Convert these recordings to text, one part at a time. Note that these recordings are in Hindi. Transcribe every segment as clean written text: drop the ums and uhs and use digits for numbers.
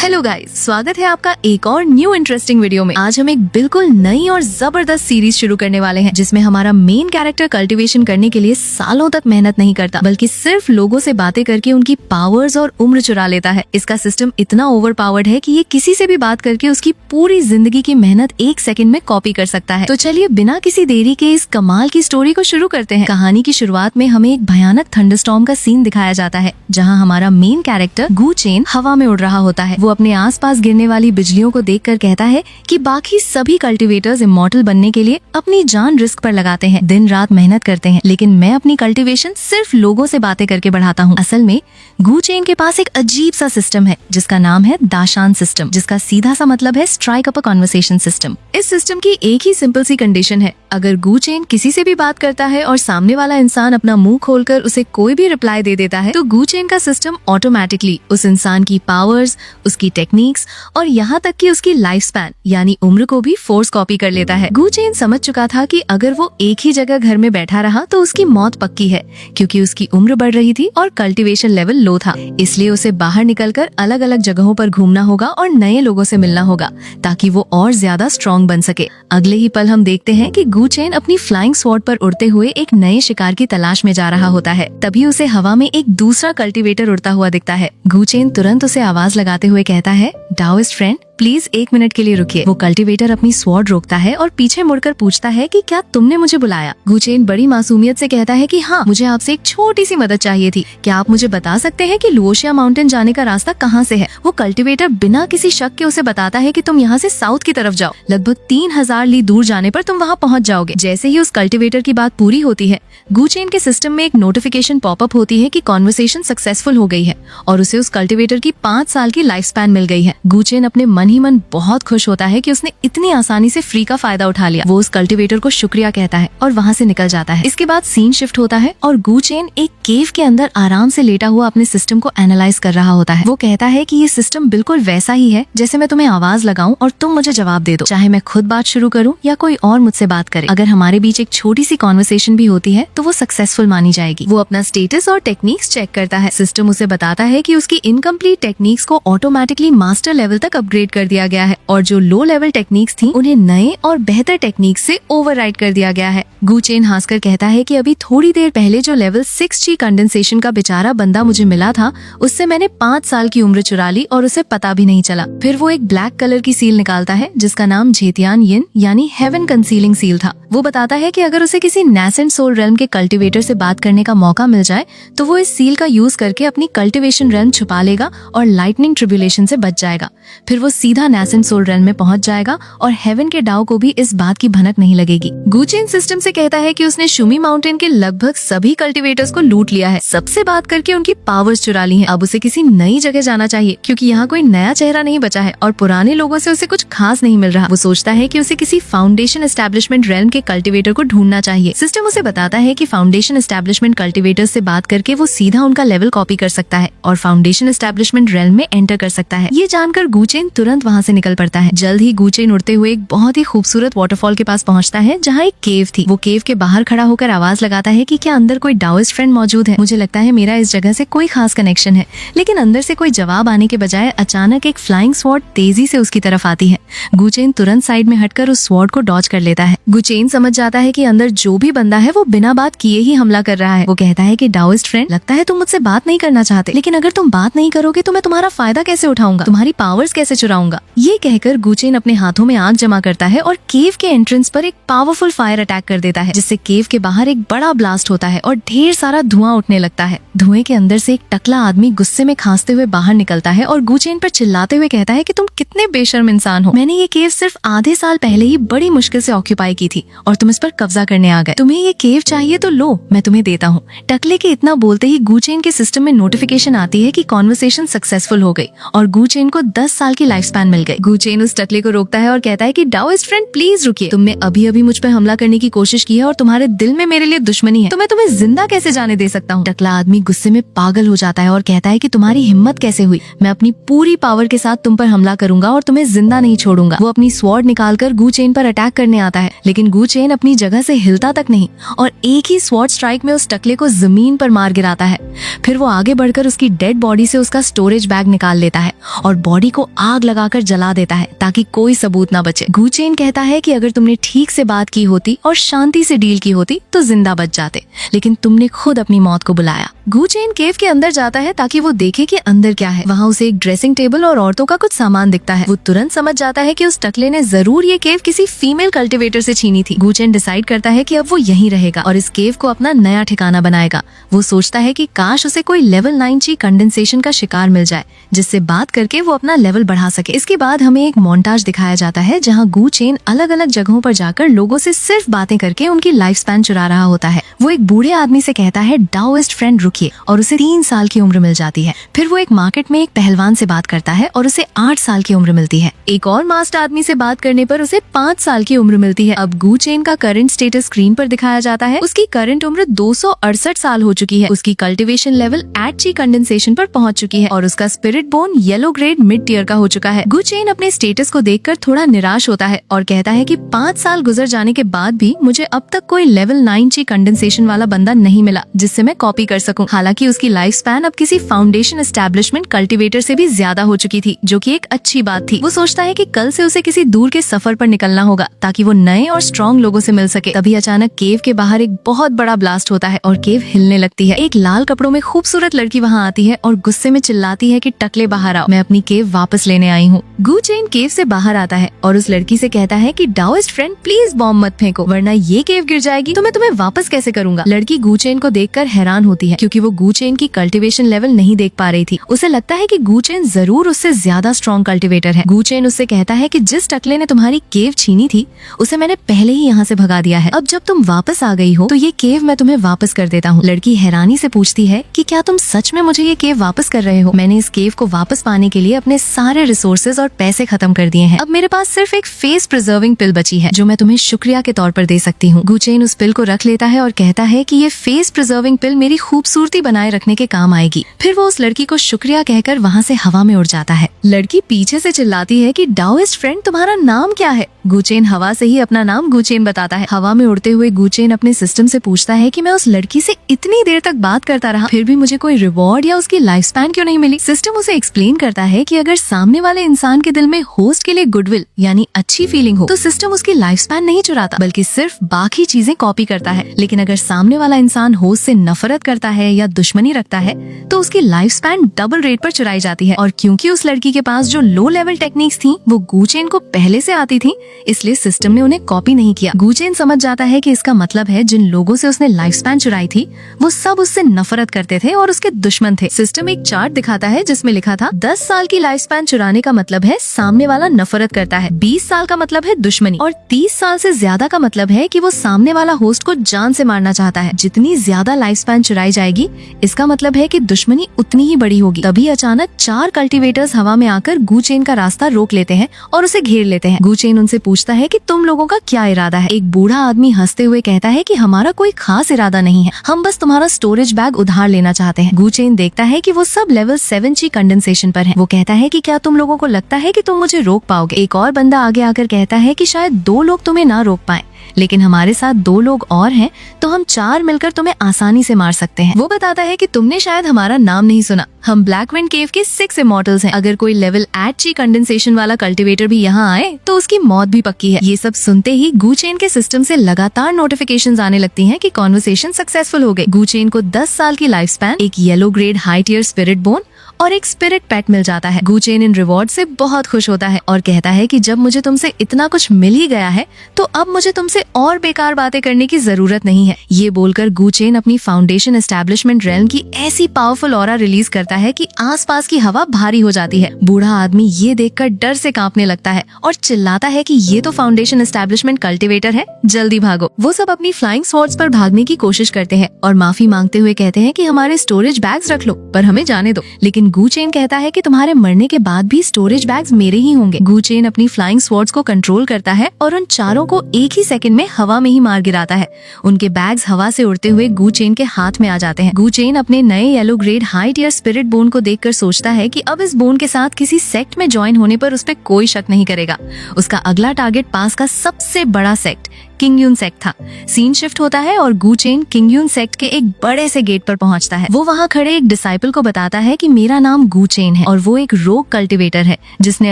हेलो गाइस, स्वागत है आपका एक और न्यू इंटरेस्टिंग वीडियो में। आज हम एक बिल्कुल नई और जबरदस्त सीरीज शुरू करने वाले हैं, जिसमें हमारा मेन कैरेक्टर कल्टीवेशन करने के लिए सालों तक मेहनत नहीं करता, बल्कि सिर्फ लोगों से बातें करके उनकी पावर्स और उम्र चुरा लेता है। इसका सिस्टम इतना ओवर पावर्ड है कि ये किसी से भी बात करके उसकी पूरी जिंदगी की मेहनत 1 सेकंड में कॉपी कर सकता है। तो चलिए बिना किसी देरी के इस कमाल की स्टोरी को शुरू करते हैं। कहानी की शुरुआत में हमें एक भयानक थंडरस्टॉर्म का सीन दिखाया जाता है, जहाँ हमारा मेन कैरेक्टर गू चेन हवा में उड़ रहा होता है। वो अपने आसपास गिरने वाली बिजलियों को देखकर कहता है कि बाकी सभी कल्टीवेटर्स इमॉर्टल बनने के लिए अपनी जान रिस्क पर लगाते हैं, दिन रात मेहनत करते हैं, लेकिन मैं अपनी कल्टीवेशन सिर्फ लोगों से बातें करके बढ़ाता हूँ। असल में गू चेन के पास एक अजीब सा सिस्टम है, जिसका नाम है दाशान सिस्टम, जिसका सीधा सा मतलब है strike up a conversation system. इस सिस्टम की एक ही सिंपल सी कंडीशन है, अगर गू चेन किसी से भी बात करता है और सामने वाला इंसान अपना मुंह खोलकर उसे कोई भी रिप्लाई दे देता है, तो गू चेन का सिस्टम ऑटोमेटिकली उस इंसान की पावर्स, उसकी टेक्निक्स और यहाँ तक कि उसकी लाइफ स्पैन यानी उम्र को भी फोर्स कॉपी कर लेता है। गू चेन समझ चुका था कि अगर वो एक ही जगह घर में बैठा रहा तो उसकी मौत पक्की है, क्योंकि उसकी उम्र बढ़ रही थी और कल्टीवेशन लेवल लो था। इसलिए उसे बाहर निकलकर अलग अलग जगहों पर घूमना होगा और नए लोगों से मिलना होगा, ताकि वो और ज्यादा स्ट्रॉन्ग बन सके। अगले ही पल हम देखते हैं कि गू चेन अपनी फ्लाइंग स्वॉर्ड पर उड़ते हुए एक नए शिकार की तलाश में जा रहा होता है। तभी उसे हवा में एक दूसरा कल्टीवेटर उड़ता हुआ दिखता है। गू चेन तुरंत उसे आवाज लगाते हुए कहता है, डाओइस्ट फ्रेंड, प्लीज 1 मिनट के लिए रुकिए। वो कल्टीवेटर अपनी स्वॉर्ड रोकता है और पीछे मुड़कर पूछता है कि क्या तुमने मुझे बुलाया? गू चेन बड़ी मासूमियत से कहता है कि हाँ, मुझे आपसे एक छोटी सी मदद चाहिए थी। क्या आप मुझे बता सकते हैं कि लुओशिया माउंटेन जाने का रास्ता कहाँ से है? वो कल्टीवेटर बिना किसी शक के उसे बताता है कि तुम यहाँ से साउथ की तरफ जाओ, लगभग 3000 ली दूर जाने पर तुम वहाँ पहुँच जाओगे। जैसे ही उस कल्टीवेटर की बात पूरी होती है, गू चेन के सिस्टम में एक नोटिफिकेशन पॉपअप होती है कि कॉन्वर्सेशन सक्सेसफुल हो गई है और उसे उस कल्टीवेटर की 5 साल की लाइफ स्पैन मिल गई है। गू चेन अपने मन ही मन बहुत खुश होता है कि उसने इतनी आसानी से फ्री का फायदा उठा लिया। वो उस कल्टीवेटर को शुक्रिया कहता है और वहाँ से निकल जाता है। इसके बाद सीन शिफ्ट होता है और गू चेन एक केव के अंदर आराम से लेटा हुआ अपने सिस्टम को एनालाइज कर रहा होता है। वो कहता है कि ये सिस्टम बिल्कुल वैसा ही है जैसे मैं तुम्हें आवाज लगाऊं और तुम मुझे जवाब दे दो, चाहे मैं खुद बात शुरू करूं या कोई और मुझसे बात करे। अगर हमारे बीच एक छोटी सी कॉन्वर्सेशन भी होती है तो वो सक्सेसफुल मानी जाएगी। वो अपना स्टेटस और टेक्निक्स चेक करता है। सिस्टम उसे बताता है कि उसकी इनकम्प्लीट टेक्निक्स को ऑटोमेटिकली मास्टर लेवल तक अपग्रेड कर दिया गया है और जो लो लेवल टेक्निक्स थी उन्हें नए और बेहतर टेक्निक्स से ओवरराइड कर दिया गया है। गू चेन हंसकर कहता है कि अभी थोड़ी देर पहले जो लेवल 6G कंडेंसेशन का बेचारा बंदा मुझे मिला था, उससे मैंने 5 साल की उम्र चुरा ली और उसे पता भी नहीं चला। फिर वो एक ब्लैक कलर की सील निकालता है, जिसका नाम झेतियान यिन यानी हेवन कंसीलिंग सील था। वो बताता है कि अगर उसे किसी नेसेंट सोल रेल्म के कल्टीवेटर से बात करने का मौका मिल जाए तो वो इस सील का यूज करके अपनी कल्टीवेशन रेल्म छुपा लेगा और लाइटनिंग ट्रिब्यूलेशन से बच जाएगा। फिर वो सीधा नेसेंट सोल रेल्म में पहुंच जाएगा और हेवन के डाउ को भी इस बात की भनक नहीं लगेगी। गू चेन सिस्टम से कहता है कि उसने शुमी माउंटेन के लगभग सभी कल्टीवेटर्स को लूट लिया है, सबसे बात करके उनकी पावर्स चुरा ली हैं। अब उसे किसी नई जगह जाना चाहिए, क्योंकि यहाँ कोई नया चेहरा नहीं बचा है और पुराने लोगों से उसे कुछ खास नहीं मिल रहा। वो सोचता है कि उसे किसी फाउंडेशन एस्टेब्लिशमेंट रेल्म के कल्टीवेटर को ढूंढना चाहिए। सिस्टम उसे बताता है कि फाउंडेशन एस्टेब्लिशमेंट कल्टीवेटर से बात करके वो सीधा उनका लेवल कॉपी कर सकता है और फाउंडेशन एस्टेब्लिशमेंट रेल्म में एंटर कर सकता है। ये जानकर गू चेन तुरंत वहाँ से निकल पड़ता है। जल्द ही गू चेन उड़ते हुए एक बहुत ही खूबसूरत वाटरफॉल के पास पहुंचता है, जहाँ एक केव थी। वो केव के बाहर खड़ा होकर आवाज लगाता है कि क्या अंदर कोई डाओइस्ट फ्रेंड मौजूद है? मुझे लगता है मेरा इस जगह से कोई खास कनेक्शन है। लेकिन अंदर से कोई जवाब आने के बजाय अचानक एक फ्लाइंग स्वॉर्ड तेजी से उसकी तरफ आती है। गू चेन तुरंत साइड में हटकर उस स्वॉर्ड को डॉज कर लेता है। गू चेन समझ जाता है कि अंदर जो भी बंदा है वो बिना बात किए ही हमला कर रहा है। वो कहता है कि डाओइस्ट फ्रेंड, लगता है तुम मुझसे बात नहीं करना चाहते, लेकिन अगर तुम बात नहीं करोगे तो मैं तुम्हारा फायदा कैसे उठाऊंगा, तुम्हारी पावर्स कैसे चुराऊंगा? ये कहकर गू चेन अपने हाथों में आग जमा करता है और केव के एंट्रेंस पर एक पावरफुल फायर अटैक कर देता है, जिससे केव के बाहर एक बड़ा ब्लास्ट होता है और ढेर सारा धुआं उठने लगता है। धुएं के अंदर से एक टकला आदमी गुस्से में खांसते हुए बाहर निकलता है और गू चेन पर चिल्लाते हुए कहता है कि तुम कितने बेशर्म इंसान हो। मैंने ये केव सिर्फ आधे साल पहले ही बड़ी मुश्किल से ऑक्यूपाई की थी और तुम इस पर कब्जा करने आ गए। तुम्हें ये केव चाहिए तो लो, मैं तुम्हें देता हूँ। टकले के इतना बोलते ही गू चेन के सिस्टम में नोटिफिकेशन आती है कि कॉन्वर्सेशन सक्सेसफुल हो गई और गू चेन को 10 साल की लाइफ स्पैन मिल गई। गू चेन उस टकले को रोकता है और कहता है कि डाओइस्ट फ्रेंड, प्लीज रुकिए। तुमने अभी अभी मुझ पर हमला करने की कोशिश की है और तुम्हारे दिल में मेरे लिए दुश्मनी है, तो मैं तुम्हें जिंदा कैसे जाने दे सकता हूँ? टकला आदमी गुस्से में पागल हो जाता है और कहता है कि तुम्हारी हिम्मत कैसे हुई? मैं अपनी पूरी पावर के साथ तुम पर हमला करूंगा और तुम्हें जिंदा नहीं छोड़ूंगा। वो अपनी स्वॉर्ड निकालकर गू चेन पर अटैक करने आता है, लेकिन गू चेन अपनी जगह से हिलता तक नहीं और एक ही स्वॉर्ड स्ट्राइक में उस टकले को जमीन पर मार गिराता है। फिर वो आगे बढ़कर उसकी डेड बॉडी से उसका स्टोरेज बैग निकाल लेता है और बॉडी बॉडी को आग लगाकर जला देता है ताकि कोई सबूत ना बचे। गू चेन कहता है कि अगर तुमने ठीक से बात की होती और शांति से डील की होती तो जिंदा बच जाते, लेकिन तुमने खुद अपनी मौत को बुलाया। गू चेन केव के अंदर जाता है ताकि वो देखे कि अंदर क्या है। वहाँ उसे एक ड्रेसिंग टेबल और औरतों का कुछ सामान दिखता है। वो तुरंत समझ जाता है कि उस टकले ने जरूर ये केव किसी फीमेल कल्टिवेटर से छीनी थी। गू चेन डिसाइड करता है कि अब वो यहीं रहेगा और इस केव को अपना नया ठिकाना बनाएगा। वो सोचता है कि काश उसे कोई लेवल 9G कंडेंसेशन का शिकार मिल जाए जिससे बात करके वो अपना लेवल बढ़ा सके। इसके बाद हमें एक मोन्टाज दिखाया जाता है जहाँ गू चेन अलग अलग जगहों पर जाकर लोगों से सिर्फ बातें करके उनकी लाइफ स्पैन चुरा रहा होता है। वो एक बूढ़े आदमी से कहता है डाओइस्ट फ्रेंड रुकिए, और उसे 3 साल की उम्र मिल जाती है। फिर वो एक मार्केट में एक पहलवान से बात करता है और उसे 8 साल की उम्र मिलती है। एक और मास्टर आदमी से बात करने पर उसे 5 साल की उम्र मिलती है। अब गू चेन का करंट स्टेटस स्क्रीन पर दिखाया जाता है। उसकी करंट उम्र 268 साल हो चुकी है। उसकी कल्टीवेशन लेवल 8G कंडेंसेशन पर पहुंच चुकी है और उसका spirit bone yellow grade mid tier का हो चुका है। गू चेन अपने स्टेटस को देखकर थोड़ा निराश होता है और कहता है कि 5 साल गुजर जाने के बाद भी मुझे अब तक कोई लेवल 9G कंडेंसेशन वाला बंदा नहीं मिला जिससे मैं कॉपी कर सकूं। हालांकि उसकी लाइफ स्पैन अब किसी फाउंडेशन एस्टेब्लिशमेंट कल्टीवेटर से भी ज्यादा हो चुकी थी, जो कि एक अच्छी बात थी। वो सोचता है कि कल से उसे किसी दूर के सफर पर निकलना होगा ताकि वो नए और स्ट्रॉन्ग लोगों से मिल सके। तभी अचानक केव के बाहर एक बहुत बड़ा ब्लास्ट होता है और केव हिलने लगती है। एक लाल कपड़ों में खूबसूरत लड़की वहाँ आती है और गुस्से में चिल्लाती है कि टकले बाहर आओ, मैं अपनी केव वापस लेने आई हूँ। गू चेन केव से बाहर आता है और उस लड़की से कहता है कि डाओइस्ट फ्रेंड प्लीज बॉम्ब मत फेंको, वरना ये केव गिर जाएगी तो मैं तुम्हें वापस कैसे करूंगा। लड़की गू चेन को देखकर हैरान होती है क्योंकि वो गू चेन की कल्टीवेशन लेवल नहीं देख पा रही थी। उसे लगता है कि गू चेन जरूर उससे ज्यादा स्ट्रॉन्ग कल्टीवेटर है। गू चेन उससे कहता है कि जिस टकले ने तुम्हारी केव छीनी थी उसे मैंने पहले ही यहाँ से भगा दिया है। अब जब तुम वापस आ गई हो तो ये केव मैं तुम्हें वापस कर देता हूँ। लड़की हैरानी से पूछती है कि क्या तुम सच में मुझे ये केव वापस कर रहे हो? मैंने इस केव को वापस पाने के लिए अपने सारे रिसोर्सेज और पैसे खत्म कर दिए हैं। अब मेरे पास सिर्फ एक फेस प्रिजर्विंग पिल बची है जो मैं तुम्हें शुक्रिया के तौर पर दे सकती हूँ। गू चेन उस पिल को रख लेता है और कहता है कि ये फेस प्रिजर्विंग पिल मेरी खूबसूरती बनाए रखने के काम आएगी। फिर वो उस लड़की को शुक्रिया कहकर वहाँ से हवा में उड़ जाता है। लड़की पीछे से चिल्लाती है कि डाओइस्ट फ्रेंड तुम्हारा नाम क्या है? गू चेन हवा से ही अपना नाम गू चेन बताता है। हवा में उड़ते हुए गू चेन अपने सिस्टम से पूछता है कि मैं उस लड़की से इतनी देर तक बात करता रहा, फिर भी मुझे कोई रिवॉर्ड या उसकी लाइफ स्पैन क्यों नहीं मिली? सिस्टम उसे एक्सप्लेन करता है कि अगर सामने वाले इंसान के दिल में होस्ट के लिए गुडविल यानी अच्छी फीलिंग हो तो सिस्टम उसकी लाइफ स्पैन नहीं चुराता बल्कि सिर्फ बाकी चीजें कॉपी करता है। लेकिन अगर सामने वाला इंसान होस्ट से नफरत करता है या दुश्मनी रखता है तो उसकी लाइफ स्पैन डबल रेट पर चुराई जाती है। और क्योंकि उस लड़की के पास जो लो लेवल टेक्निक्स थी वो गू चेन को पहले से आती थी, इसलिए सिस्टम ने उन्हें कॉपी नहीं किया। गू चेन समझ जाता है कि इसका मतलब है जिन लोगों से उसने लाइफ स्पैन चुराई थी वो सब उससे नफरत करते थे और उसके दुश्मन थे। सिस्टम एक चार्ट दिखाता है जिसमें लिखा था 10 साल की लाइफ स्पैन चुराने का मतलब है सामने वाला नफरत करता है, 20 साल का मतलब है दुश्मनी और 30 साल से ज्यादा का मतलब है कि वो सामने वाला होस्ट को जान से मारना चाहता है। जितनी ज्यादा लाइफ स्पैन चुराई जाएगी इसका मतलब है कि दुश्मनी उतनी ही बड़ी होगी। तभी अचानक 4 कल्टीवेटर्स हवा में आकर गू चेन का रास्ता रोक लेते हैं और उसे घेर लेते हैं। गू चेन उनसे पूछता है कि तुम लोगों का क्या इरादा है? एक बूढ़ा आदमी हंसते हुए कहता है कि हमारा कोई खास इरादा नहीं है, हम बस तुम्हारा स्टोरेज बैग उधार लेना चाहते हैं। गू चेन देखता है कि वो सब लेवल 7G कंडेंसेशन पर है। वो कहता है कि क्या तुम लोगों को लगता है कि तुम मुझे रोक पाओगे? एक और बंदा आगे आकर कहता है कि शायद 2 लोग तुम्हें ना रोक पाए, लेकिन हमारे साथ 2 लोग और हैं तो हम 4 मिलकर तुम्हें आसानी से मार सकते हैं। वो बताता है कि तुमने शायद हमारा नाम नहीं सुना, हम ब्लैकविंड केव के 6 इमॉर्टल्स हैं। अगर कोई लेवल 8G कंडेंसेशन वाला कल्टीवेटर भी यहाँ आए तो उसकी मौत भी पक्की है। ये सब सुनते ही गू चेन के सिस्टम से लगातार नोटिफिकेशंस आने लगती हैं कि कॉन्वर्सेशन सक्सेसफुल हो गई। गू चेन को 10 साल की लाइफ स्पैन, एक yellow grade high tier spirit bone और एक स्पिरिट पेट मिल जाता है। गू चेन इन रिवॉर्ड से बहुत खुश होता है और कहता है कि जब मुझे तुमसे इतना कुछ मिल ही गया है तो अब मुझे तुमसे और बेकार बातें करने की जरूरत नहीं है। ये बोलकर गू चेन अपनी फाउंडेशन एस्टेब्लिशमेंट रेल्म की ऐसी पावरफुल ऑरा रिलीज करता है कि आसपास की हवा भारी हो जाती है। बूढ़ा आदमी ये देखकर डर से कांपने लगता है और चिल्लाता है कि ये तो फाउंडेशन एस्टेब्लिशमेंट कल्टीवेटर है, जल्दी भागो। वो सब अपनी फ्लाइंग स्वॉर्ड्स पर भागने की कोशिश करते हैं और माफी मांगते हुए कहते हैं कि हमारे स्टोरेज बैग्स रख लो पर हमें जाने दो। लेकिन गू चेन कहता है कि तुम्हारे मरने के बाद भी स्टोरेज बैग्स मेरे ही होंगे। गू चेन अपनी फ्लाइंग स्वॉर्ड्स को कंट्रोल करता है और उन चारों को एक ही सेकंड में हवा में ही मार गिराता है। उनके बैग्स हवा से उड़ते हुए गू चेन के हाथ में आ जाते हैं। गू चेन अपने नए yellow grade high tier spirit bone को देखकर सोचता है कि अब इस बोन के साथ किसी सेक्ट में ज्वाइन होने पर उस पर कोई शक नहीं करेगा। उसका अगला टारगेट पास का सबसे बड़ा सेक्ट किंगयून सेक्ट था। सीन शिफ्ट होता है और गू चेन किंगयून सेक्ट के एक बड़े से गेट पर पहुंचता है। वो वहाँ खड़े एक डिसाइपल को बताता है कि मेरा नाम गू चेन है और वो एक रोग कल्टीवेटर है जिसने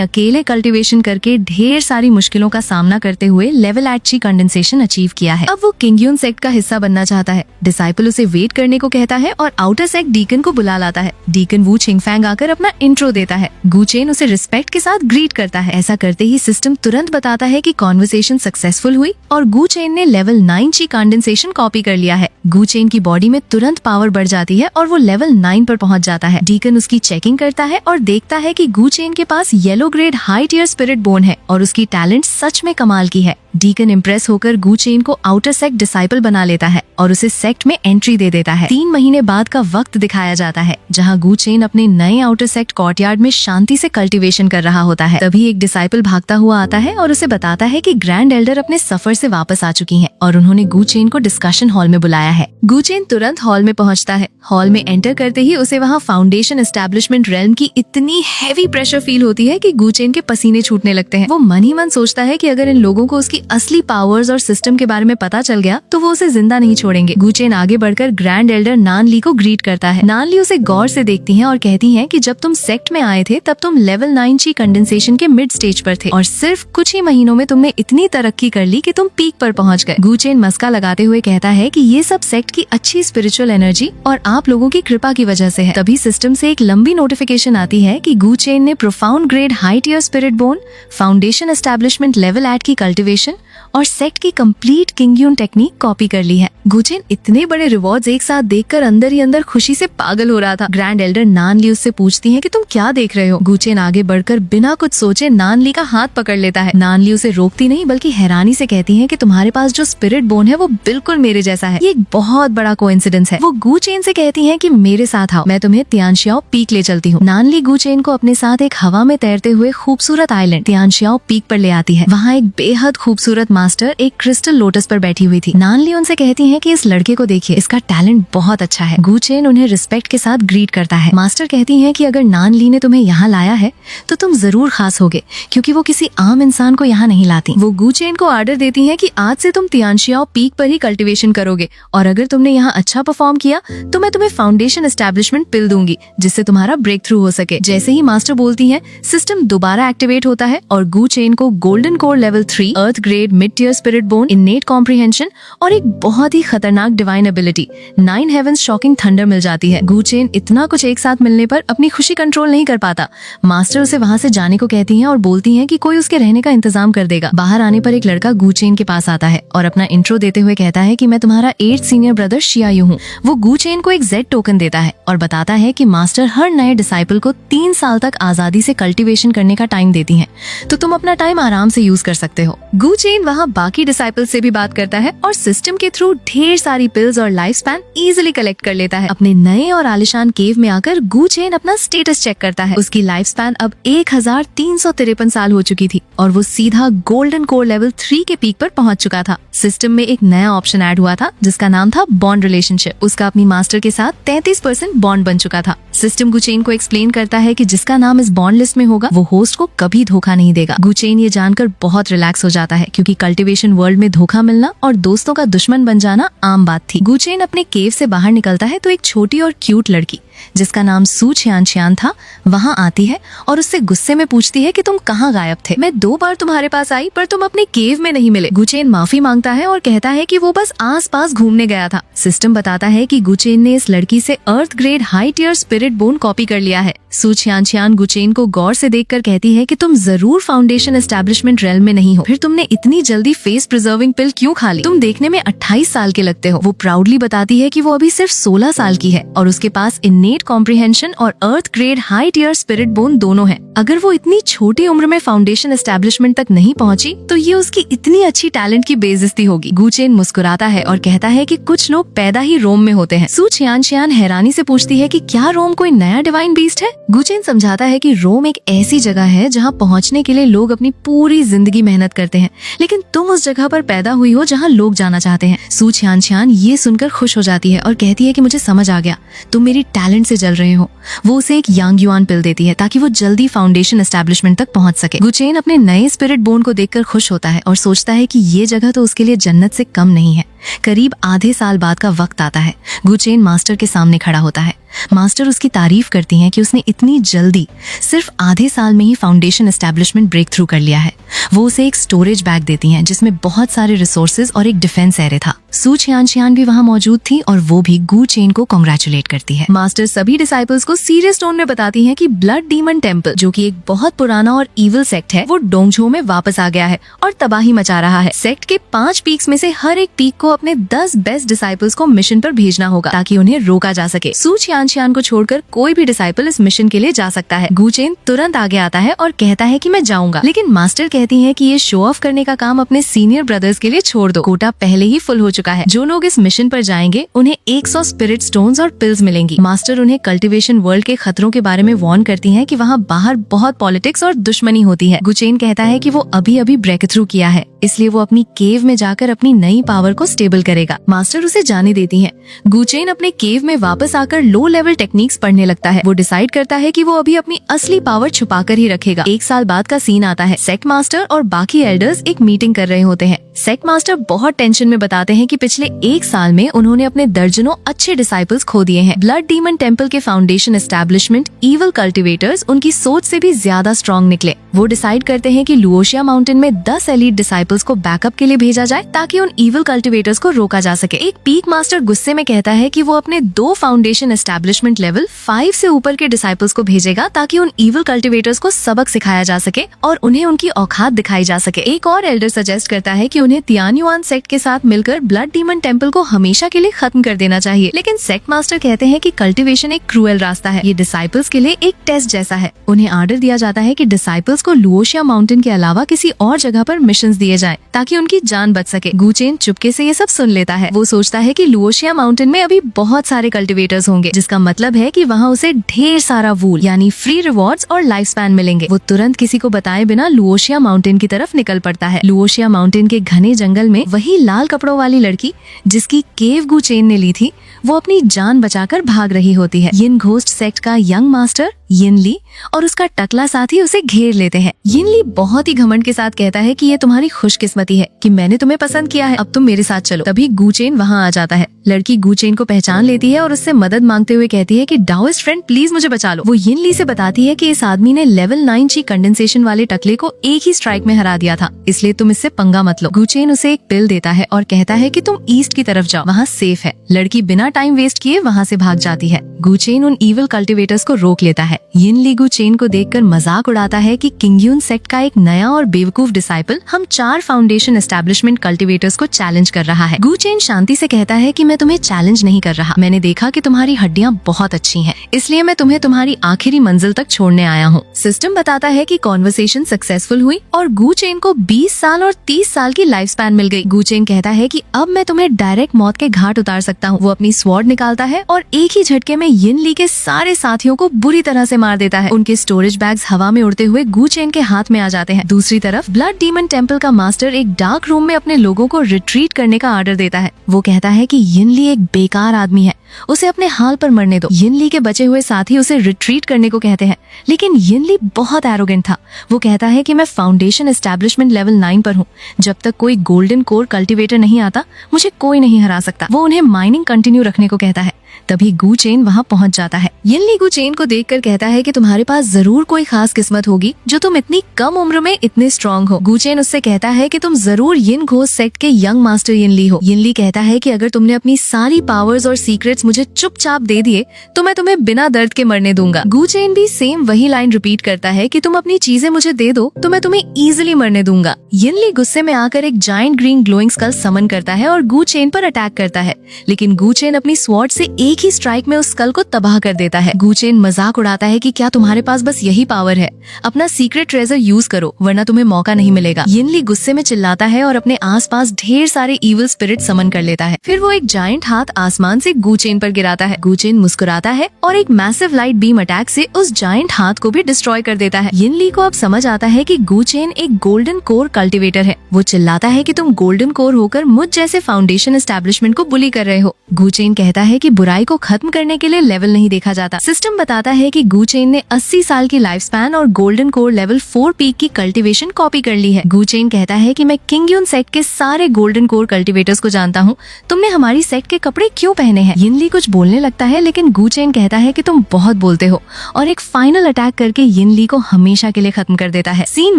अकेले कल्टीवेशन करके ढेर सारी मुश्किलों का सामना करते हुए लेवल 8 कंडेंसेशन अचीव किया है। अब वो किंगयून सेक्ट का हिस्सा बनना चाहता है। डिसाइपल उसे वेट करने को कहता है और आउटर सेक्ट डीकन को बुला लाता है। डीकन वू छिंगफैंग आकर अपना इंट्रो देता है। गू चेन उसे रिस्पेक्ट के साथ ग्रीट करता है। ऐसा करते ही सिस्टम तुरंत बताता है कि कॉन्वर्सेशन सक्सेसफुल हुई और गू चेन ने लेवल 9 ची कंडेंसेशन कॉपी कर लिया है। गू चेन की बॉडी में तुरंत पावर बढ़ जाती है और वो लेवल 9 पर पहुंच जाता है। डीकन उसकी चेकिंग करता है और देखता है कि गू चेन के पास yellow grade high tier spirit bone है और उसकी टैलेंट सच में कमाल की है। डीकन इम्प्रेस होकर गू चेन को आउटर सेक्ट डिसाइपल बना लेता है और उसे सेक्ट में एंट्री दे देता है। 3 महीने बाद का वक्त दिखाया जाता है जहां गू चेन अपने नए आउटर सेक्ट कोर्टयार्ड में शांति से कल्टीवेशन कर रहा होता है। तभी एक डिसाइपल भागता हुआ आता है और उसे बताता है कि ग्रैंड एल्डर अपने सफर से वापस आ चुकी हैं और उन्होंने गू चेन को डिस्कशन हॉल में बुलाया है। गू चेन तुरंत हॉल में पहुंचता है। हॉल में एंटर करते ही उसे वहाँ फाउंडेशन एस्टेब्लिशमेंट रेल्म की इतनी हैवी प्रेशर फील होती है कि गू चेन के पसीने छूटने लगते हैं। वो मन ही मन सोचता है कि अगर इन लोगों को उसकी असली पावर्स और सिस्टम के बारे में पता चल गया तो वो उसे जिंदा नहीं छोड़ेंगे। गू चेन आगे बढ़कर ग्रैंड एल्डर नान ली को ग्रीट करता है। नान ली उसे गौर से देखती हैं और कहती हैं कि जब तुम सेक्ट में आए थे तब तुम लेवल 9 ची कंडेंसेशन के मिड स्टेज पर थे और सिर्फ कुछ ही महीनों में तुमने इतनी तरक्की कर ली कि तुम पीक पर पहुंच गए। गू चेन मस्का लगाते हुए कहता है कि ये सब सेक्ट की अच्छी स्पिरिचुअल एनर्जी और आप लोगों की कृपा की वजह से है। तभी सिस्टम से एक लंबी नोटिफिकेशन आती है कि गू चेन ने profound grade high tier spirit bone, foundation establishment level 8 की कल्टीवेशन और सेक्ट की कंप्लीट किंगयून टेक्निक कॉपी कर ली है। गू चेन इतने बड़े रिवॉर्ड्स एक साथ देखकर अंदर ही अंदर खुशी से पागल हो रहा था। ग्रैंड एल्डर नान ली उससे पूछती है कि तुम क्या देख रहे हो। गू चेन आगे बढ़कर बिना कुछ सोचे नान ली का हाथ पकड़ लेता है। नान ली उसे रोकती नहीं बल्कि हैरानी से कहती है कि तुम्हारे पास जो स्पिरिट बोन है वो बिल्कुल मेरे जैसा है। ये एक बहुत बड़ा कोइंसिडेंस है। वो गू चेन से कहती है कि मेरे साथ आओ, मैं तुम्हें तियानशियाओ पीक ले चलती हूँ। नान ली गू चेन को अपने साथ एक हवा में तैरते हुए खूबसूरत आइलैंड तियानशियाओ पीक पर ले आती है। वहाँ एक बेहद खूबसूरत मास्टर एक क्रिस्टल लोटस पर बैठी हुई थी। नान ली उनसे कहती है कि इस लड़के को देखिए, इसका टैलेंट बहुत अच्छा है। गू चेन उन्हें रिस्पेक्ट के साथ ग्रीट करता है। मास्टर कहती हैं कि अगर नान ली ने तुम्हें यहाँ लाया है तो तुम जरूर खास होगे क्योंकि वो किसी आम इंसान को यहाँ नहीं लाती। वो गू चेन को ऑर्डर देती हैं कि आज से तुम तियानशियाओ पीक पर ही कल्टीवेशन करोगे और अगर तुमने यहाँ अच्छा परफॉर्म किया तो मैं तुम्हें फाउंडेशन एस्टेब्लिशमेंट पिल दूंगी जिससे तुम्हारा ब्रेक थ्रू हो सके। जैसे ही मास्टर बोलती हैं, सिस्टम दोबारा एक्टिवेट होता है और गू चेन को golden core level 3 earth grade mid tier spirit bone, innate comprehension और एक बहुत ही खतरनाक divine ability 9 heavens shocking thunder मिल जाती है। गू चेन इतना कुछ एक साथ मिलने पर अपनी खुशी कंट्रोल नहीं कर पाता। मास्टर उसे वहाँ से जाने को कहती हैं और बोलती हैं कि कोई उसके रहने का इंतजाम कर देगा। बाहर आने पर एक लड़का गू चेन के पास आता है और अपना इंट्रो देते हुए कहता है कि मैं तुम्हारा 8th सीनियर ब्रदर शियायू हूँ। वो गू चेन को एक Z टोकन देता है और बताता है कि मास्टर हर नए डिसाइपल को 3 साल तक आजादी से कल्टीवेशन करने का टाइम देती हैं, तो तुम अपना टाइम आराम से यूज कर सकते हो। गू चेन वहाँ बाकी डिसाइपल से भी बात करता है और सिस्टम के थ्रू ढेर सारी पिल्स और लाइफ स्पैन इजिली कलेक्ट कर लेता है। अपने नए और आलिशान केव में आकर गू चेन अपना स्टेटस चेक करता है। उसकी लाइफ स्पैन अब 1353 साल हो चुकी थी और वो सीधा गोल्डन कोर लेवल 3 के पीक पर पहुंच चुका था। सिस्टम में एक नया ऑप्शन ऐड हुआ था जिसका नाम था बॉन्ड रिलेशनशिप। उसका अपनी मास्टर के साथ 33% बॉन्ड बन चुका था। सिस्टम गू चेन को एक्सप्लेन करता है कि जिसका नाम इस बॉन्ड लिस्ट में होगा वो होस्ट को कभी धोखा नहीं देगा। गू चेन ये जानकर बहुत रिलैक्स हो जाता है क्योंकि कल्टीवेशन वर्ल्ड में धोखा मिलना और दोस्तों का दुश्मन बन जाना आम बात थी। गू चेन अपने केव से बाहर निकलता है तो एक छोटी और क्यूट लड़की जिसका नाम सू छियान था वहाँ आती है और उससे गुस्से में पूछती है कि तुम कहाँ गायब थे। मैं 2 बार तुम्हारे पास आई पर तुम अपने केव में नहीं मिले। गू चेन माफी मांगता है और कहता है कि वो बस आसपास घूमने गया था। सिस्टम बताता है कि गू चेन ने इस लड़की से earth grade high tier spirit bone copy कर लिया है। सू छियान गू चेन को गौर से देखकर कहती है कि तुम जरूर फाउंडेशन एस्टेब्लिशमेंट रेल्म में नहीं हो, फिर तुमने इतनी जल्दी फेस प्रिजर्विंग पिल क्यों खा ली? तुम देखने में 28 साल के लगते हो। वो प्राउडली बताती है कि वो अभी सिर्फ 16 साल की है और उसके पास इनेट कॉम्प्रिहेंशन और earth grade high tier spirit bone दोनों है। अगर वो इतनी छोटी उम्र में फाउंडेशन एस्टेब्लिशमेंट तक नहीं पहुंची तो ये उसकी इतनी अच्छी टैलेंट की बेइज्जती होगी। गू चेन मुस्कुराता है और कहता है कि कुछ लोग पैदा ही रोम में होते हैं। सू छियान हैरानी से पूछती है कि क्या रोम कोई नया डिवाइन बीस्ट है? गू चेन समझाता है कि रोम एक ऐसी जगह है जहाँ पहुँचने के लिए लोग अपनी पूरी जिंदगी मेहनत करते हैं, लेकिन तुम उस जगह पर पैदा हुई हो जहाँ लोग जाना चाहते हैं। सू छियान ये सुनकर खुश हो जाती है और कहती है कि मुझे समझ आ गया, तुम मेरी टैलेंट करंट से जल रहे हो। वो उसे एक यांग युआन पिल देती है ताकि वो जल्दी फाउंडेशन एस्टेब्लिशमेंट तक पहुंच सके। गुचेन अपने नए स्पिरिट बोन को देखकर खुश होता है और सोचता है कि ये जगह तो उसके लिए जन्नत से कम नहीं है। करीब आधे साल बाद का वक्त आता है। गुचेन मास्टर के सामने खड़ा होता है। मास्टर उसकी तारीफ करती हैं कि उसने इतनी जल्दी सिर्फ आधे साल में ही फाउंडेशन एस्टेब्लिशमेंट ब्रेक थ्रू कर लिया है। वो उसे एक स्टोरेज बैग देती हैं जिसमें बहुत सारे रिसोर्सेज और एक डिफेंस एरिया था। सू छियान भी वहाँ मौजूद थी और वो भी गू चेन को कांग्रेचुलेट करती है। मास्टर सभी डिसाइपल्स को सीरियस टोन में बताती हैं कि ब्लड डीमन टेम्पल, जो कि एक बहुत पुराना और इविल सेक्ट है, वो डोंगझो में वापस आ गया है और तबाही मचा रहा है। सेक्ट के 5 पीक्स में से हर एक पीक को अपने 10 बेस्ट डिसाइपल्स को मिशन पर भेजना होगा ताकि उन्हें रोका जा सके। सू छियान को छोड़कर कोई भी डिसाइपल इस मिशन के लिए जा सकता है। गुचेन तुरंत आगे आता है और कहता है कि मैं जाऊंगा, लेकिन मास्टर कहती हैं कि ये शो ऑफ करने का काम अपने सीनियर ब्रदर्स के लिए छोड़ दो। कोटा पहले ही फुल हो चुका है। जो लोग इस मिशन पर जाएंगे उन्हें 100 स्पिरिट स्टोन्स और पिल्स मिलेंगी। मास्टर उन्हें कल्टीवेशन वर्ल्ड के खतरों के बारे में वार्न करती हैं कि वहाँ बाहर बहुत पॉलिटिक्स और दुश्मनी होती है। गुचेन कहता है कि वो अभी अभी ब्रेक थ्रू किया है, इसलिए वो अपनी केव में जाकर अपनी नई पावर को स्टेबल करेगा। मास्टर उसे जाने देती हैं। गुचेन अपने केव में वापस आकर लो लेवल टेक्निक्स पढ़ने लगता है। वो डिसाइड करता है कि वो अभी अपनी असली पावर छुपाकर ही रखेगा। 1 साल बाद का सीन आता है। सेक्ट मास्टर और बाकी एल्डर्स एक मीटिंग कर रहे होते हैं। सेक्ट मास्टर बहुत टेंशन में बताते हैं कि पिछले 1 साल में उन्होंने अपने दर्जनों अच्छे डिसाइपल्स खो दिए हैं। ब्लड डीमन टेम्पल के फाउंडेशन एस्टेब्लिशमेंट इविल कल्टिवेटर्स उनकी सोच से भी ज्यादा स्ट्रॉन्ग निकले। वो डिसाइड करते हैं कि लुओशिया माउंटेन में 10 एलीट डिसाइपल्स को बैकअप के लिए भेजा जाए ताकि उन इविल कल्टिवेटर्स को रोका जा सके। एक पीक मास्टर गुस्से में कहता है कि वो अपने 2 फाउंडेशन एस्टेब्लिशमेंट लेवल 5 से ऊपर के डिसाइपल्स को भेजेगा ताकि उन इविल कल्टिवेटर्स को सबक सिखाया जा सके और उन्हें उनकी औकात दिखाई जा सके। एक और एल्डर सजेस्ट करता है कि उन्हें तियानयुआन सेक्ट के साथ मिलकर ब्लड डीमन टेम्पल को हमेशा के लिए खत्म कर देना चाहिए, लेकिन सेक्ट मास्टर कहते हैं कि कल्टीवेशन एक क्रूएल रास्ता है। ये डिसाइपल्स के लिए एक टेस्ट जैसा है। उन्हें आर्डर दिया जाता है कि डिसाइपल्स को लुओशिया माउंटेन के अलावा किसी और जगह पर मिशंस दिए जाएं ताकि उनकी जान बच सके। गुचेन चुपके से ये सब सुन लेता है। वो सोचता है कि लुओशिया माउंटेन में अभी बहुत सारे कल्टीवेटर्स होंगे, जिसका मतलब है कि वहाँ उसे ढेर सारा वूल यानी फ्री रिवॉर्ड्स और लाइफ स्पैन मिलेंगे। वो तुरंत किसी को बताए बिना लुओशिया माउंटेन की तरफ निकल पड़ता है। लुओशिया माउंटेन के घने जंगल में वही लाल कपड़ों वाली लड़की जिसकी केव गुचेन ने ली थी, वो अपनी जान बचाकर भाग रही होती है। यिन घोस्ट सेक्ट का यंग मास्टर यिनली और उसका टकला साथी उसे घेर लेते हैं। यिनली बहुत ही घमंड के साथ कहता है कि ये तुम्हारी खुशकिस्मती है कि मैंने तुम्हें पसंद किया है, अब तुम मेरे साथ चलो। तभी गुचेन वहाँ आ जाता है। लड़की गुचेन को पहचान लेती है और उससे मदद मांगते हुए कहती है कि डाओइस्ट फ्रेंड प्लीज मुझे बचा लो। वो यिनली से बताती है कि इस आदमी ने लेवल 9 ची कंडेंसेशन वाले टकले को एक ही स्ट्राइक में हरा दिया था, इसलिए तुम इससे पंगा मत लो। गुचेन उसे एक पिल देता है और कहता है कि तुम ईस्ट की तरफ जाओ, वहाँ सेफ है। लड़की बिना टाइम वेस्ट किए वहाँ से भाग जाती है। गुचेन उन इविल कल्टिवेटर्स को रोक लेता है। यिनली गुचेन को देखकर मजाक उड़ाता है कि किंगयुन सेक्ट का एक नया और बेवकूफ डिसाइपल हम 4 फाउंडेशन एस्टेब्लिशमेंट कल्टिवेटर्स को चैलेंज कर रहा है। गुचेन शांति से कहता है कि मैं तुम्हें चैलेंज नहीं कर रहा, मैंने देखा कि तुम्हारी हड्डियां बहुत अच्छी हैं, इसलिए मैं तुम्हें तुम्हारी आखिरी मंजिल तक छोड़ने आया हूँ। सिस्टम बताता है कि कॉन्वर्सेशन सक्सेसफुल हुई और गुचेन को 20 साल और 30 साल की लाइफ स्पैन मिल गई। गुचेन कहता है कि अब मैं तुम्हें डायरेक्ट मौत के घाट उतार सकता हूँ। वो अपनी स्वॉर्ड निकालता है और एक ही झटके में यिनली के सारे साथियों को बुरी तरह से मार देता है। उनके स्टोरेज बैग्स हवा में उड़ते हुए गुचेन के हाथ में आ जाते हैं। दूसरी तरफ ब्लड डीमन टेम्पल का मास्टर एक डार्क रूम में अपने लोगों को रिट्रीट करने का ऑर्डर देता है। वो कहता है कि यिनली एक बेकार आदमी है, उसे अपने हाल पर मरने दो। यिनली के बचे हुए साथी उसे रिट्रीट करने को कहते हैं, लेकिन यिनली बहुत एरोगेंट था। वो कहता है कि मैं फाउंडेशन एस्टेब्लिशमेंट लेवल 9 पर हूँ, जब तक कोई गोल्डन कोर कल्टीवेटर नहीं आता मुझे कोई नहीं हरा सकता। वो उन्हें माइनिंग कंटिन्यू रखने को कहता है। तभी गुचेन वहाँ पहुँच जाता है। यिनली गुचेन को देखकर कहता है कि तुम्हारे पास जरूर कोई खास किस्मत होगी जो तुम इतनी कम उम्र में इतने स्ट्रॉन्ग हो। गुचेन उससे कहता है कि तुम जरूर यिन घोस्ट सेक्ट के यंग मास्टर यिनली हो। यिनली कहता है कि अगर तुमने अपनी सारी पावर्स और सीक्रेट्स मुझे चुपचाप दे दिए तो मैं तुम्हें बिना दर्द के मरने दूंगा। गुचेन भी सेम वही लाइन रिपीट करता है कि तुम अपनी चीजें मुझे दे दो तो मैं तुम्हें इजीली मरने दूंगा। यिनली गुस्से में आकर एक जायंट ग्रीन ग्लोइंग स्कल समन करता है और गुचेन पर अटैक करता है, लेकिन गुचेन अपनी स्वॉर्ड से एक ही स्ट्राइक में उस स्कल को तबाह कर देता है। गुचेन मजाक उड़ाता है कि क्या तुम्हारे पास बस यही पावर है, अपना सीक्रेट ट्रेजर यूज करो वरना तुम्हें मौका नहीं मिलेगा। यिनली गुस्से में चिल्लाता है और अपने आसपास ढेर सारे इविल स्पिरिट समन कर लेता है। फिर वो एक जायंट हाथ आसमान से गुचेन पर गिराता है। गुचेन मुस्कुराता है और एक मैसिव लाइट बीम अटैक से उस जायंट हाथ को भी डिस्ट्रॉय कर देता है। यिनली को अब समझ आता है कि गुचेन एक गोल्डन कोर कल्टिवेटर है। वो चिल्लाता है कि तुम गोल्डन कोर होकर मुझ जैसे फाउंडेशन एस्टेब्लिशमेंट को बुली कर रहे हो। गुचेन कहता है कि बुराई पढ़ाई को खत्म करने के लिए लेवल नहीं देखा जाता। सिस्टम बताता है कि गू चेन ने 80 साल की लाइफ स्पैन और गोल्डन कोर लेवल 4 पीक की कल्टीवेशन कॉपी कर ली है। गू चेन कहता है कि मैं किंग यून सेक्ट के सारे गोल्डन कोर कल्टीवेटर्स को जानता हूँ, तुमने हमारी सेक्ट के कपड़े क्यों पहने हैं? यिन ली कुछ बोलने लगता है, लेकिन गू चेन कहता है कि तुम बहुत बोलते हो और एक फाइनल अटैक करके यिन ली को हमेशा के लिए खत्म कर देता है। सीन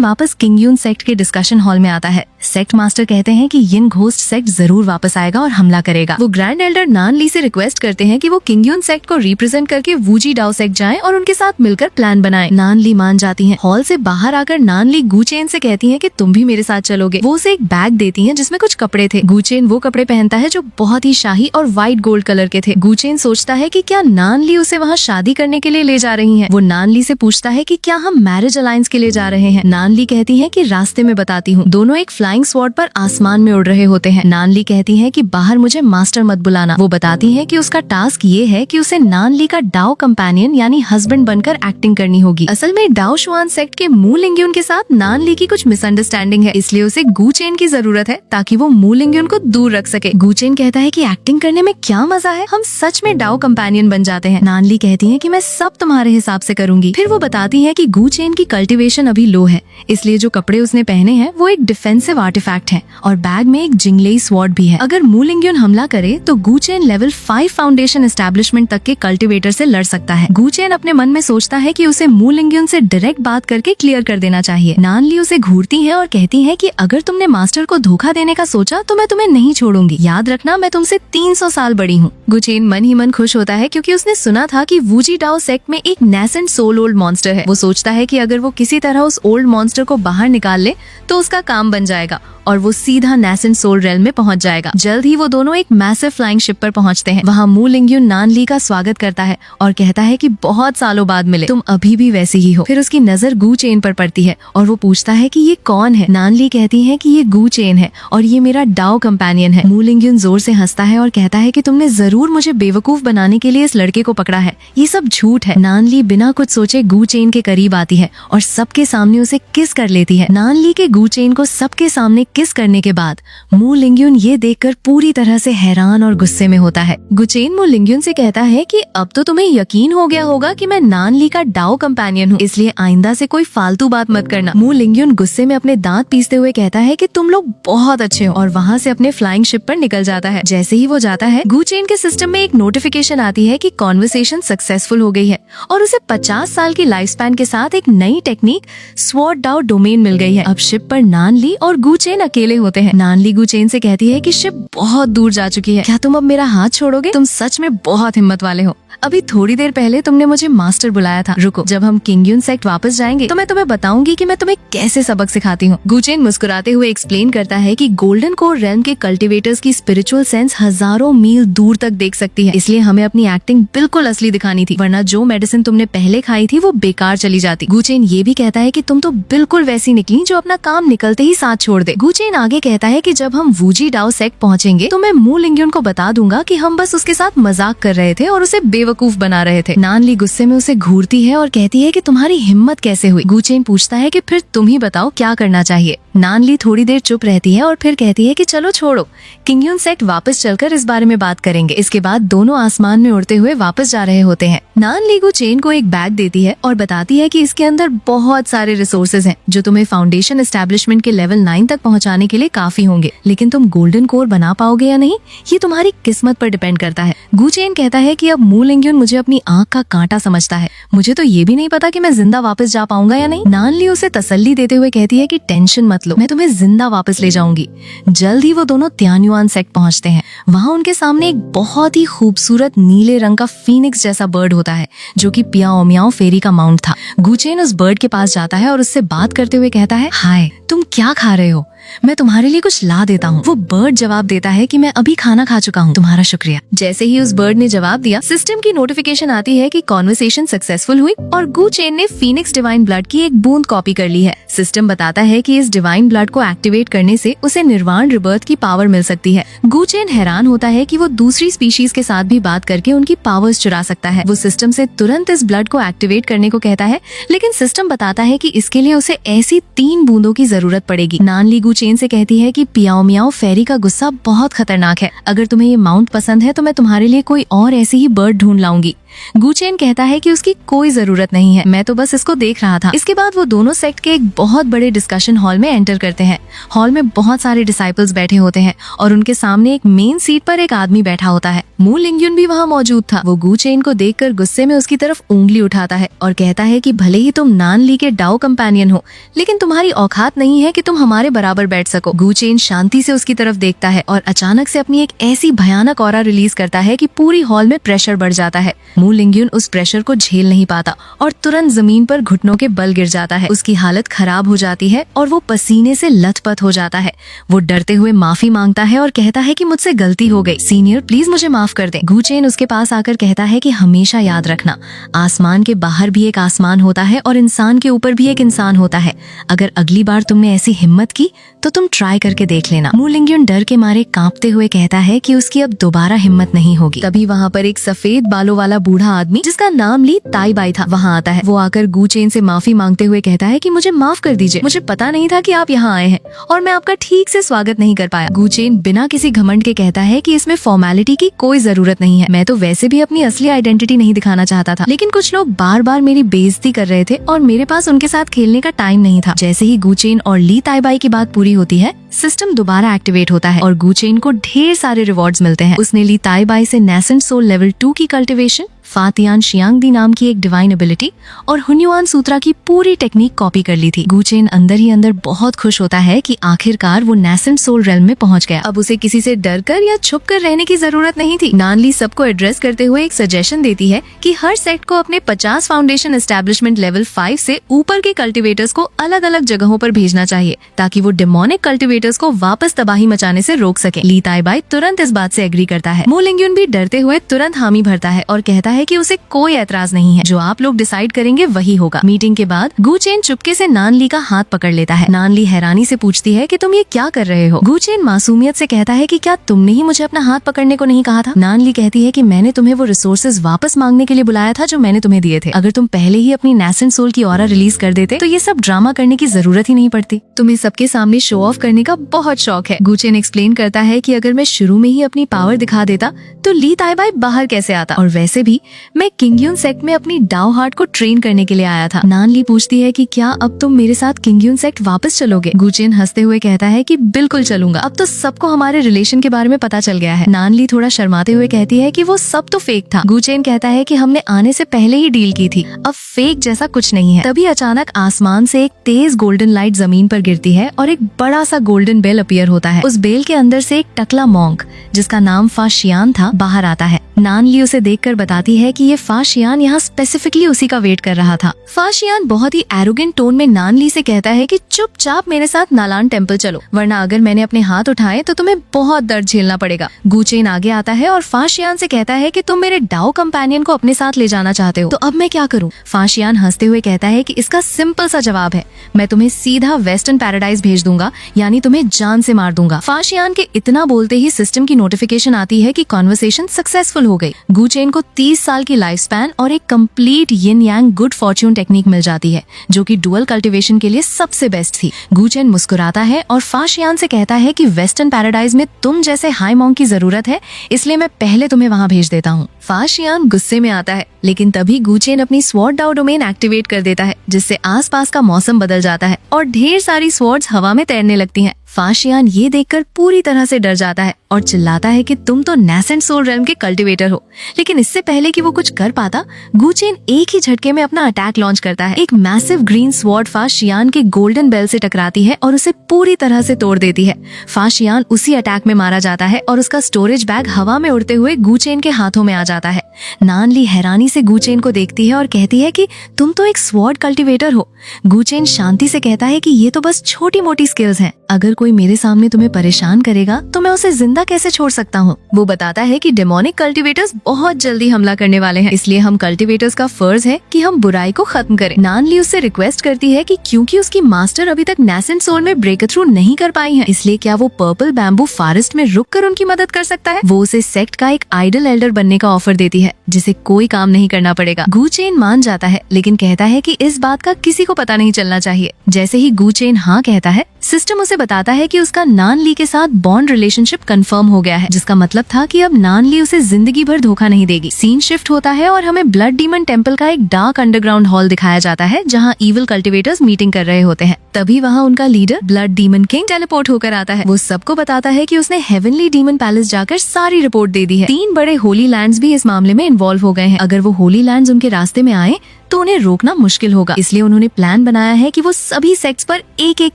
वापस किंग यून सेक्ट के डिस्कशन हॉल में आता है। सेक्ट मास्टर कहते हैं कि यिन घोस्ट सेक्ट जरूर वापस आएगा और हमला करेगा। वो ग्रैंड एल्डर नान ली से रिक्वेस्ट करते हैं कि वो किंग यून सेक्ट को रिप्रेजेंट करके वूजी डाओ सेक्ट जाएं और उनके साथ मिलकर प्लान बनाएं। नान ली मान जाती हैं। हॉल से बाहर आकर नान ली गू चेन से कहती हैं कि तुम भी मेरे साथ चलोगे। वो उसे एक बैग देती हैं जिसमें कुछ कपड़े थे। गू चेन वो कपड़े पहनता है जो बहुत ही शाही और व्हाइट गोल्ड कलर के थे। गू चेन सोचता है कि क्या नान ली उसे वहाँ शादी करने के लिए ले जा रही हैं। वो नान ली से पूछता है कि क्या हम मैरिज अलायंस के लिए जा रहे हैं। नान ली कहती है कि रास्ते में बताती हूँ। दोनों एक फ्लाइंग स्वॉर्ड पर आसमान में उड़ रहे होते हैं। नान ली कहती है कि बाहर मुझे मास्टर मत बुलाना। वो बताती है कि उसका टास्क ये है कि उसे नान ली का डाओ कंपेनियन यानी हस्बैंड बनकर एक्टिंग करनी होगी। असल में डाओ शुआन सेक्ट के मू लिंग्यून के साथ नान ली की कुछ मिसअंडरस्टैंडिंग है, इसलिए उसे गू चेन की जरूरत है ताकि वो मू लिंग्यून को दूर रख सके। गू चेन कहता है कि एक्टिंग करने में क्या मजा है, हम सच में डाओ कंपेनियन बन जाते हैं। नान ली कहती है कि मैं सब तुम्हारे हिसाब से करूंगी। फिर वो बताती है कि गू चेन की कल्टीवेशन अभी लो है, इसलिए जो कपड़े उसने पहने हैं वो एक डिफेंसिव आर्टिफैक्ट है और बैग में एक जिंगलेई स्वॉर्ड भी है। अगर मू लिंग्यून हमला करे तो गू चेन लेवल 5 फाउंडेशन एस्टेब्लिशमेंट तक के कल्टीवेटर से लड़ सकता है। गू चेन अपने मन में सोचता है कि उसे मू लिंग्यून से डायरेक्ट बात करके क्लियर कर देना चाहिए। नान ली उसे घूरती है और कहती है कि अगर तुमने मास्टर को धोखा देने का सोचा तो मैं तुम्हें नहीं छोड़ूंगी, याद रखना मैं तुमसे 300 साल बड़ी हूँ। गू चेन मन ही मन खुश होता है क्योंकि उसने सुना था कि वूजी डाओ सेक्ट में एक नेसेंट सोल ओल्ड मॉन्स्टर है। वो सोचता है कि अगर वो किसी तरह उस ओल्ड मॉन्स्टर को बाहर निकाल ले तो उसका काम बन जाएगा और वो सीधा नेसेंट सोल रेल्म में पहुंच जाएगा। जल्द ही वो दोनों एक मैसिव फ्लाइंग शिप पर पहुंचते हैं। वहाँ मू लिंग्यून नान ली का स्वागत करता है और कहता है कि बहुत सालों बाद मिले, तुम अभी भी वैसी ही हो। फिर उसकी नजर गू चेन पर पड़ती है और वो पूछता है कि ये कौन है। नान ली कहती है कि ये गू चेन है और ये मेरा डाओ कंपेनियन है। मू लिंग्यून जोर से हंसता है और कहता है कि तुमने जरूर मुझे बेवकूफ बनाने के लिए इस लड़के को पकड़ा है, ये सब झूठ है। नान ली बिना कुछ सोचे गू चेन के करीब आती है और सबके सामने उसे किस कर लेती है। नान ली के गू चेन को सबके सामने किस करने के बाद मू लिंग्यून ये देखकर पूरी तरह से हैरान और गुस्से में होता है। गू चेन मू लिंग्यून से कहता है कि अब तो तुम्हें यकीन हो गया होगा कि मैं नान ली का डाओ कंपेनियन हूँ, इसलिए आइंदा से कोई फालतू बात मत करना। मू लिंग्यून गुस्से में अपने दांत पीसते हुए कहता है कि तुम लोग बहुत अच्छे हो और वहाँ से अपने फ्लाइंग शिप पर निकल जाता है। जैसे ही वो जाता है गू चेन के सिस्टम में एक नोटिफिकेशन आती है कि कॉन्वर्सेशन सक्सेसफुल हो गई है और उसे 50 साल की लाइफ स्पैन के साथ एक नई टेक्निक स्वॉर्ड डाओ डोमेन मिल गई है। अब शिप पर नान ली और गू चेन अकेले होते हैं। नान ली गू चेन से कहती है कि शिप बहुत दूर जा चुकी है, क्या तुम अब मेरा हाथ छोड़ोगे? तुम सच में बहुत हिम्मत वाले हो। अभी थोड़ी देर पहले तुमने मुझे मास्टर बुलाया था, रुको, जब हम किंग यून सेक्ट वापस जाएंगे तो मैं तुम्हें बताऊंगी कि मैं तुम्हें कैसे सबक सिखाती हूँ। गू चेन मुस्कुराते हुए एक्सप्लेन करता है कि गोल्डन कोर रेल्म के कल्टीवेटर्स की स्पिरिचुअल सेंस हजारों मील दूर तक देख सकती है, इसलिए हमें अपनी एक्टिंग बिल्कुल असली दिखानी थी, वरना जो मेडिसिन तुमने पहले खाई थी वो बेकार चली जाती। गू चेन ये भी कहता है कि तुम तो बिल्कुल वैसी निकली जो अपना काम निकलते ही साथ छोड़ दे। गू चेन आगे कहता है कि जब हम वूजी डाओ सेक्ट पहुँचेंगे तो मैं मू लिंग्यून को बता दूंगा कि हम बस उसके साथ मजाक कर रहे थे और उसे बेवकूफ बना रहे थे। नान ली गुस्से में उसे घूरती है और कहती है कि तुम्हारी हिम्मत कैसे हुई। गू चेन पूछता है कि फिर तुम ही बताओ क्या करना चाहिए। नान ली थोड़ी देर चुप रहती है और फिर कहती है कि चलो छोड़ो, किंग यून सेक्ट वापस चलकर इस बारे में बात करेंगे। इसके बाद दोनों आसमान में उड़ते हुए वापस जा रहे होते हैं। नान ली गू चेन को एक बैग देती है और बताती है कि इसके अंदर बहुत सारे रिसोर्सेज हैं जो तुम्हें फाउंडेशन एस्टेब्लिशमेंट के लेवल 9 तक पहुंचाने के लिए काफी होंगे, लेकिन तुम गोल्डन कोर बना पाओगे या नहीं ये तुम्हारी किस्मत पर डिपेंड करता है। गू चेन कहता है कि अब मू लिंग्यून मुझे अपनी आंख का कांटा समझता है, मुझे तो ये भी नहीं पता कि मैं जिंदा वापस जा पाऊंगा या नहीं। नान ली उसे तसल्ली देते हुए कहती है कि टेंशन मत लो, मैं तुम्हें जिंदा वापस ले जाऊंगी। जल्द ही वो दोनों त्यान्युआन सेक्ट पहुंचते हैं। वहाँ उनके सामने एक बहुत ही खूबसूरत नीले रंग का फीनिक्स जैसा बर्ड होता है जो कि पियाओ मियाओ फेरी का माउंट था। गू चेन उस बर्ड के पास जाता है और उससे बात करते हुए कहता है, हाय, तुम क्या खा रहे हो? मैं तुम्हारे लिए कुछ ला देता हूँ। वो बर्ड जवाब देता है कि मैं अभी खाना खा चुका हूँ, तुम्हारा शुक्रिया। जैसे ही उस बर्ड ने जवाब दिया सिस्टम की नोटिफिकेशन आती है कि कॉन्वर्सेशन सक्सेसफुल हुई और गू चेन ने फीनिक्स डिवाइन ब्लड की एक बूंद कॉपी कर ली है। सिस्टम बताता है कि इस डिवाइन ब्लड को एक्टिवेट करने से उसे निर्वाण रिबर्थ की पावर मिल सकती है। गू चेन हैरान होता है कि वो दूसरी स्पीशीज के साथ भी बात करके उनकी पावर्स चुरा सकता है। वो सिस्टम से तुरंत इस ब्लड को एक्टिवेट करने को कहता है, लेकिन सिस्टम बताता है कि इसके लिए उसे ऐसी 3 बूंदों की जरूरत पड़ेगी। नान ली गू गूचेन से कहती है कि पियाओ मियाओ फेरी का गुस्सा बहुत खतरनाक है। अगर तुम्हें ये माउंट पसंद है तो मैं तुम्हारे लिए कोई और ऐसी ही बर्ड ढूंढ लाऊंगी। गूचेन कहता है कि उसकी कोई जरूरत नहीं है, मैं तो बस इसको देख रहा था। इसके बाद वो दोनों सेक्ट के एक बहुत बड़े डिस्कशन हॉल में एंटर करते हैं। हॉल में बहुत सारे डिसाइपल्स बैठे होते हैं और उनके सामने एक मेन सीट पर एक आदमी बैठा होता है। मू लिंगयुन भी वहाँ मौजूद था। वो गूचेन को देखकर गुस्से में उसकी तरफ उंगली उठाता है और कहता है कि भले ही तुम नान ली के डाओ कंपेनियन हो, लेकिन तुम्हारी औकात नहीं है कि तुम हमारे बराबर बैठ सको। गूचेन शांति से उसकी तरफ देखता है और अचानक से अपनी एक ऐसी भयानक ऑरा रिलीज करता है कि पूरी हॉल में प्रेशर बढ़ जाता है। मू लिंगयुन उस प्रेशर को झेल नहीं पाता और तुरंत जमीन पर घुटनों के बल गिर जाता है। उसकी हालत खराब हो जाती है और वो पसीने से लथपथ हो जाता है। वो डरते हुए माफी मांगता है और कहता है कि मुझसे गलती हो गई, सीनियर प्लीज मुझे माफ कर दें। गूचेन उसके पास आकर कहता है कि हमेशा याद रखना, आसमान के बाहर भी एक आसमान होता है और इंसान के ऊपर भी एक इंसान होता है। अगर अगली बार तुमने ऐसी हिम्मत की तो तुम ट्राई करके देख लेना। मू लिंगयुन डर के मारे कांपते हुए कहता है कि उसकी अब दोबारा हिम्मत नहीं होगी। तभी वहाँ पर एक सफेद बालों वाला बूढ़ा आदमी जिसका नाम ली ताई बाई था वहाँ आता है। वो आकर गूचेन से माफी मांगते हुए कहता है कि मुझे माफ कर दीजिए, मुझे पता नहीं था कि आप यहाँ आए हैं और मैं आपका ठीक से स्वागत नहीं कर पाया। गूचेन बिना किसी घमंड के कहता है कि इसमें फॉर्मेलिटी की कोई जरूरत नहीं है, मैं तो वैसे भी अपनी असली आइडेंटिटी नहीं दिखाना चाहता था, लेकिन कुछ लोग बार बार मेरी बेइज्जती कर रहे थे और मेरे पास उनके साथ खेलने का टाइम नहीं था। जैसे ही गूचेन और ली ताई बाई की बात पूरी होती है, सिस्टम दोबारा एक्टिवेट होता है और गूचेन को ढेर सारे रिवॉर्ड्स मिलते हैं। उसने ली ताई बाई से नेसेंट सोल लेवल 2 की कल्टिवेशन, फातियान शियांगदी नाम की एक डिवाइन एबिलिटी और हुन्युआन सूत्रा की पूरी टेक्निक कॉपी कर ली थी। गूचेन अंदर ही अंदर बहुत खुश होता है कि आखिरकार वो नेसेंट सोल रेल्म में पहुंच गया। अब उसे किसी से डरकर या छुपकर रहने की जरूरत नहीं थी। नानली सबको एड्रेस करते हुए एक सजेशन देती है कि हर सेक्ट को अपने 50 फाउंडेशन एस्टेब्लिशमेंट लेवल 5 से ऊपर के कल्टिवेटर्स को अलग अलग जगहों पर भेजना चाहिए ताकि वो डेमोनिक कल्टिवेटर्स को वापस तबाही मचाने से रोक सके। ली ताई बाई तुरंत इस बात से एग्री करता है। मू लिंगयुन भी डरते हुए तुरंत हामी भरता है और कहता है कि उसे कोई ऐतराज नहीं है, जो आप लोग डिसाइड करेंगे वही होगा। मीटिंग के बाद गूचेन चुपके से नानली का हाथ पकड़ लेता है। नानली हैरानी से पूछती है कि तुम ये क्या कर रहे हो। गूचेन मासूमियत से कहता है कि क्या तुमने ही मुझे अपना हाथ पकड़ने को नहीं कहा था। नानली कहती है कि मैंने तुम्हें वो रिसोर्सेज वापस मांगने के लिए बुलाया था जो मैंने तुम्हें दिए थे। अगर तुम पहले ही अपनी नेसेंट सोल की ऑरा रिलीज कर देते तो ये सब ड्रामा करने की जरूरत ही नहीं पड़ती। तुम्हें सबके सामने शो ऑफ करने का बहुत शौक है। गूचेन एक्सप्लेन करता है कि अगर मैं शुरू में ही अपनी पावर दिखा देता तो ली ताई बाई बाहर कैसे आता, और वैसे भी मैं किंगयुन सेक्ट में अपनी डाओ हार्ट को ट्रेन करने के लिए आया था। नानली पूछती है कि क्या अब तुम मेरे साथ किंगयुन सेक्ट वापस चलोगे। गूचेन हंसते हुए कहता है कि बिल्कुल चलूंगा, अब तो सबको हमारे रिलेशन के बारे में पता चल गया है। नानली थोड़ा शर्माते हुए कहती है कि वो सब तो फेक था। गूचेन कहता है कि हमने आने से पहले ही डील की थी, अब फेक जैसा कुछ नहीं है। तभी अचानक आसमान से एक तेज गोल्डन लाइट जमीन पर गिरती है और एक बड़ा सा गोल्डन बेल अपीयर होता है। उस बेल के अंदर से एक टकला मॉन्क जिसका नाम फाशियान था बाहर आता है। नानली उसे देखकर बताती है कि ये फाशियान यहाँ स्पेसिफिकली उसी का वेट कर रहा था। फाशियान बहुत ही एरोगेंट टोन में नानली से कहता है कि चुपचाप मेरे साथ नालान टेम्पल चलो, वरना अगर मैंने अपने हाथ उठाए तो तुम्हें बहुत दर्द झेलना पड़ेगा। गूचेन आगे आता है और फाशियान से कहता है कि तुम मेरे डाओ कंपेनियन को अपने साथ ले जाना चाहते हो, तो अब मैं क्या करूँ। फाशियान हंसते हुए कहता है कि इसका सिंपल सा जवाब है, मैं तुम्हें सीधा वेस्टर्न पैराडाइज भेज दूंगा, यानी तुम्हें जान से मार दूंगा। फाशियान के इतना बोलते ही सिस्टम की नोटिफिकेशन आती है कि कॉन्वर्सेशन सक्सेसफुल हो गई। गूचेन को 30 साल की लाइफ स्पैन और एक कंप्लीट यिन यांग गुड फॉर्च्यून टेक्निक मिल जाती है जो कि डुअल कल्टीवेशन के लिए सबसे बेस्ट थी। गूचेन मुस्कुराता है और फाशियान से कहता है कि वेस्टर्न पैराडाइज में तुम जैसे हाई मॉन्क की जरूरत है, इसलिए मैं पहले तुम्हें वहाँ भेज देता हूँ। फाशियान गुस्से में आता है, लेकिन तभी गूचेन अपनी स्वॉर्ड डाओ डोमेन एक्टिवेट कर देता है जिससे आसपास का मौसम बदल जाता है और ढेर सारी स्वॉर्ड्स हवा में तैरने लगती हैं। फाशियान ये देखकर पूरी तरह से डर जाता है और चिल्लाता है कि तुम तो नेसेंट सोल रेल्म के कल्टीवेटर हो। लेकिन इससे पहले कि वो कुछ कर पाता, गूचेन एक ही झटके में अपना अटैक लॉन्च करता है। एक मैसिव ग्रीन स्वॉर्ड फाशियान के गोल्डन बेल से टकराती है और उसे पूरी तरह से तोड़ देती है। फाशियान उसी अटैक में मारा जाता है और उसका स्टोरेज बैग हवा में उड़ते हुए गूचेन के हाथों में आ जाता है। नानली हैरानी से गूचेन को देखती है और कहती है कि तुम तो एक स्वॉर्ड कल्टीवेटर हो। गूचेन शांति से कहता है कि ये तो बस छोटी मोटी स्किल्स हैं, अगर कोई मेरे सामने तुम्हें परेशान करेगा तो मैं उसे जिंदा कैसे छोड़ सकता हूँ। वो बताता है कि डेमोनिक कल्टीवेटर्स बहुत जल्दी हमला करने वाले हैं, इसलिए हम कल्टीवेटर्स का फर्ज है कि हम बुराई को खत्म करें। नानली उससे रिक्वेस्ट करती है कि क्योंकि उसकी मास्टर अभी तक नेसेंट सोल में ब्रेक थ्रू नहीं कर पाई है, इसलिए क्या वो पर्पल बैम्बू फॉरेस्ट में रुक कर उनकी मदद कर सकता है। वो उसे सेक्ट का एक आइडल एल्डर बनने का ऑफर देती है जिसे कोई काम नहीं करना पड़ेगा। गूचेन मान जाता है, लेकिन कहता है कि इस बात का किसी को पता नहीं चलना चाहिए। जैसे ही गूचेन हाँ कहता है, सिस्टम उसे बताता है कि उसका नान ली के साथ बॉन्ड रिलेशनशिप कंफर्म हो गया है, जिसका मतलब था कि अब नान ली उसे जिंदगी भर धोखा नहीं देगी। सीन शिफ्ट होता है और हमें ब्लड डीमन टेम्पल का एक डार्क अंडरग्राउंड हॉल दिखाया जाता है जहाँ इविल कल्टिवेटर्स मीटिंग कर रहे होते हैं। तभी वहाँ उनका leader blood demon king teleport होकर आता है। वो सबको बताता है कि उसने हेवनली डीमन पैलेस जाकर सारी रिपोर्ट दे दी है। 3 बड़े होली लैंड्स भी इस मामले में इन्वॉल्व हो गए हैं। अगर वो होली लैंड्स उनके रास्ते में आए तो उन्हें रोकना मुश्किल होगा, इसलिए उन्होंने प्लान बनाया है कि वो सभी सेक्ट्स पर एक एक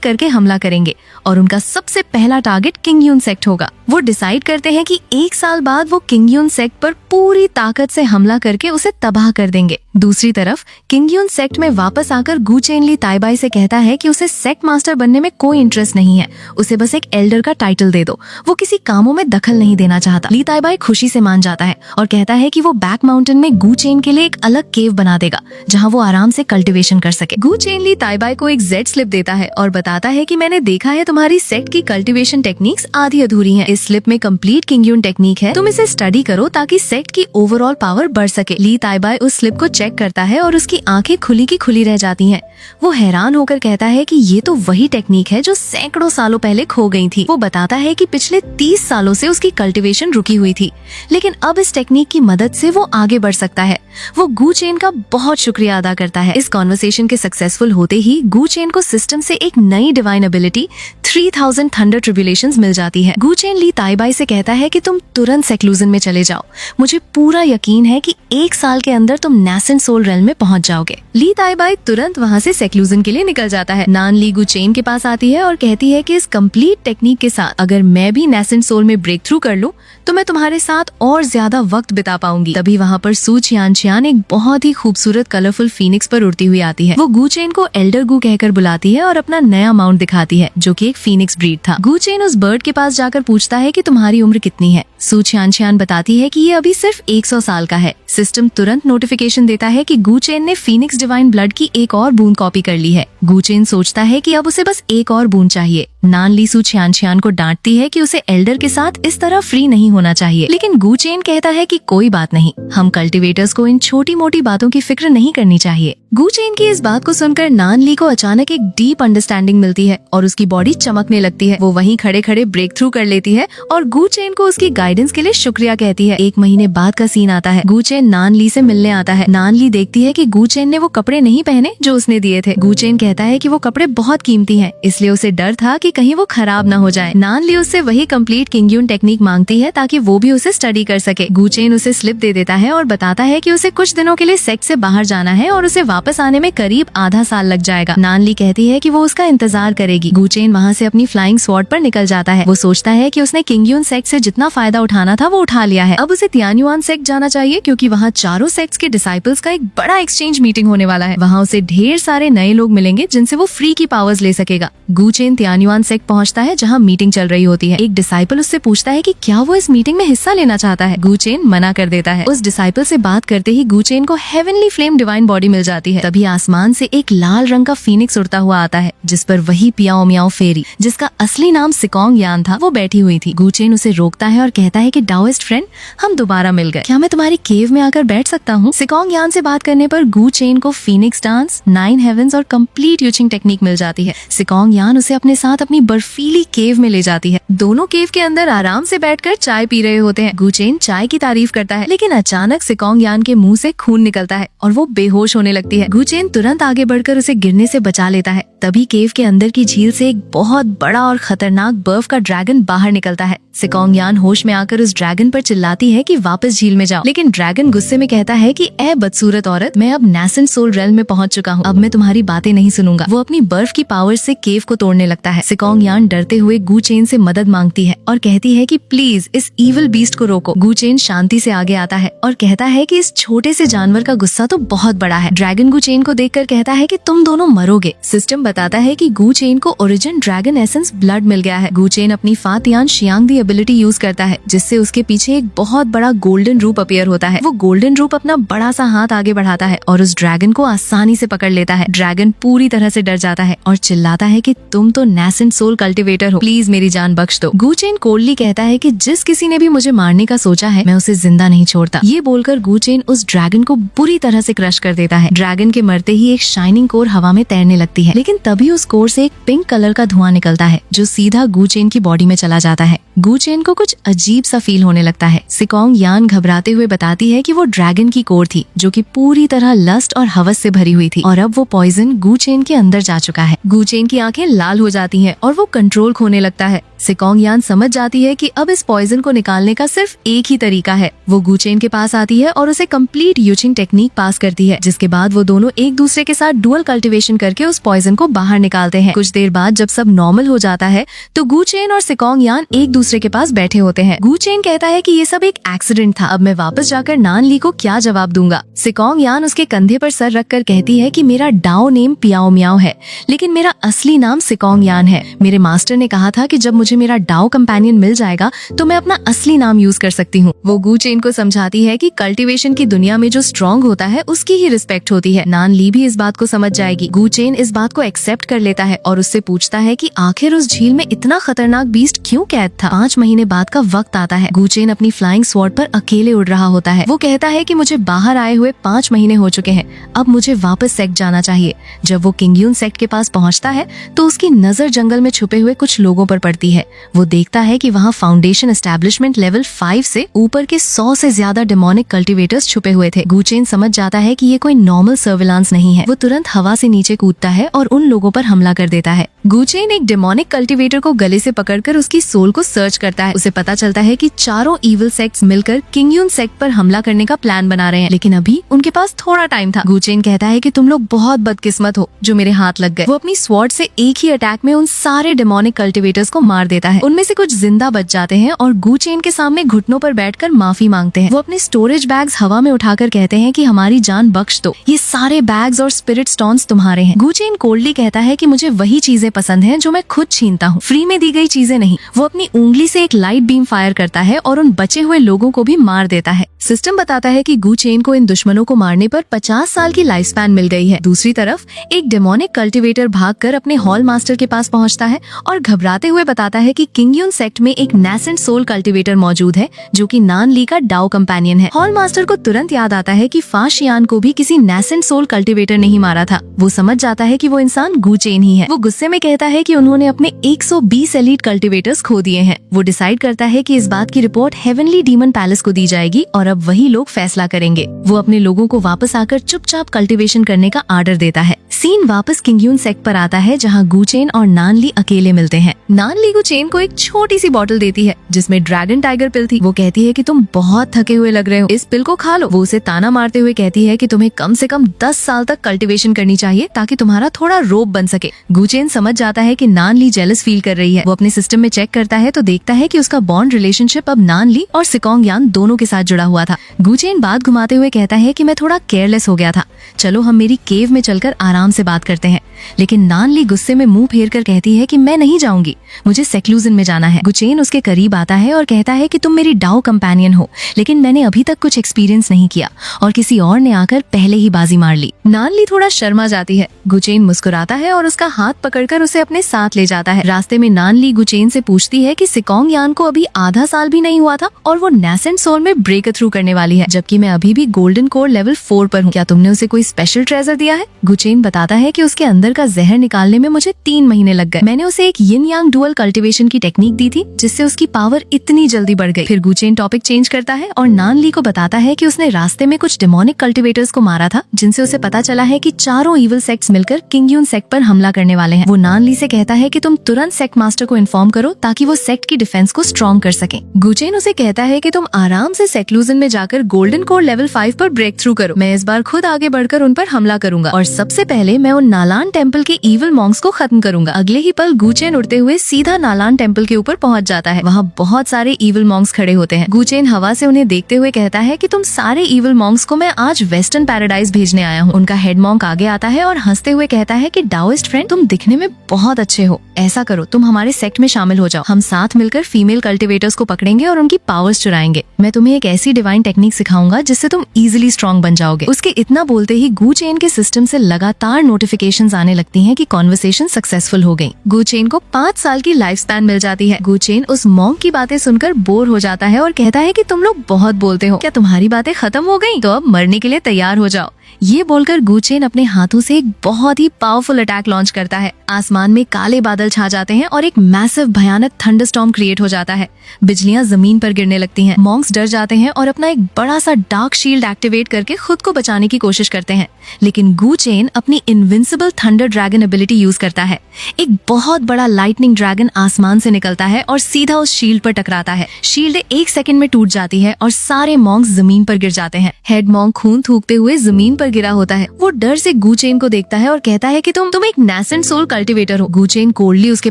करके हमला करेंगे और उनका सबसे पहला टारगेट किंग यून सेक्ट होगा। वो डिसाइड करते हैं कि 1 साल बाद वो किंग यून सेक्ट पर पूरी ताकत से हमला करके उसे तबाह कर देंगे। दूसरी तरफ किंग यून सेक्ट में वापस आकर गु चेनली ताइबाई से कहता है कि उसे सेक्ट मास्टर बनने में कोई इंटरेस्ट नहीं है, उसे बस एक एल्डर का टाइटल दे दो। वो किसी कामों में दखल नहीं देना चाहता। ली ताइबाई खुशी से मान जाता है और कहता है कि वो बैक माउंटेन में गु चेन के लिए एक अलग केव बना देगा जहाँ वो आराम से कल्टीवेशन कर सके। गु चेनली ताइबाई को एक जेड स्लिप देता है और बताता है कि मैंने देखा है तुम्हारी सेक्ट की कल्टीवेशन टेक्निक्स आधी अधूरी हैं। इस स्लिप में कंप्लीट किंग यून टेक्निक है, तुम इसे स्टडी करो ताकि सेक्ट की ओवरऑल पावर बढ़ सके। ली ताइबाई उस स्लिप को चेक करता है और उसकी आंखें खुली की खुली रह जाती हैं। वो हैरान होकर कहता है कि ये तो वही टेक्निक है जो सैकड़ों सालों पहले खो गई थी। वो बताता है कि पिछले 30 सालों से उसकी कल्टीवेशन रुकी हुई थी, लेकिन अब इस टेक्निक की मदद से वो आगे बढ़ सकता है। वो गु चेन का बहुत शुक्रिया अदा करता है। इस कॉन्वर्सेशन के सक्सेसफुल होते ही गु चेन को सिस्टम से एक नई डिवाइन एबिलिटी 3000 थंडर ट्रिब्यूलेशंस मिल जाती है। गु चेन ली ताइबाई से कहता है कि तुम तुरंत सेक्लूजन में चले जाओ, मुझे पूरा यकीन है कि 1 साल के अंदर तुम नेसेंट सोल रेल्म में पहुंच जाओगे। ली ताइबाई तुरंत वहाँ से सेक्लूजन के लिए निकल जाता है। नान ली गु चेन के पास आती है और कहती है कि इस कंप्लीट टेक्निक के साथ अगर मैं भी नेसेंट सोल में ब्रेक थ्रू कर लूं तो मैं तुम्हारे साथ और ज्यादा वक्त बिता पाऊंगी। तभी वहाँ पर सू छियान एक बहुत ही खूबसूरत कलरफुल फीनिक्स पर उड़ती हुई आती है। वो गु चेन को एल्डर गु कहकर बुलाती है और अपना नया माउंट दिखाती है जो कि एक फीनिक्स ब्रीड था। गु चेन उस बर्ड के पास जाकर पूछता है कि तुम्हारी उम्र कितनी है। सू छियान बताती है कि ये अभी सिर्फ 100 साल का है। सिस्टम तुरंत नोटिफिकेशन देता है कि गु चेन ने फीनिक्स डिवाइन ब्लड की एक और बूंद कॉपी कर ली है। गु चेन सोचता है कि अब उसे बस एक और बूंद चाहिए। नान ली सू छियान को डांटती है कि उसे एल्डर के साथ इस तरह फ्री नहीं होना चाहिए, लेकिन गु चेन कहता है कि कोई बात नहीं, हम कल्टीवेटर्स को इन छोटी मोटी बातों की फिक्र नहीं करनी चाहिए। गु चेन की इस बात को सुनकर नान ली को अचानक एक डीप अंडरस्टैंडिंग मिलती है और उसकी बॉडी चमकने लगती है। वो वहीं खड़े खड़े ब्रेक थ्रू कर लेती है और गु चेन को उसकी गाइडेंस के लिए शुक्रिया कहती है। 1 महीने बाद का सीन आता है। गु चेन नान ली से मिलने आता है। नान ली देखती है कि गु चेन ने वो कपड़े नहीं पहने जो उसने दिए थे। गु चेन कहता है कि वो कपड़े बहुत कीमती हैं, इसलिए उसे डर था कि कहीं वो खराब न हो जाए। नान ली उससे वही कंप्लीट किंग यून टेक्निक मांगती है ताकि वो भी उसे स्टडी कर सके। गु चेन उसे स्लिप दे देता है और बताता है कि उसे कुछ दिनों के लिए सेक्ट से बाहर जाना है और उसे वापस आने में करीब आधा साल लग जाएगा। नान ली कहती है कि वो उसका इंतजार करेगी। गु चेन वहाँ से अपनी फ्लाइंग स्वॉर्ड पर निकल जाता है। वो सोचता है कि उसने किंग यून सेक्ट से जितना फायदा उठाना था वो उठा लिया है। अब उसे तियान्युआन सेक्ट जाना चाहिए क्योंकि वहाँ चारों सेक्ट्स के डिसाइपल्स का एक बड़ा एक्सचेंज मीटिंग होने वाला है। वहाँ उसे ढेर सारे नए लोग मिलेंगे जिनसे वो फ्री की पावर्स ले सकेगा। गु चेन तियान्युआन सेक्ट पहुँचता है जहाँ मीटिंग चल रही होती है। एक डिसाइपल उससे पूछता है कि क्या वो इस मीटिंग में हिस्सा लेना चाहता है। गु चेन मना कर देता है। उस डिसाइपल से बात करते ही गु चेन को हेवनली फ्लेम डिवाइन बॉडी मिल जाती है। तभी आसमान से एक लाल रंग का फीनिक्स उड़ता हुआ आता है जिस पर वही पियाओ मियाओ फेरी, जिसका असली नाम सिकोंग यान था, वो बैठी हुई थी। गु चेन उसे रोकता है और कहता है कि डाओइस्ट फ्रेंड, हम दोबारा मिल गए, क्या मैं तुम्हारी केव में आकर बैठ सकता हूँ? सिकोंग यान से बात करने पर गु चेन को फीनिक्स डांस, 9 हेवंस और कंप्लीट यूचिंग टेक्निक मिल जाती है। सिकोंग यान उसे अपने साथ अपनी बर्फीली केव में ले जाती है। दोनों केव के अंदर आराम से बैठकर चाय पी रहे होते हैं। गु चेन चाय की तारीफ करता है, लेकिन अचानक सिकोंग यान के मुंह से खून निकलता है और वो बेहोश होने लगती है। गु चेन तुरंत आगे बढ़कर उसे गिरने से बचा लेता है। तभी केव के अंदर की झील से एक बहुत बड़ा और खतरनाक बर्फ का ड्रैगन बाहर निकलता है। सिकोंग यान होश में आकर उस ड्रैगन पर चिल्लाती है कि वापस झील में जाओ, लेकिन ड्रैगन गुस्से में कहता है कि ए बदसूरत औरत, मैं अब नेसेंट सोल रेल्म में पहुंच चुका हूँ, अब मैं तुम्हारी बातें नहीं सुनूंगा। वो अपनी बर्फ की पावर से केव को तोड़ने लगता है। सिकोंग यान डरते हुए गु चेन से मदद मांगती है और कहती है कि प्लीज इस इविल बीस्ट को रोको। गु चेन शांति से आगे आता है और कहता है कि इस छोटे से जानवर का गुस्सा तो बहुत बड़ा है। ड्रैगन गु चेन को देखकर कहता है कि तुम दोनों मरोगे। सिस्टम बताता है कि गु चेन को ओरिजिन ड्रैगन एसेंस ब्लड मिल गया है। गु चेन अपनी फातियान शियांग दी एबिलिटी यूज करता है जिससे उसके पीछे एक बहुत बड़ा गोल्डन रूप अपीयर होता है। वो गोल्डन रूप अपना बड़ा सा हाथ आगे बढ़ाता है और उस ड्रैगन को आसानी से पकड़ लेता है। ड्रैगन पूरी तरह से डर जाता है और चिल्लाता है कि तुम तो नेसेंट सोल कल्टीवेटर हो, प्लीज मेरी जान बख्श दो। गु चेन कोल्डली कहता है कि जिस किसी ने भी मुझे मारने का सोचा है मैं उसे जिंदा नहीं छोड़ता। ये बोलकर गु चेन उस ड्रैगन को बुरी तरह से क्रश कर देता है। ड्रैगन ड्रैगन के मरते ही एक शाइनिंग कोर हवा में तैरने लगती है, लेकिन तभी उस कोर से एक पिंक कलर का धुआं निकलता है जो सीधा गू चेन की बॉडी में चला जाता है। गू चेन को कुछ अजीब सा फील होने लगता है। सिकोंग यान घबराते हुए बताती है कि वो ड्रैगन की कोर थी जो कि पूरी तरह लस्ट और हवस से भरी हुई थी और अब वो पॉइजन गू चेन के अंदर जा चुका है। गू चेन की आंखें लाल हो जाती हैं और वो कंट्रोल खोने लगता है। सिकोंग यान समझ जाती है कि अब इस पॉइजन को निकालने का सिर्फ एक ही तरीका है। वो गू चेन के पास आती है और उसे कंप्लीट यूचिंग टेक्निक पास करती है, जिसके बाद वो दोनों एक दूसरे के साथ डुअल कल्टीवेशन करके उस पॉइजन को बाहर निकालते हैं। कुछ देर बाद जब सब नॉर्मल हो जाता है तो गू चेन और सिकोंग यान एक दूसरे के पास बैठे होते हैं। गू चेन कहता है कि ये सब एक एक्सीडेंट था, अब मैं वापस जाकर नान ली को क्या जवाब दूंगा। सिकोंग यान उसके कंधे पर सर रखकर कहती है कि मेरा डाओ नेम पियाओ मियाओ है, लेकिन मेरा असली नाम सिकोंग यान है। मेरे मास्टर ने कहा था कि जब मुझे मेरा डाओ कंपेनियन मिल जाएगा तो मैं अपना असली नाम यूज कर सकती हूँ। वो गू चेन को समझाती है कि कल्टीवेशन की दुनिया में जो स्ट्रॉन्ग होता है उसकी ही रिस्पेक्ट होती है। नान ली भी इस बात को समझ जाएगी। गू चेन इस बात को एक्सेप्ट कर लेता है और उससे पूछता है कि आखिर उस झील में इतना खतरनाक बीस्ट क्यों कैद था। 5 महीने बाद का वक्त आता है। गू चेन अपनी फ्लाइंग स्वॉर्ड पर अकेले उड़ रहा होता है। वो कहता है कि मुझे बाहर आए हुए 5 महीने हो चुके हैं, अब मुझे वापस सेक्ट जाना चाहिए। जब वो किंगयून सेक्ट के पास पहुंचता है तो उसकी नजर जंगल में छुपे हुए कुछ लोगों पर पड़ती है। वो देखता है कि वहाँ फाउंडेशन एस्टेब्लिशमेंट लेवल 5 से ऊपर के 100 से ज्यादा डेमोनिक कल्टीवेटर्स छुपे हुए थे। गू चेन समझ जाता है कि ये कोई नॉर्मल सर्विलांस नहीं है। वो तुरंत हवा से नीचे कूदता है और उन लोगों पर हमला कर देता है। गू चेन एक डेमोनिक कल्टीवेटर को गले से पकड़कर उसकी सोल को सर्च करता है। उसे पता चलता है कि चारों इविल सेक्ट्स मिलकर किंगयून सेक्ट पर हमला करने का प्लान बना रहे हैं, लेकिन अभी उनके पास थोड़ा टाइम था। गू चेन कहता है कि तुम लोग बहुत बदकिस्मत हो जो मेरे हाथ लग गए। वो अपनी स्वॉर्ड से एक ही अटैक में उन सारे डेमोनिक कल्टीवेटर्स को मार देता है। उनमें से कुछ जिंदा बच जाते हैं और गू चेन के सामने घुटनों पर बैठकर माफी मांगते हैं। वो अपने स्टोरेज बैग्स हवा में उठाकर कहते हैं कि हमारी जान बख्श दो, ये सारे बैग्स और स्पिरिट स्टोन्स तुम्हारे हैं। गू चेन कोल्डली कहता है कि मुझे वही चीजें पसंद हैं जो मैं खुद छीनता हूँ, फ्री में दी गई चीजें नहीं। वो अपनी उंगली से एक लाइट बीम फायर करता है और उन बचे हुए लोगों को भी मार देता है। सिस्टम बताता है कि गू चेन को इन दुश्मनों को मारने पर 50 साल की लाइफ स्पैन मिल गई है। दूसरी तरफ एक डेमोनिक कल्टीवेटर भागकर अपने हॉल मास्टर के पास पहुंचता है और घबराते हुए बताता है कि किंगयून सेक्ट में एक नेसेंट सोल कल्टीवेटर मौजूद है जो कि नान ली का डाओ कंपेनियन है। हॉल मास्टर को तुरंत याद आता है कि फाशियान को भी किसी नेसेंट सोल कल्टीवेटर नहीं मारा था। वो समझ जाता है कि वो इंसान गू चेन ही है। वो गुस्से में कहता है कि उन्होंने अपने 120 एलीट कल्टीवेटर्स खो दिए हैं। वो डिसाइड करता है कि इस बात की रिपोर्ट हेवनली डीमन पैलेस को दी जाएगी और अब वही लोग फैसला करेंगे। वो अपने लोगों को वापस आकर चुपचाप कल्टीवेशन करने का आर्डर देता है। सीन वापस किंगयून सेक्ट पर आता है जहाँ गू चेन और नान ली अकेले मिलते हैं। नान ली गू चेन को एक छोटी सी बॉटल देती है जिसमें ड्रैगन टाइगर पिल थी। वो कहती है कि तुम बहुत थके हुए लग रहे हो, इस पिल को खा लो। वो उसे ताना मारते हुए कहती है कि तुम्हें कम से कम 10 साल तक कल्टीवेशन करनी चाहिए ताकि तुम्हारा थोड़ा रोप बन सके। गू चेन समझ जाता है कि नान ली जेलस फील कर रही है। वो अपने सिस्टम में चेक करता है तो देखता है कि उसका बॉन्ड रिलेशनशिप अब नान ली और सिकोंग यान दोनों के साथ जुड़ा हुआ था। गू चेन बात घुमाते हुए कहता है कि मैं थोड़ा केयरलेस हो गया था, चलो हम मेरी केव में चलकर आराम से बात करते हैं। लेकिन नान ली गुस्से में मुंह फेर कर कहती है कि मैं नहीं जाऊंगी, मुझे सेक्लूजन में जाना है। गू चेन उसके करीब आता है और कहता है कि तुम मेरी डाओ कंपेनियन हो, लेकिन मैंने अभी तक कुछ एक्सपीरियंस नहीं किया और किसी और ने आकर पहले ही बाजी मार ली। नान ली थोड़ा शर्मा जाती है। गू चेन मुस्कुराता है और उसका हाथ पकड़कर उसे अपने साथ ले जाता है। रास्ते में नान ली गू चेन से पूछती है कि सिकोंग यान को अभी आधा साल भी नहीं हुआ था और वो नेसेंट सोल में ब्रेक थ्रू करने वाली है, जबकि मैं अभी भी गोल्डन कोर लेवल 4 पर हूँ। क्या तुमने उसे कोई स्पेशल ट्रेजर दिया है? गू चेन बताता है कि उसके अंदर का जहर निकालने में मुझे 3 महीने लग गए। मैंने उसे एक यिन यांग डुअल कल्टीवेशन की टेक्निक दी थी जिससे उसकी पावर इतनी जल्दी बढ़ गई। फिर गू चेन टॉपिक चेंज करता है और नान ली को बताता है कि उसने रास्ते में कुछ डेमोनिक कल्टीवेटर्स को मारा था जिनसे उसे पता चला है कि चारों इविल सेक्ट्स मिलकर किंगयून सेक्ट पर हमला करने वाले हैं। वो नान ली से कहता है कि तुम तुरंत सेक्ट मास्टर को इन्फॉर्म करो ताकि वो सेक्ट की डिफेंस को स्ट्रॉन्ग कर सके। गू चेन उसे कहता है कि तुम आराम से सेक्लूजन में जाकर गोल्डन कोर लेवल 5 पर ब्रेक थ्रू करो। मैं इस बार खुद आगे बढ़कर उन पर हमला करूंगा और सबसे पहले मैं उन नालान टेम्पल के इविल मॉन्क्स को खत्म करूंगा। अगले ही पल गू चेन उड़ते हुए सीधा नालान टेम्पल के ऊपर पहुंच जाता है। वहाँ बहुत सारे इविल मॉन्क्स खड़े होते हैं। गू चेन हवा से उन्हें देखते हुए कहता है कि तुम सारे इविल मॉन्क्स को मैं आज वेस्टर्न पैराडाइज भेजने आया हूँ। उनका हेड मॉन्क आगे आता है और हंसते हुए कहता है कि डाओइस्ट फ्रेंड, तुम दिखने में बहुत अच्छे हो, ऐसा करो तुम हमारे सेक्ट में शामिल हो जाओ। हम साथ मिलकर फीमेल कल्टीवेटर्स को पकड़ेंगे और उनकी पावर्स चुराएंगे। मैं तुम्हें एक ऐसी डिवाइन टेक्निक सिखाऊंगा जिससे तुम इजीली स्ट्रॉन्ग बन जाओगे। उसके इतना बोलते ही गू चेन के सिस्टम से लगातार नोटिफिकेशंस आने लगती हैं कि कॉन्वर्सेशन सक्सेसफुल हो गई। गू चेन को 5 साल की लाइफ स्पैन मिल जाती है। गू चेन उस मॉन्क की बातें सुनकर बोर हो जाता है और कहता है कि तुम लोग बहुत बोलते हो, क्या तुम्हारी बातें खत्म हो गई? तो अब मरने के लिए तैयार हो जाओ। ये बोलकर गूचेन अपने हाथों से एक बहुत ही पावरफुल अटैक लॉन्च करता है। आसमान में काले बादल छा जाते हैं और एक मैसिव भयानक थंडरस्टॉर्म क्रिएट हो जाता है। बिजलियां जमीन पर गिरने लगती हैं। मॉन्क्स डर जाते हैं और अपना एक बड़ा सा डार्क शील्ड एक्टिवेट करके खुद को बचाने की कोशिश करते हैं, लेकिन गूचेन अपनी invincible thunder dragon ability use करता है। एक बहुत बड़ा लाइटनिंग ड्रैगन आसमान से निकलता है और सीधा उस शील्ड पर टकराता है। शील्ड 1 सेकंड में टूट जाती है और सारे मॉन्क्स जमीन पर गिर जाते हैं। हेड मॉन्क खून थूकते हुए जमीन पर गिरा होता है। वो डर से गूचेन को देखता है और कहता है कि तुम एक नेसेंट सोल कल्टिवेटर हो। गूचेन कोल्डली उसके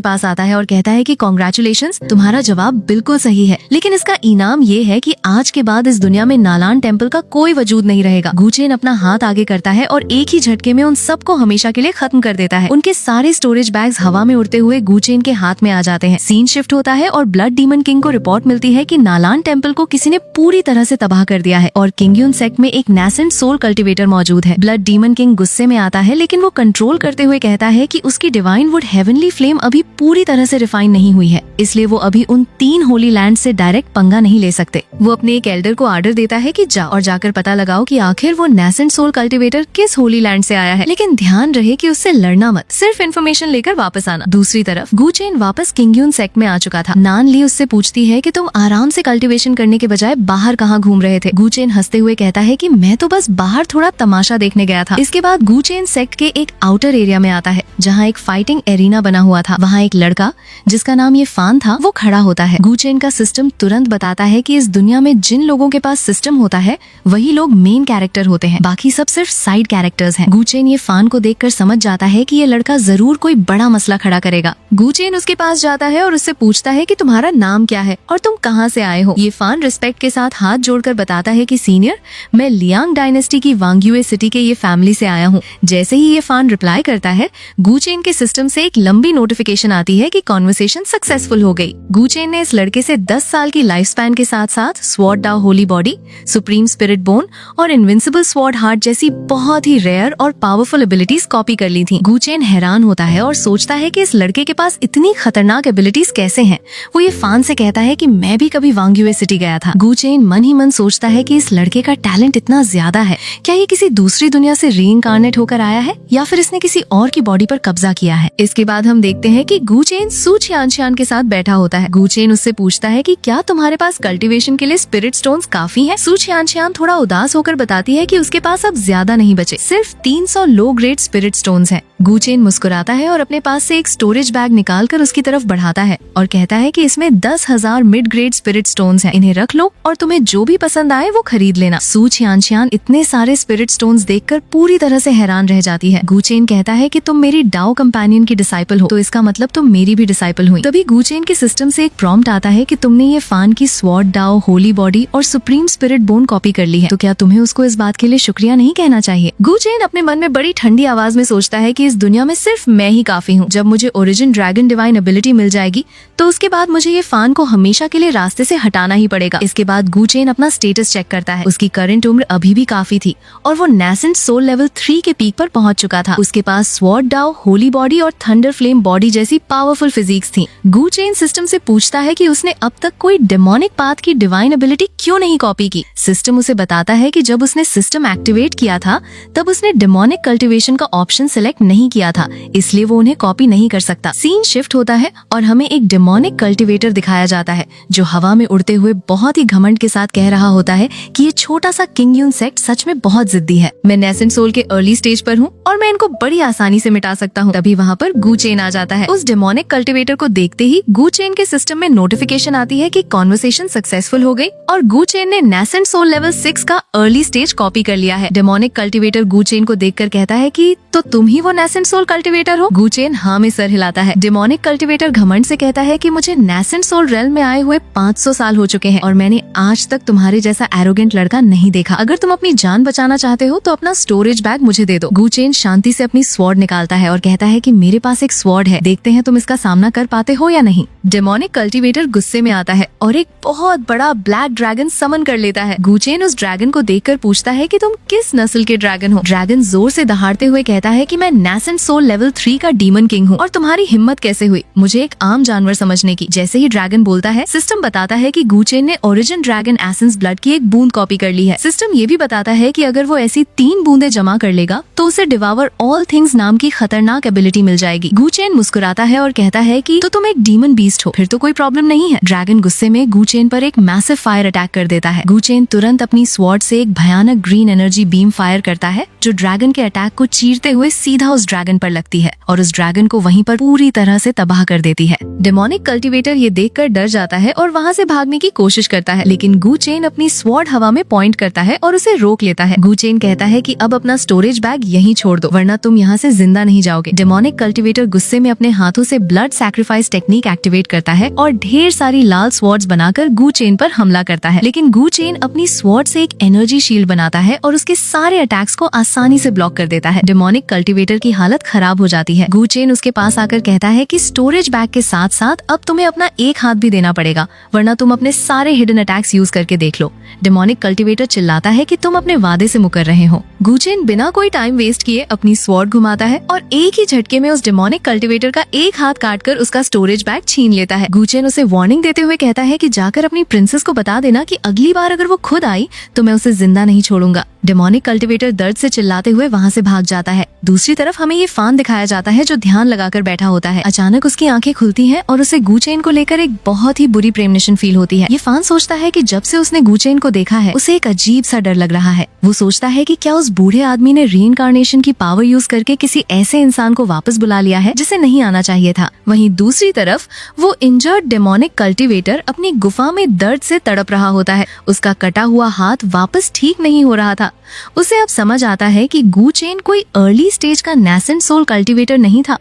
पास आता है और कहता है कि कांग्रेचुलेशंस, तुम्हारा जवाब बिल्कुल सही है, लेकिन इसका इनाम ये है कि आज के बाद इस दुनिया में नालान टेम्पल का कोई वजूद नहीं रहेगा। गूचेन अपना हाथ आगे करता है और एक ही झटके में उन सबको हमेशा के लिए खत्म कर देता है। उनके सारे स्टोरेज बैग्स हवा में उड़ते हुए गूचेन के हाथ में आ जाते हैं। सीन शिफ्ट होता है और ब्लड डीमन किंग को रिपोर्ट मिलती है कि नालान टेम्पल को किसी ने पूरी तरह से तबाह कर दिया है और किंगयून सेक्ट में एक नेसेंट सोल कल्टिवेटर मौजूद है। ब्लड डीमन किंग गुस्से में आता है, लेकिन वो कंट्रोल करते हुए कहता है कि उसकी डिवाइन वुड हेवनली फ्लेम अभी पूरी तरह से रिफाइन नहीं हुई है, इसलिए वो अभी उन 3 होली लैंड से डायरेक्ट पंगा नहीं ले सकते। वो अपने एक एल्डर को ऑर्डर देता है कि जाकर पता लगाओ कि आखिर वो नेसेंट सोल कल्टिवेटर किस होली लैंड से आया है, लेकिन ध्यान रहे कि उससे लड़ना मत, सिर्फ इन्फॉर्मेशन लेकर वापस आना। दूसरी तरफ गूचेन वापस किंगयून सेक्ट में आ चुका था। नान ली उससे पूछती है कि तुम आराम से कल्टिवेशन करने के बजाय बाहर कहाँ घूम रहे थे। गूचेन हंसते हुए कहता है कि मैं तो बस बाहर थोड़ा तमाशा देखने गया था। इसके बाद गूचेन सेक्ट के एक आउटर एरिया में आता है जहाँ एक फाइटिंग एरिना बना हुआ था। वहाँ एक लड़का जिसका नाम ये फान था वो खड़ा होता है। गूचेन का सिस्टम तुरंत बताता है कि इस दुनिया में जिन लोगों के पास सिस्टम होता है वही लोग मेन कैरेक्टर होते हैं, बाकी सब सिर्फ साइड कैरेक्टर्स हैं। गूचेन ये फान को देखकर समझ जाता है कि ये लड़का जरूर कोई बड़ा मसला खड़ा करेगा। गूचेन उसके पास जाता है और उससे पूछता है कि तुम्हारा नाम क्या है और तुम कहाँ से आए हो। ये फान रिस्पेक्ट के साथ हाथ जोड़कर बताता है कि सीनियर, मैं लियांग डायनेस्टी की वांग्युए सिटी के ये फैमिली से आया हूँ। जैसे ही ये फान रिप्लाई करता है, गूचेन के सिस्टम से एक लंबी नोटिफिकेशन आती है कि कॉन्वर्सेशन सक्सेसफुल हो गई। गूचेन ने इस लड़के से 10 साल की लाइफ स्पैन के साथ साथ स्वॉर्ड डाउ Holi body, supreme spirit bone और इनविंसिबल स्वॉर्ड हार्ट जैसी बहुत ही रेयर और पावरफुल एबिलिटीज कॉपी कर ली थी। गूचेन हैरान होता है और सोचता है कि इस लड़के के पास इतनी खतरनाक एबिलिटीज कैसे हैं। वो ये फान से कहता है कि मैं भी कभी वांग्युए सिटी गया था। गूचेन मन ही मन सोचता है कि इस लड़के का टैलेंट इतना ज्यादा है, क्या ये किसी दूसरी दुनिया से रीइंकार्नेट होकर आया है या फिर इसने किसी और की बॉडी पर कब्जा किया है। इसके बाद हम देखते हैं कि गूचेन सू छियानशियान के साथ बैठा होता है। गूचेन उससे पूछता है कि क्या तुम्हारे पास कल्टीवेशन के लिए स्पिरिट स्टोन्स काफी हैं? सू छियानशियान थोड़ा उदास होकर बताती है कि उसके पास अब ज्यादा नहीं बचे, सिर्फ 300 लो ग्रेड स्पिरिट स्टोन्स हैं। गूचेन मुस्कुराता है और अपने पास से एक स्टोरेज बैग निकालकर उसकी तरफ बढ़ाता है और कहता है कि इसमें 10,000 मिड ग्रेड स्पिरिट स्टोन्स हैं। इन्हें रख लो और तुम्हें जो भी पसंद आए वो खरीद लेना। सू छियानशियान इतने सारे स्पिरिट स्टोन्स देखकर पूरी तरह से हैरान रह जाती है। गूचेन कहता है कि तुम मेरी डाओ कंपेनियन की डिसाइपल हो, तो इसका मतलब तुम मेरी भी डिसाइपल हुई। तभी गूचेन के सिस्टम से एक प्रॉम्प्ट आता है कि तुमने ये फान की स्वॉर्ड डाओ, होली बॉडी और सुप्रीम स्पिरिट बोन कॉपी कर ली है, तो क्या तुम्हें उसको इस बात के लिए शुक्रिया नहीं कहना चाहिए? गूचेन अपने मन में बड़ी ठंडी आवाज में सोचता है कि इस दुनिया में सिर्फ मैं ही काफी हूँ। जब मुझे ओरिजिन ड्रैगन डिवाइन एबिलिटी मिल जाएगी तो उसके बाद मुझे ये फान को हमेशा के लिए रास्ते से हटाना ही पड़ेगा। इसके बाद गूचेन अपना स्टेटस चेक करता है। उसकी करंट उम्र अभी भी काफी थी और वो नेसेंट सोल लेवल 3 के पीक पर पहुंच चुका था। उसके पास स्वॉर्ड डाओ, होली बॉडी और थंडर फ्लेम बॉडी जैसी पावरफुल फिजिक्स थी। गूचेन सिस्टम से पूछता है कि उसने अब तक कोई डेमोनिक पाथ की डिवाइन एबिलिटी क्यों नहीं कॉपी की। सिस्टम उसे बताता है कि जब उसने सिस्टम एक्टिवेट किया था तब उसने डेमोनिक कल्टिवेशन का ऑप्शन सिलेक्ट नहीं किया था, इसलिए वो उन्हें कॉपी नहीं कर सकता। सीन शिफ्ट होता है और हमें एक डेमोनिक कल्टिवेटर दिखाया जाता है जो हवा में उड़ते हुए बहुत ही घमंड के साथ कह रहा होता है कि ये छोटा सा किंगयून सेक्ट सच में बहुत जिद्दी है। मैं नेसेंट सोल के अर्ली स्टेज पर हूँ और मैं इनको बड़ी आसानी से मिटा सकता हूँ। तभी वहाँ पर गूचेन आ जाता है। उस डेमोनिक कल्टिवेटर को देखते ही गूचेन के सिस्टम में नोटिफिकेशन आती है कि कॉन्वर्सेशन सक्सेसफुल हो गई और गूचेन ने नेसेंट सोल लेवल 6 का अर्ली स्टेज कॉपी कर लिया है। डेमोनिक कल्टिवेटर गूचेन को देखकर कहता है कि तो तुम ही वो नेसेंट सोल कल्टिवेटर हो? गूचेन हाँ में सर हिलाता है। डेमोनिक कल्टिवेटर घमंड से कहता है कि मुझे नेसेंट सोल रेल्म में आए हुए 500 साल हो चुके हैं और मैंने आज तक तुम्हारे जैसा एरोगेंट लड़का नहीं देखा। अगर तुम अपनी जान बचाना चाहते हो तो अपना स्टोरेज बैग मुझे दे दो। गूचेन शांति से अपनी स्वॉर्ड निकालता है और कहता है कि मेरे पास एक स्वॉर्ड है, देखते हैं तुम इसका सामना कर पाते हो या नहीं। डेमोनिक कल्टीवेटर गुस्से में आता है और एक बहुत बड़ा ब्लैक ड्रैगन समन कर लेता है। गुचेन उस ड्रैगन को देखकर पूछता है कि तुम किस नस्ल के ड्रैगन हो। ड्रैगन जोर से दहाड़ते हुए कहता है कि मैं नेसेंट सोल लेवल 3 का डीमन किंग हूँ और तुम्हारी हिम्मत कैसे हुई मुझे एक आम जानवर समझने की। जैसे ही ड्रैगन बोलता है, सिस्टम बताता है कि गुचेन ने ओरिजिन ड्रैगन एसेंस ब्लड की एक बूंद कॉपी कर ली है। सिस्टम ये भी बताता है कि अगर वो ऐसी 3 बूंदे जमा कर लेगा तो उसे डिवावर ऑल थिंग्स नाम की खतरनाक एबिलिटी मिल जाएगी। गुचेन मुस्कुराता है और कहता है कि तो तुम एक डीमन बीस्ट हो, फिर तो कोई प्रॉब्लम नहीं है। ड्रैगन गुस्से में गुचेन पर एक मैसिव फायर अटैक कर देता है। गुचेन तुरंत अपनी स्वॉर्ड से एक भयानक ग्रीन एनर्जी बीम फायर करता है जो ड्रैगन के अटैक को चीरते हुए सीधा उस ड्रैगन पर लगती है और उस ड्रैगन को वहीं पर पूरी तरह से तबाह कर देती है। डेमोनिक कल्टीवेटर ये देखकर डर जाता है और वहाँ से भागने की कोशिश करता है, लेकिन गुचेन अपनी स्वॉर्ड हवा में पॉइंट करता है और उसे रोक लेता है। गुचेन कहता है कि अब अपना स्टोरेज बैग यहीं छोड़ दो वरना तुम यहाँ से जिंदा नहीं जाओगे। डेमोनिक कल्टीवेटर गुस्से में अपने हाथों से ब्लड सैक्रिफाइस टेक्निक एक्टिवेट करता है और ढेर सारी लाल स्वॉर्ड्स बनाकर गुचेन पर हमला करता है, लेकिन गुचेन अपनी स्वॉर्ड से एक एनर्जी शील्ड बनाता है और उसके सारे अटैक्स को आसानी से ब्लॉक कर देता है। डेमोनिक कल्टीवेटर की हालत खराब हो जाती है। गुचेन उसके पास आकर कहता है कि स्टोरेज बैग के साथ साथ अब तुम्हें अपना एक हाथ भी देना पड़ेगा वरना तुम अपने सारे हिडन अटैक्स यूज करके देख लो। डेमोनिक कल्टीवेटर चिल्लाता है कि तुम अपने वादे से मुकर रहे हो। गुचेन बिना कोई टाइम वेस्ट किए अपनी स्वॉर्ड घुमाता है और एक ही झटके में उस डेमोनिक कल्टीवेटर का एक हाथ काटकर उसका स्टोरेज बैग छीन लेता है। गुचेन उसे वार्निंग देते हुए कहता है कि जाकर अपनी प्रिंसेस को बता देना कि अगली बार अगर वो खुद आई तो मैं उसे जिंदा नहीं छोड़ूंगा। डेमोनिक कल्टीवेटर दर्द से चिल्लाते हुए वहाँ से भाग जाता है। दूसरी तरफ हमें ये फान दिखाया जाता है जो ध्यान लगाकर बैठा होता है। अचानक उसकी आंखें खुलती हैं और उसे गुचेन को लेकर एक बहुत ही बुरी प्रेमनिशन फील होती है। ये फान सोचता है कि जब से उसने गुचेन को देखा है उसे एक अजीब सा डर लग रहा है। वो सोचता है कि क्या उस बूढ़े आदमी ने रीइंकार्नेशन की पावर यूज करके किसी ऐसे इंसान को वापस बुला लिया है जिसे नहीं आना चाहिए था। वहीं दूसरी तरफ वो इंजर्ड डेमोनिक कल्टीवेटर अपनी गुफा में दर्द से तड़प रहा होता है। उसका कटा हुआ हाथ वापस ठीक नहीं हो रहा था। उसे अब समझ आता है कि गुचेन कोई अर्ली स्टेज का नेसेंट सोल कल्टीवेटर नहीं था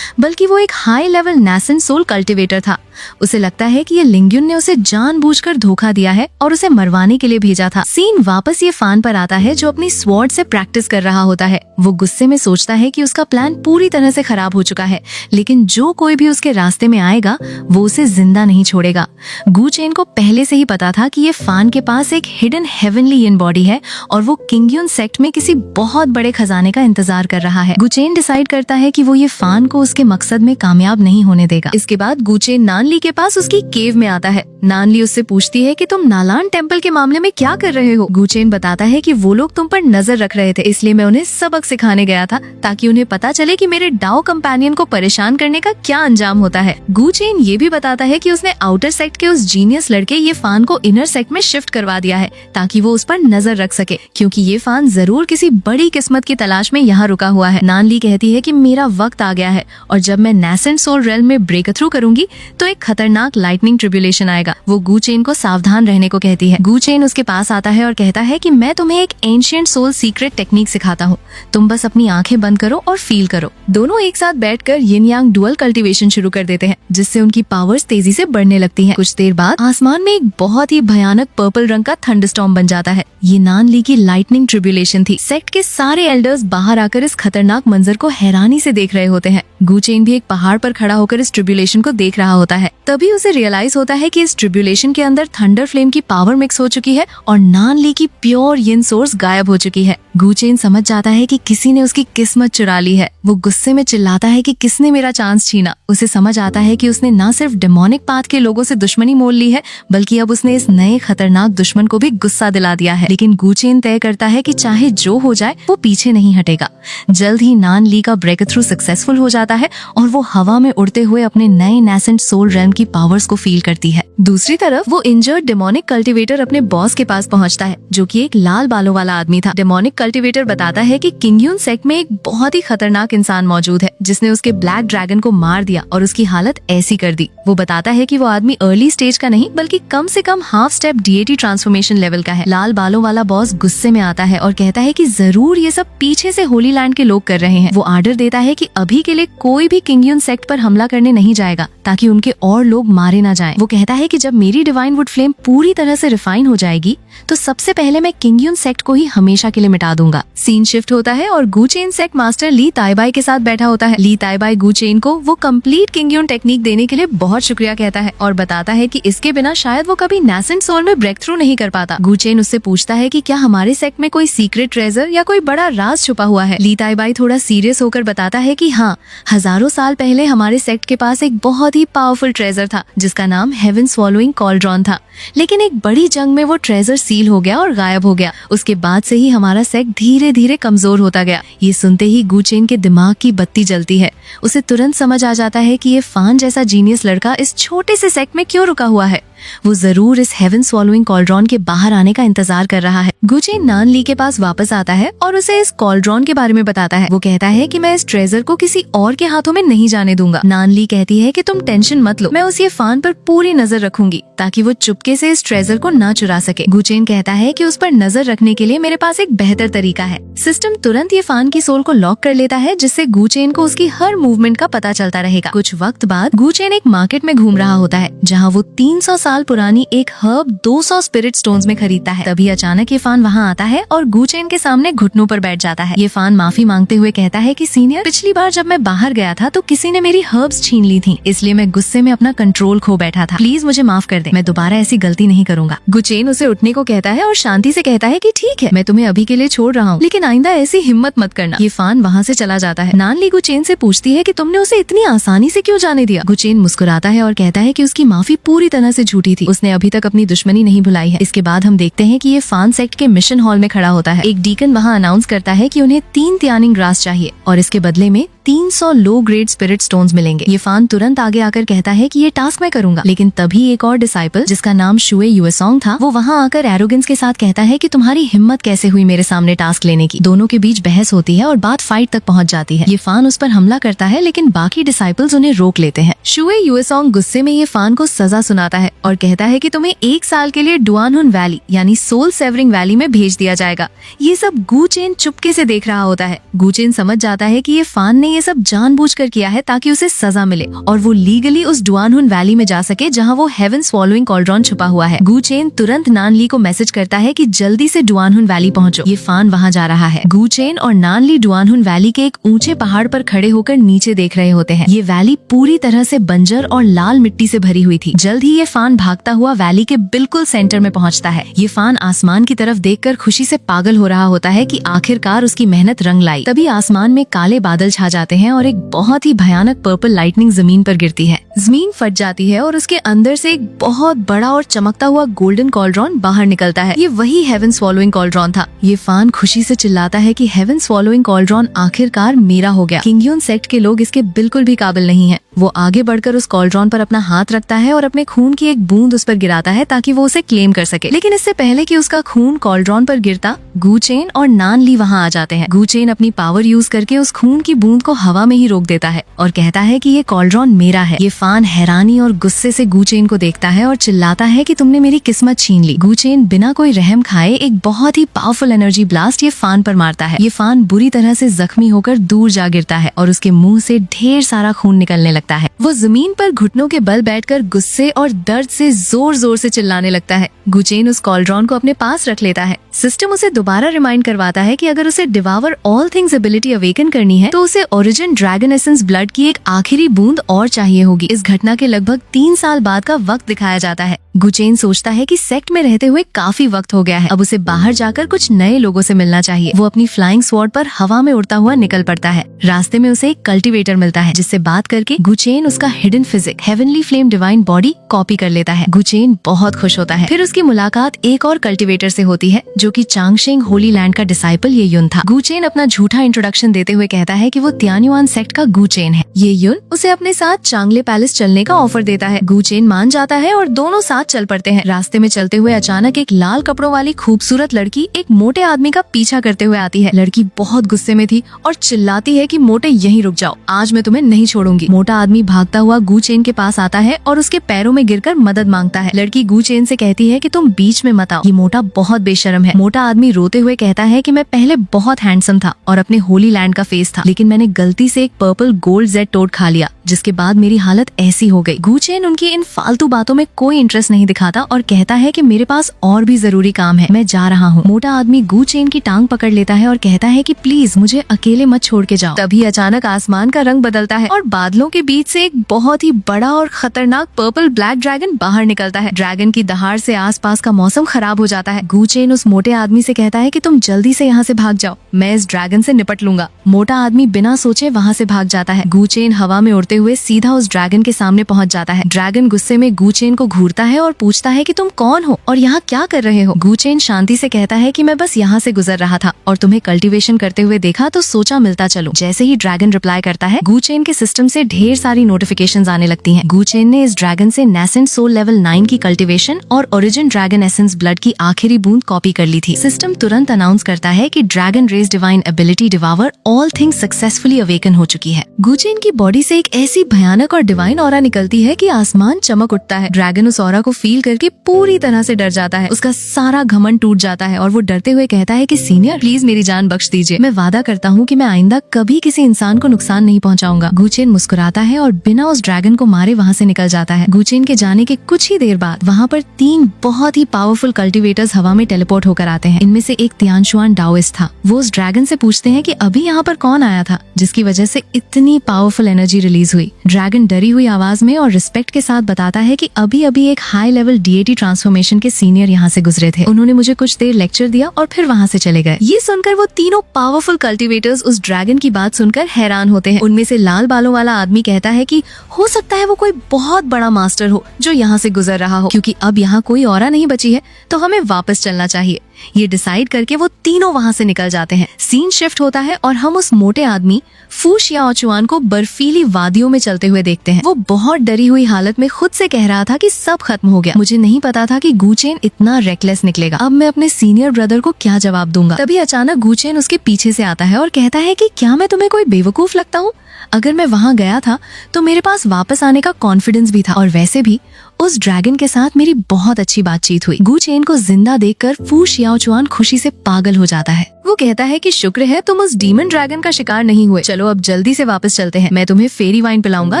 बल्कि वो एक high level nascent soul cultivator था। उसे लगता है कि ये लिंग्युन ने उसे जानबूझकर धोखा दिया है और उसे मरवाने के लिए भेजा था। सीन वापस ये फान पर आता है जो अपनी स्वॉर्ड से प्रैक्टिस कर रहा होता है। वो गुस्से में सोचता है कि उसका प्लान पूरी तरह से खराब हो चुका है, लेकिन जो कोई भी उसके रास्ते में आएगा वो उसे जिंदा नहीं छोड़ेगा। गुचेन को पहले से ही पता था कि ये फान के पास एक हिडन हेवनली इन बॉडी है और वो किंग्युन सेक्ट में किसी बहुत बड़े खजाने का इंतजार कर रहा है। गुचेन डिसाइड करता है कि वो ये फान को उसके मकसद में कामयाब नहीं होने देगा। इसके बाद गुचेन नानली के पास उसकी केव में आता है। नानली उससे पूछती है कि तुम नालान टेम्पल के मामले में क्या कर रहे हो। गुचेन बताता है कि वो लोग तुम पर नजर रख रहे थे, इसलिए मैं उन्हें सबक सिखाने गया था ताकि उन्हें पता चले कि मेरे डाओ कंपेनियन को परेशान करने का क्या अंजाम होता है। गुचेन ये भी बताता है कि उसने आउटर सेक्ट के उस जीनियस लड़के ये फान को इनर सेक्ट में शिफ्ट करवा दिया है ताकि वो उस पर नजर रख सके, क्योंकि ये फान जरूर किसी बड़ी किस्मत की तलाश में यहाँ रुका हुआ है। नानली कहती है कि मेरा वक्त आ गया है और जब मैं नेसेंट सोल रेल्म में ब्रेक थ्रू करूंगी तो एक खतरनाक लाइटनिंग ट्रिब्यूलेशन आएगा। वो गुचेन को सावधान रहने को कहती है। गुचेन उसके पास आता है और कहता है कि मैं तुम्हें एक एंशिएंट सोल सीक्रेट टेक्निक सिखाता हूँ, तुम बस अपनी आंखें बंद करो और फील करो। दोनों एक साथ बैठकर यिन यांग डुअल कल्टीवेशन शुरू कर देते हैं जिससे उनकी पावर्स तेजी से बढ़ने लगती हैं। कुछ देर बाद आसमान में एक बहुत ही भयानक पर्पल रंग का थंडरस्टॉर्म बन जाता है। ये नानली की लाइटनिंग ट्रिब्यूलेशन थी। सेक्ट के सारे एल्डर्स बाहर आकर इस खतरनाक मंजर को हैरानी से देख रहे होते हैं। गुचेन भी एक पहाड़ पर खड़ा होकर इस ट्रिब्यूलेशन को देख रहा होता है। तभी उसे रियलाइज होता है कि इस ट्रिब्यूलेशन के अंदर थंडर फ्लेम की पावर मिक्स हो चुकी है और नानली की प्योर यिन सोर्स गायब हो चुकी है। गुचेन समझ जाता है कि किसी ने उसकी किस्मत चुरा ली है। वो गुस्से में चिल्लाता है कि किसने मेरा चांस छीना। उसे समझ आता है कि उसने न सिर्फ डेमोनिक पाथ के लोगों से दुश्मनी मोल ली है बल्कि अब उसने इस नए खतरनाक दुश्मन को भी गुस्सा दिला दिया है। लेकिन गुचेन तय करता है कि चाहे जो हो जाए वो पीछे नहीं हटेगा। जल्द ही नानली का ब्रेक थ्रू सक्सेसफुल हो जाता है और वो हवा में उड़ते हुए अपने नए नेसेंट सोल रेल्म की पावर्स को फील करती है। दूसरी तरफ वो इंजर्ड डेमोनिक कल्टीवेटर अपने बॉस के पास पहुंचता है जो कि एक लाल बालों वाला आदमी था। डेमोनिक कल्टीवेटर बताता है कि किंग्युन सेक्ट में एक बहुत ही खतरनाक इंसान मौजूद है जिसने उसके ब्लैक ड्रैगन को मार दिया और उसकी हालत ऐसी कर दी। वो बताता है कि वो आदमी अर्ली स्टेज का नहीं बल्कि कम से कम half step DAT transformation level का है। लाल बालों वाला बॉस गुस्से में आता है और कहता है कि जरूर ये सब पीछे से होली लैंड के लोग कर रहे हैं। वो आर्डर देता है कि अभी के लिए कोई भी किंग्युन सेक्ट पर हमला करने नहीं जाएगा ताकि उनके और लोग मारे ना जाएं। वो कहता है कि जब मेरी डिवाइन वुड फ्लेम पूरी तरह से रिफाइन हो जाएगी तो सबसे पहले मैं किंग्युन सेक्ट को ही हमेशा के लिए मिटा दूंगा। सीन शिफ्ट होता है है और गुचेन सेक्ट मास्टर ली ताइबाई के साथ बैठा होता है। ली ताइबाई गुचेन को वो कंप्लीट किंगयुन टेक्निक देने के लिए बहुत शुक्रिया कहता है और बताता है कि इसके बिना शायद वो कभी नासेंट सोल में ब्रेक थ्रू नहीं कर पाता। गुचेन उससे पूछता है कि क्या हमारे सेक्ट में कोई सीक्रेट ट्रेजर या कोई बड़ा राज छुपा हुआ है। ली ताइबाई थोड़ा सीरियस होकर बताता है कि हाँ, हजारों साल पहले हमारे सेक्ट के पास एक बहुत ही पावरफुल ट्रेजर था जिसका नाम हेवन स्वॉलोइंग कॉल्ड्रॉन था, लेकिन एक बड़ी जंग में वो ट्रेजर सील हो गया और गायब हो गया। उसके बाद से ही हमारा सेक्ट धीरे धीरे कमजोर होता गया। ये सुनते ही गुचेन के दिमाग की बत्ती जलती है। उसे तुरंत समझ आ जाता है कि ये फान जैसा जीनियस लड़का इस छोटे से सेक्ट में क्यों रुका हुआ है। वो जरूर इस हेवन स्वॉलोइंग कॉल्ड्रॉन के बाहर आने का इंतजार कर रहा है। गुचेन नान ली के पास वापस आता है और उसे इस कॉल्ड्रॉन के बारे में बताता है। वो कहता है कि मैं इस ट्रेजर को किसी और के हाथों में नहीं जाने दूंगा। नान ली कहती है कि तुम टेंशन मत लो, मैं उस ये फान पर पूरी नजर रखूंगी ताकि वो चुपके से इस ट्रेजर को ना चुरा सके। गुचेन कहता है कि उस पर नजर रखने के लिए मेरे पास एक बेहतर तरीका है। सिस्टम तुरंत ये फान की सोल को लॉक कर लेता है जिससे गुचेन को उसकी हर मूवमेंट का पता चलता रहेगा। कुछ वक्त बाद गुचेन एक मार्केट में घूम रहा होता है जहाँ वो 300 साल पुरानी एक हर्ब 200 स्पिरिट स्टोन्स में खरीदता है। तभी अचानक ये फान वहाँ आता है और गुचेन के सामने घुटनों पर बैठ जाता है। ये फान माफी मांगते हुए कहता है कि सीनियर, पिछली बार जब मैं बाहर गया था तो किसी ने मेरी हर्ब्स छीन ली थी, इसलिए मैं गुस्से में अपना कंट्रोल खो बैठा था। प्लीज मुझे माफ कर दे, मैं दोबारा ऐसी गलती नहीं करूंगा। गुचेन उसे उठने को कहता है और शांति से कहता है कि ठीक है, मैं तुम्हें अभी के लिए छोड़ रहा हूँ, लेकिन आइंदा ऐसी हिम्मत मत करना। ये फान वहाँ से चला जाता है। नान ली गुचेन से पूछती है कि तुमने उसे इतनी आसानी से क्यों जाने दिया। गुचेन मुस्कुराता है और कहता है कि उसकी माफी पूरी तरह से झूठी थी, उसने अभी तक अपनी दुश्मनी नहीं भुलाई है। इसके बाद हम देखते हैं कि ये फान सेक्ट के मिशन हॉल में खड़ा होता है। एक डीकन वहाँ अनाउंस करता है कि उन्हें 3 त्यानिंग ग्रास चाहिए और इसके बदले में 300 लो ग्रेड स्पिरिट स्टोन्स मिलेंगे। ये फान तुरंत आगे आकर कहता है कि ये टास्क मैं करूंगा, लेकिन तभी एक और डिसाइपल जिसका नाम शुए युएसोंग था, वो वहाँ आकर एरोगेंस के साथ कहता है कि तुम्हारी हिम्मत कैसे हुई मेरे सामने टास्क लेने की। दोनों के बीच बहस होती है और बात फाइट तक पहुँच जाती है। ये फान उस पर हमला करता है लेकिन बाकी डिसाइपल्स उन्हें रोक लेते हैं। शुए युएसोंग गुस्से में ये फान को सजा सुनाता है और कहता है कि तुम्हें 1 साल के लिए डुआनहुन वैली यानी सोल सेवरिंग वैली में भेज दिया जाएगा। ये सब गुचेन चुपके से देख रहा होता है। गुचेन समझ जाता है कि ये फान ने ये सब जानबूझकर किया है ताकि उसे सजा मिले और वो लीगली उस डुआनहुन वैली में जा सके जहाँ वो हेवन स्वॉलोइंग कॉल्ड्रॉन छुपा हुआ है। गुचेन तुरंत नान ली को मैसेज करता है कि जल्दी से डुआनहुन वैली पहुँचो। ये फान वहाँ जा रहा है। गुचेन और नान ली डुआनहुन वैली के एक ऊंचे पहाड़ पर खड़े होकर नीचे देख रहे होते हैं। ये वैली पूरी तरह से बंजर और लाल मिट्टी से भरी हुई थी। जल्द ही ये फान भागता हुआ वैली के बिल्कुल सेंटर में पहुँचता है। ये फान आसमान की तरफ देखकर खुशी से पागल हो रहा होता है कि आखिरकार उसकी मेहनत रंग लाई। तभी आसमान में काले बादल छा जाते हैं और एक बहुत ही भयानक पर्पल लाइटनिंग जमीन पर गिरती है। जमीन फट जाती है और उसके अंदर से एक बहुत बड़ा और चमकता हुआ गोल्डन कॉल्ड्रॉन बाहर निकलता है। ये वही हेवन स्वॉलोइंग कॉल्ड्रॉन था। ये फान खुशी से चिल्लाता है कि हेवन स्वॉलोइंग कॉल्ड्रॉन आखिरकार मेरा हो गया। किंगयुन सेक्ट के लोग इसके बिल्कुल भी काबिल नहीं है। वो आगे बढ़कर उस कॉल्ड्रॉन पर अपना हाथ रखता है और अपने खून की एक बूंद उस पर गिराता है ताकि वो उसे क्लेम कर सके। लेकिन इससे पहले कि उसका खून कॉल्ड्रॉन पर गिरता, गुचेन और नान ली वहाँ आ जाते हैं। गुचेन अपनी पावर यूज करके उस खून की बूंद को हवा में ही रोक देता है और कहता है कि ये कॉल्ड्रॉन मेरा है। ये फान हैरानी और गुस्से से गुचेन को देखता है और चिल्लाता है कि तुमने मेरी किस्मत छीन ली। गुचेन बिना कोई रहम खाए एक बहुत ही पावरफुल एनर्जी ब्लास्ट ये फान पर मारता है। ये फान बुरी तरह से जख्मी होकर दूर जा गिरता है और उसके मुंह से ढेर सारा खून निकलने लगता है। वो जमीन पर घुटनों के बल बैठकर गुस्से और दर्द से जोर जोर से चिल्लाने लगता है। गुचेन उस कॉल्ड्रॉन को अपने पास रख लेता है। सिस्टम उसे दोबारा रिमाइंड करवाता है कि अगर उसे devour all things ability awaken करनी है तो उसे ओरिजिन ड्रैगन एसेंस ब्लड की एक आखिरी बूंद और चाहिए होगी। इस घटना के लगभग 3 साल बाद का वक्त दिखाया जाता है। गुचेन सोचता है कि सेक्ट में रहते हुए काफी वक्त हो गया है, अब उसे बाहर जाकर कुछ नए लोगों से मिलना चाहिए। वो अपनी फ्लाइंग स्वॉर्ड पर हवा में उड़ता हुआ निकल पड़ता है। रास्ते में उसे एक कल्टीवेटर मिलता है जिससे बात करके गुचेन उसका hidden physique heavenly flame divine body copy कर लेता है। गुचेन बहुत खुश होता है। फिर उसकी मुलाकात एक और कल्टीवेटर से होती है जो कि चांगशेंग होली लैंड का डिसाइपल ये युन था। गुचेन अपना झूठा इंट्रोडक्शन देते हुए कहता है कि वो त्यान्युआन सेक्ट का गुचेन है। ये युन उसे अपने साथ चांगले पैलेस चलने का ऑफर देता है। गुचेन मान जाता है और दोनों साथ चल पड़ते हैं। रास्ते में चलते हुए अचानक एक लाल कपड़ों वाली खूबसूरत लड़की एक मोटे आदमी का पीछा करते हुए आती है। लड़की बहुत गुस्से में थी और चिल्लाती है कि मोटे यहीं रुक जाओ, आज मैं तुम्हें नहीं छोड़ूंगी। मोटा आदमी भागता हुआ गुचेन के पास आता है और उसके पैरों में गिरकर मदद मांगता है। लड़की गुचेन से कहती है कि तुम बीच में मत आओ, ये मोटा बहुत बेशर्म है। मोटा आदमी रोते हुए कहता है कि मैं पहले बहुत हैंडसम था और अपने होली लैंड का फेस था, लेकिन मैंने गलती से एक पर्पल गोल्ड जेड टोड खा लिया जिसके बाद मेरी हालत ऐसी हो गई। गुचेन उनकी इन फालतू बातों में कोई इंटरेस्ट नहीं दिखाता और कहता है कि मेरे पास और भी जरूरी काम है, मैं जा रहा हूँ। मोटा आदमी गुचेन की टांग पकड़ लेता है और कहता है कि प्लीज मुझे अकेले मत छोड़ के जाओ। तभी अचानक आसमान का रंग बदलता है और बादलों के बीच से एक बहुत ही बड़ा और खतरनाक पर्पल ब्लैक ड्रैगन बाहर निकलता है। ड्रैगन की दहाड़ से आसपास का मौसम खराब हो जाता है। गुचेन उस मोटे आदमी से कहता है कि तुम जल्दी से यहाँ से भाग जाओ, मैं इस ड्रैगन से निपट लूंगा। मोटा आदमी बिना सोचे वहाँ से भाग जाता है। गुचेन हवा में उड़ते हुए सीधा उस ड्रैगन के सामने पहुँच जाता है। ड्रैगन गुस्से में गुचेन को घूरता है और पूछता है कि तुम कौन हो और यहाँ क्या कर रहे हो। गुचेन शांति से कहता है कि मैं बस यहाँ से गुजर रहा था और तुम्हें कल्टीवेशन करते हुए देखा तो सोचा मिलता चलो। जैसे ही ड्रैगन रिप्लाई करता है, गुचेन के सिस्टम से ढेर सारी नोटिफिकेशंस आने लगती हैं। गुचेन ने इस ड्रैगन से नेसेंट सोल लेवल 9 की कल्टीवेशन और ओरिजिन ड्रैगन एसेंस ब्लड की आखिरी बूंद कॉपी कर ली थी। सिस्टम तुरंत अनाउंस करता है कि dragon race divine ability devour all things successfully awaken हो चुकी है। गुचेन की बॉडी से एक ऐसी भयानक और डिवाइन ऑरा निकलती है कि आसमान चमक उठता है। ड्रैगन उस ऑरा को फील करके पूरी तरह से डर जाता है। उसका सारा घमंड टूट जाता है और वो डरते हुए कहता है कि सीनियर प्लीज मेरी जान बख्श दीजिए, मैं वादा करता हूँ कि मैं आइंदा कभी किसी इंसान को नुकसान नहीं पहुँचाऊंगा। गुचेन मुस्कुराता है और बिना उस ड्रैगन को मारे वहाँ से निकल जाता है। गुचेन के जाने के कुछ ही देर बाद वहाँ पर 3 बहुत ही पावरफुल कल्टीवेटर्स हवा में टेलीपोर्ट होकर आते हैं। इनमें से एक तियानशुआन डाओइस्ट था। वो उस ड्रैगन से पूछते हैं कि अभी यहाँ पर कौन आया था जिसकी वजह से इतनी पावरफुल एनर्जी रिलीज हुई। ड्रैगन डरी हुई आवाज में और रिस्पेक्ट के साथ बताता है कि अभी अभी एक हाई लेवल डीएटी ट्रांसफॉर्मेशन के सीनियर यहाँ से गुजरे थे, उन्होंने मुझे कुछ देर लेक्चर दिया और फिर वहाँ से चले गए। ये सुनकर वो तीनों पावरफुल कल्टीवेटर्स उस ड्रैगन की बात सुनकर हैरान होते हैं। उनमें से लाल बालों वाला आदमी कहता है कि हो सकता है वो कोई बहुत बड़ा मास्टर हो जो यहाँ से गुजर रहा हो, क्योंकि अब यहाँ कोई ऑरा नहीं बची है तो हमें वापस चलना चाहिए। ये डिसाइड करके वो तीनों वहाँ से निकल जाते हैं। सीन शिफ्ट होता है और हम उस मोटे आदमी फू शियाओचुआन को बर्फीली वादियों में चलते हुए देखते हैं। वो बहुत डरी हुई हालत में खुद से कह रहा था कि सब खत्म हो गया, मुझे नहीं पता था कि गुचेन इतना रेकलेस निकलेगा, अब मैं अपने सीनियर ब्रदर को क्या जवाब दूंगा। तभी अचानक गुचेन उसके पीछे से आता है और कहता है कि क्या मैं तुम्हें कोई बेवकूफ लगता हूँ? अगर मैं वहाँ गया था तो मेरे पास वापस आने का कॉन्फिडेंस भी था और वैसे भी उस ड्रैगन के साथ मेरी बहुत अच्छी बातचीत हुई। गुचेन को जिंदा देखकर फू शियाओचुआन खुशी से पागल हो जाता है। वो कहता है कि शुक्र है तुम उस डीमन ड्रैगन का शिकार नहीं हुए, चलो अब जल्दी से वापस चलते हैं, मैं तुम्हें फेरी वाइन पिलाऊंगा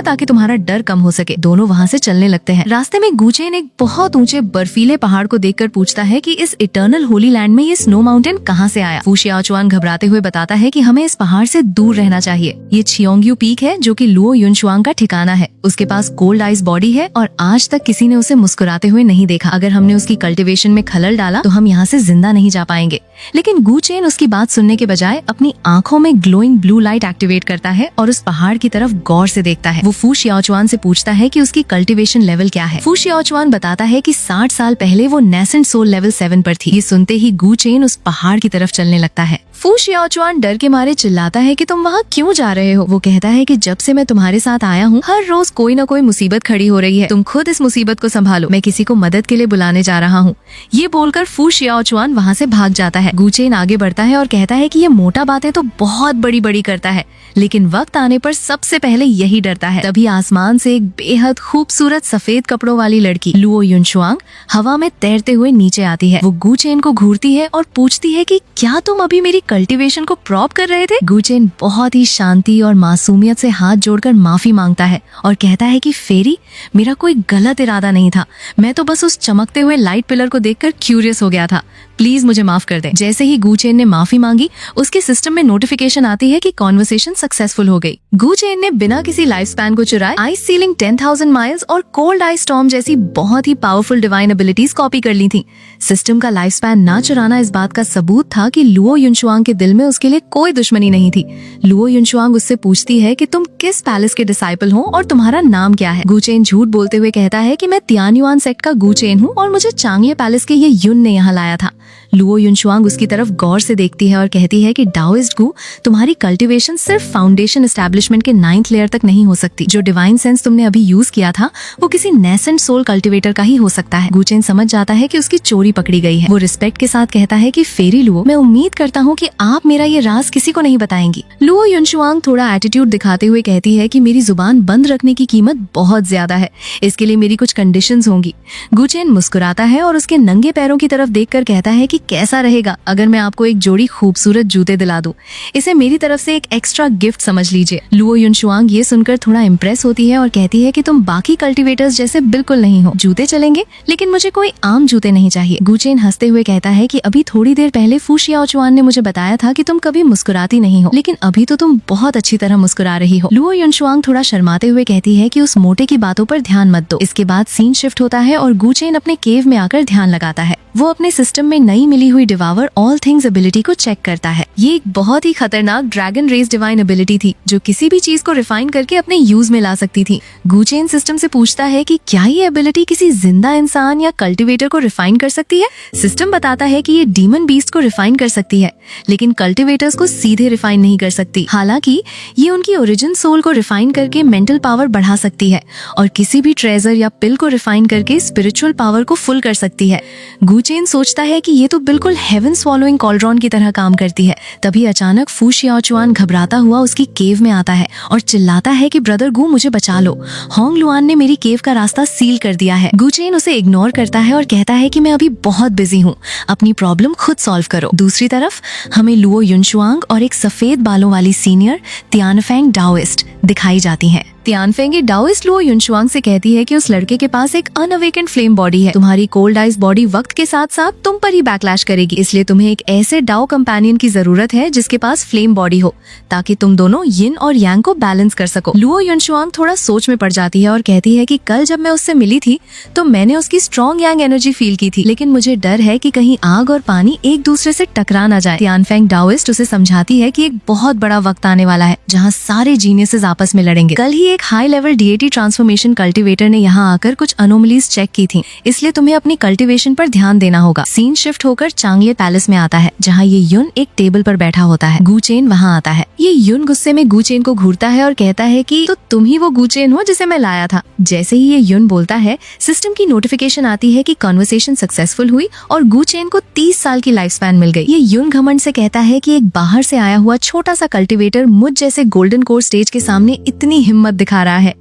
ताकि तुम्हारा डर कम हो सके। दोनों वहाँ से चलने लगते हैं। रास्ते में गुचेन एक बहुत ऊंचे बर्फीले पहाड़ को देखकर पूछता है कि इस इटर्नल होली लैंड में ये स्नो माउंटेन कहाँ से आया। फू शियाओचुआन घबराते हुए बताता है कि हमें इस पहाड़ से दूर रहना चाहिए। ये छियोंग्यू पीक है जो कि लुओ युनशुआंग का ठिकाना है। उसके पास कोल्ड आइस बॉडी है और आज तक किसी ने उसे मुस्कुराते हुए नहीं देखा। अगर हमने उसकी कल्टीवेशन में खलल डाला तो हम यहाँ से जिंदा नहीं जा पाएंगे। लेकिन गुचेन उसकी बात सुनने के बजाय अपनी आंखों में ग्लोइंग ब्लू लाइट एक्टिवेट करता है और उस पहाड़ की तरफ गौर से देखता है। वो फू शियाओचुआन से पूछता है कि उसकी कल्टीवेशन लेवल क्या है। फू शियाओचुआन बताता है कि 60 साल पहले वो नेसेंट सोल लेवल 7 पर थी। ये सुनते ही गुचेन उस पहाड़ की तरफ चलने लगता है। फू शियाओचुआन डर के मारे चिल्लाता है कि तुम वहाँ क्यों जा रहे हो। वो कहता है कि जब से मैं तुम्हारे साथ आया हूँ हर रोज कोई न कोई मुसीबत खड़ी हो रही है, तुम खुद इस मुसीबत को संभालो, मैं किसी को मदद के लिए बुलाने जा रहा हूँ। ये बोलकर फू शियाओचुआन वहाँ से भाग जाता है। गुचेन आगे बढ़ता है और कहता है कि ये मोटा बातें तो बहुत बड़ी बड़ी करता है, लेकिन वक्त आने पर सबसे पहले यही डरता है। तभी आसमान से एक बेहद खूबसूरत सफेद कपड़ों वाली लड़की लुओ युनशुआंग हवा में तैरते हुए नीचे आती है। वो गुचेन को घूरती है और पूछती है कि क्या तुम अभी मेरी कल्टीवेशन को प्रॉप कर रहे थे। गुचेन बहुत ही शांति और मासूमियत से हाथ जोड़कर माफी मांगता है और कहता है कि फेरी, मेरा कोई गलत इरादा नहीं था, मैं तो बस उस चमकते हुए लाइट पिलर को देखकर क्यूरियस हो गया था, प्लीज मुझे माफ कर दे। जैसे ही गुचेन ने माफी मांगी उसके सिस्टम में नोटिफिकेशन आती है कि कॉन्वर्सेशन सक्सेसफुल हो गई। गुचेन ने बिना किसी लाइफ स्पैन को चुराए आइस सीलिंग 10,000 माइल्स और कोल्ड आइस स्टॉर्म जैसी बहुत ही पावरफुल डिवाइन एबिलिटीज कॉपी कर ली थी। सिस्टम का लाइफ स्पैन ना चुराना इस बात का सबूत था कि लुओ युनशुआंग के दिल में उसके लिए कोई दुश्मनी नहीं थी। लुओ युनशुआंग उससे पूछती है कि तुम किस पैलेस के डिसाइपल हो और तुम्हारा नाम क्या है। गुचेन झूठ बोलते हुए कहता है कि मैं तियानयुआन सेक्ट का गुचेन हूँ और मुझे चांगले पैलेस के ये युन ने यहाँ लाया था। लुओ युनशुआंग उसकी तरफ गौर से देखती है और कहती है कि डाओइस्ट गु, तुम्हारी कल्टीवेशन सिर्फ फाउंडेशन एस्टैब्लिशमेंट के 9th लेयर तक नहीं हो सकती। जो डिवाइन सेंस तुमने अभी यूज किया था वो किसी नेसेंट सोल कल्टीवेटर का ही हो सकता है। गुचेन समझ जाता है कि उसकी चोरी पकड़ी गई है। वो रिस्पेक्ट के साथ कहता है कि फेरी लुओ, मैं उम्मीद करता हूँ कि आप मेरा ये राज किसी को नहीं बताएंगी। लुओ युनशुआंग थोड़ा एटीट्यूड दिखाते हुए कहती है कि मेरी जुबान बंद रखने की कीमत बहुत ज्यादा है, इसके लिए मेरी कुछ कंडीशंस होंगी। गुचेन मुस्कुराता है और उसके नंगे पैरों की तरफ देखकर कहता है कि कैसा रहेगा अगर मैं आपको एक जोड़ी खूबसूरत जूते दिला दूं। इसे मेरी तरफ से एक एक्स्ट्रा गिफ्ट समझ लीजिए। लुओ युनशुआंग ये सुनकर थोड़ा इम्प्रेस होती है और कहती है कि तुम बाकी कल्टीवेटर्स जैसे बिल्कुल नहीं हो। जूते चलेंगे लेकिन मुझे कोई आम जूते नहीं चाहिए। गुचेन हंसते हुए कहता है कि अभी थोड़ी देर पहले फू शियाओचुआन ने मुझे बताया था कि तुम कभी मुस्कुराती नहीं हो, लेकिन अभी तो तुम बहुत अच्छी तरह मुस्कुरा रही हो। लुओ युनशुआंग थोड़ा शर्माते हुए कहती है कि उस मोटे की बातों पर ध्यान मत दो। इसके बाद सीन शिफ्ट होता है और गुचेन अपने केव में आकर ध्यान लगाता है। वो अपने सिस्टम में नई मिली हुई डिवावर ऑल थिंग्स एबिलिटी को चेक करता है। ये एक बहुत ही खतरनाक ड्रैगन रेस डिवाइन एबिलिटी थी जो किसी भी चीज को रिफाइन करके अपने यूज में ला सकती थी। गुचेन सिस्टम से पूछता है कि क्या ये एबिलिटी किसी जिंदा इंसान या कल्टीवेटर को रिफाइन कर सकती है। सिस्टम बताता है कि ये डीमन बीस्ट को रिफाइन कर सकती है, लेकिन कल्टीवेटर्स को सीधे रिफाइन नहीं कर सकती। हालांकि ये उनकी ओरिजिन सोल को रिफाइन करके मेंटल पावर बढ़ा सकती है और किसी भी ट्रेजर या पिल को रिफाइन करके स्पिरिचुअल पावर को फुल कर सकती है। गुचेन सोचता है कि ये तो बिल्कुल हेवन स्वॉलोइंग कॉलड्रॉन की तरह काम करती है। तभी अचानक फू शियाओचुआन घबराता हुआ उसकी केव में आता है और चिल्लाता है कि ब्रदर गु, मुझे बचा लो। होंग लुआन ने मेरी केव का रास्ता सील कर दिया है। गुचेन उसे इग्नोर करता है और कहता है कि मैं अभी बहुत बिजी हूँ, अपनी प्रॉब्लम खुद सॉल्व करो। दूसरी तरफ हमें लुओ युनशुआंग और एक सफेद बालों वाली सीनियर तियानफेंग डाओइस्ट दिखाई जाती है। तियानफेंग डाओइस्ट लुओ युनशुआंग से कहती है कि उस लड़के के पास एक अनअवेकेंड फ्लेम बॉडी है। तुम्हारी कोल्ड आइस बॉडी वक्त के साथ साथ तुम पर ही बैकलैश करेगी, इसलिए तुम्हें एक ऐसे डाओ कंपेनियन की जरूरत है जिसके पास फ्लेम बॉडी हो, ताकि तुम दोनों यिन और यांग को बैलेंस कर सको। लुओ युनशुआंग थोड़ा सोच में पड़ जाती है और कहती है कि कल जब मैं उससे मिली थी तो मैंने उसकी स्ट्रॉन्ग यांग एनर्जी फील की थी, लेकिन मुझे डर है कि कहीं आग और पानी एक दूसरे से टकरा ना जाए। तियानफेंग डाओइस्ट उसे समझाती है कि एक बहुत बड़ा वक्त आने वाला है जहाँ सारे जीनियसेस आपस में लड़ेंगे। कल ही एक high level DAT transformation cultivator ने यहाँ आकर कुछ अनोमलीज चेक की थी, इसलिए तुम्हें अपनी कल्टीवेशन पर ध्यान देना होगा। सीन शिफ्ट होकर चांगले पैलेस में आता है जहाँ ये युन एक टेबल पर बैठा होता है। गुचेन वहाँ आता है। ये युन गुस्से में गुचेन को घूरता है और कहता है कि तो तुम ही वो गुचेन हो जिसे मैं लाया था। जैसे ही ये युन बोलता है, सिस्टम की नोटिफिकेशन आती है कि कन्वर्सेशन सक्सेसफुल हुई और गुचेन को 30 साल की लाइफ स्पैन मिल गई। ये युन घमंड से कहता है कि एक बाहर से आया हुआ छोटा सा कल्टीवेटर मुझ जैसे गोल्डन कोर स्टेज के सामने इतनी हिम्मत दिखा रहा है।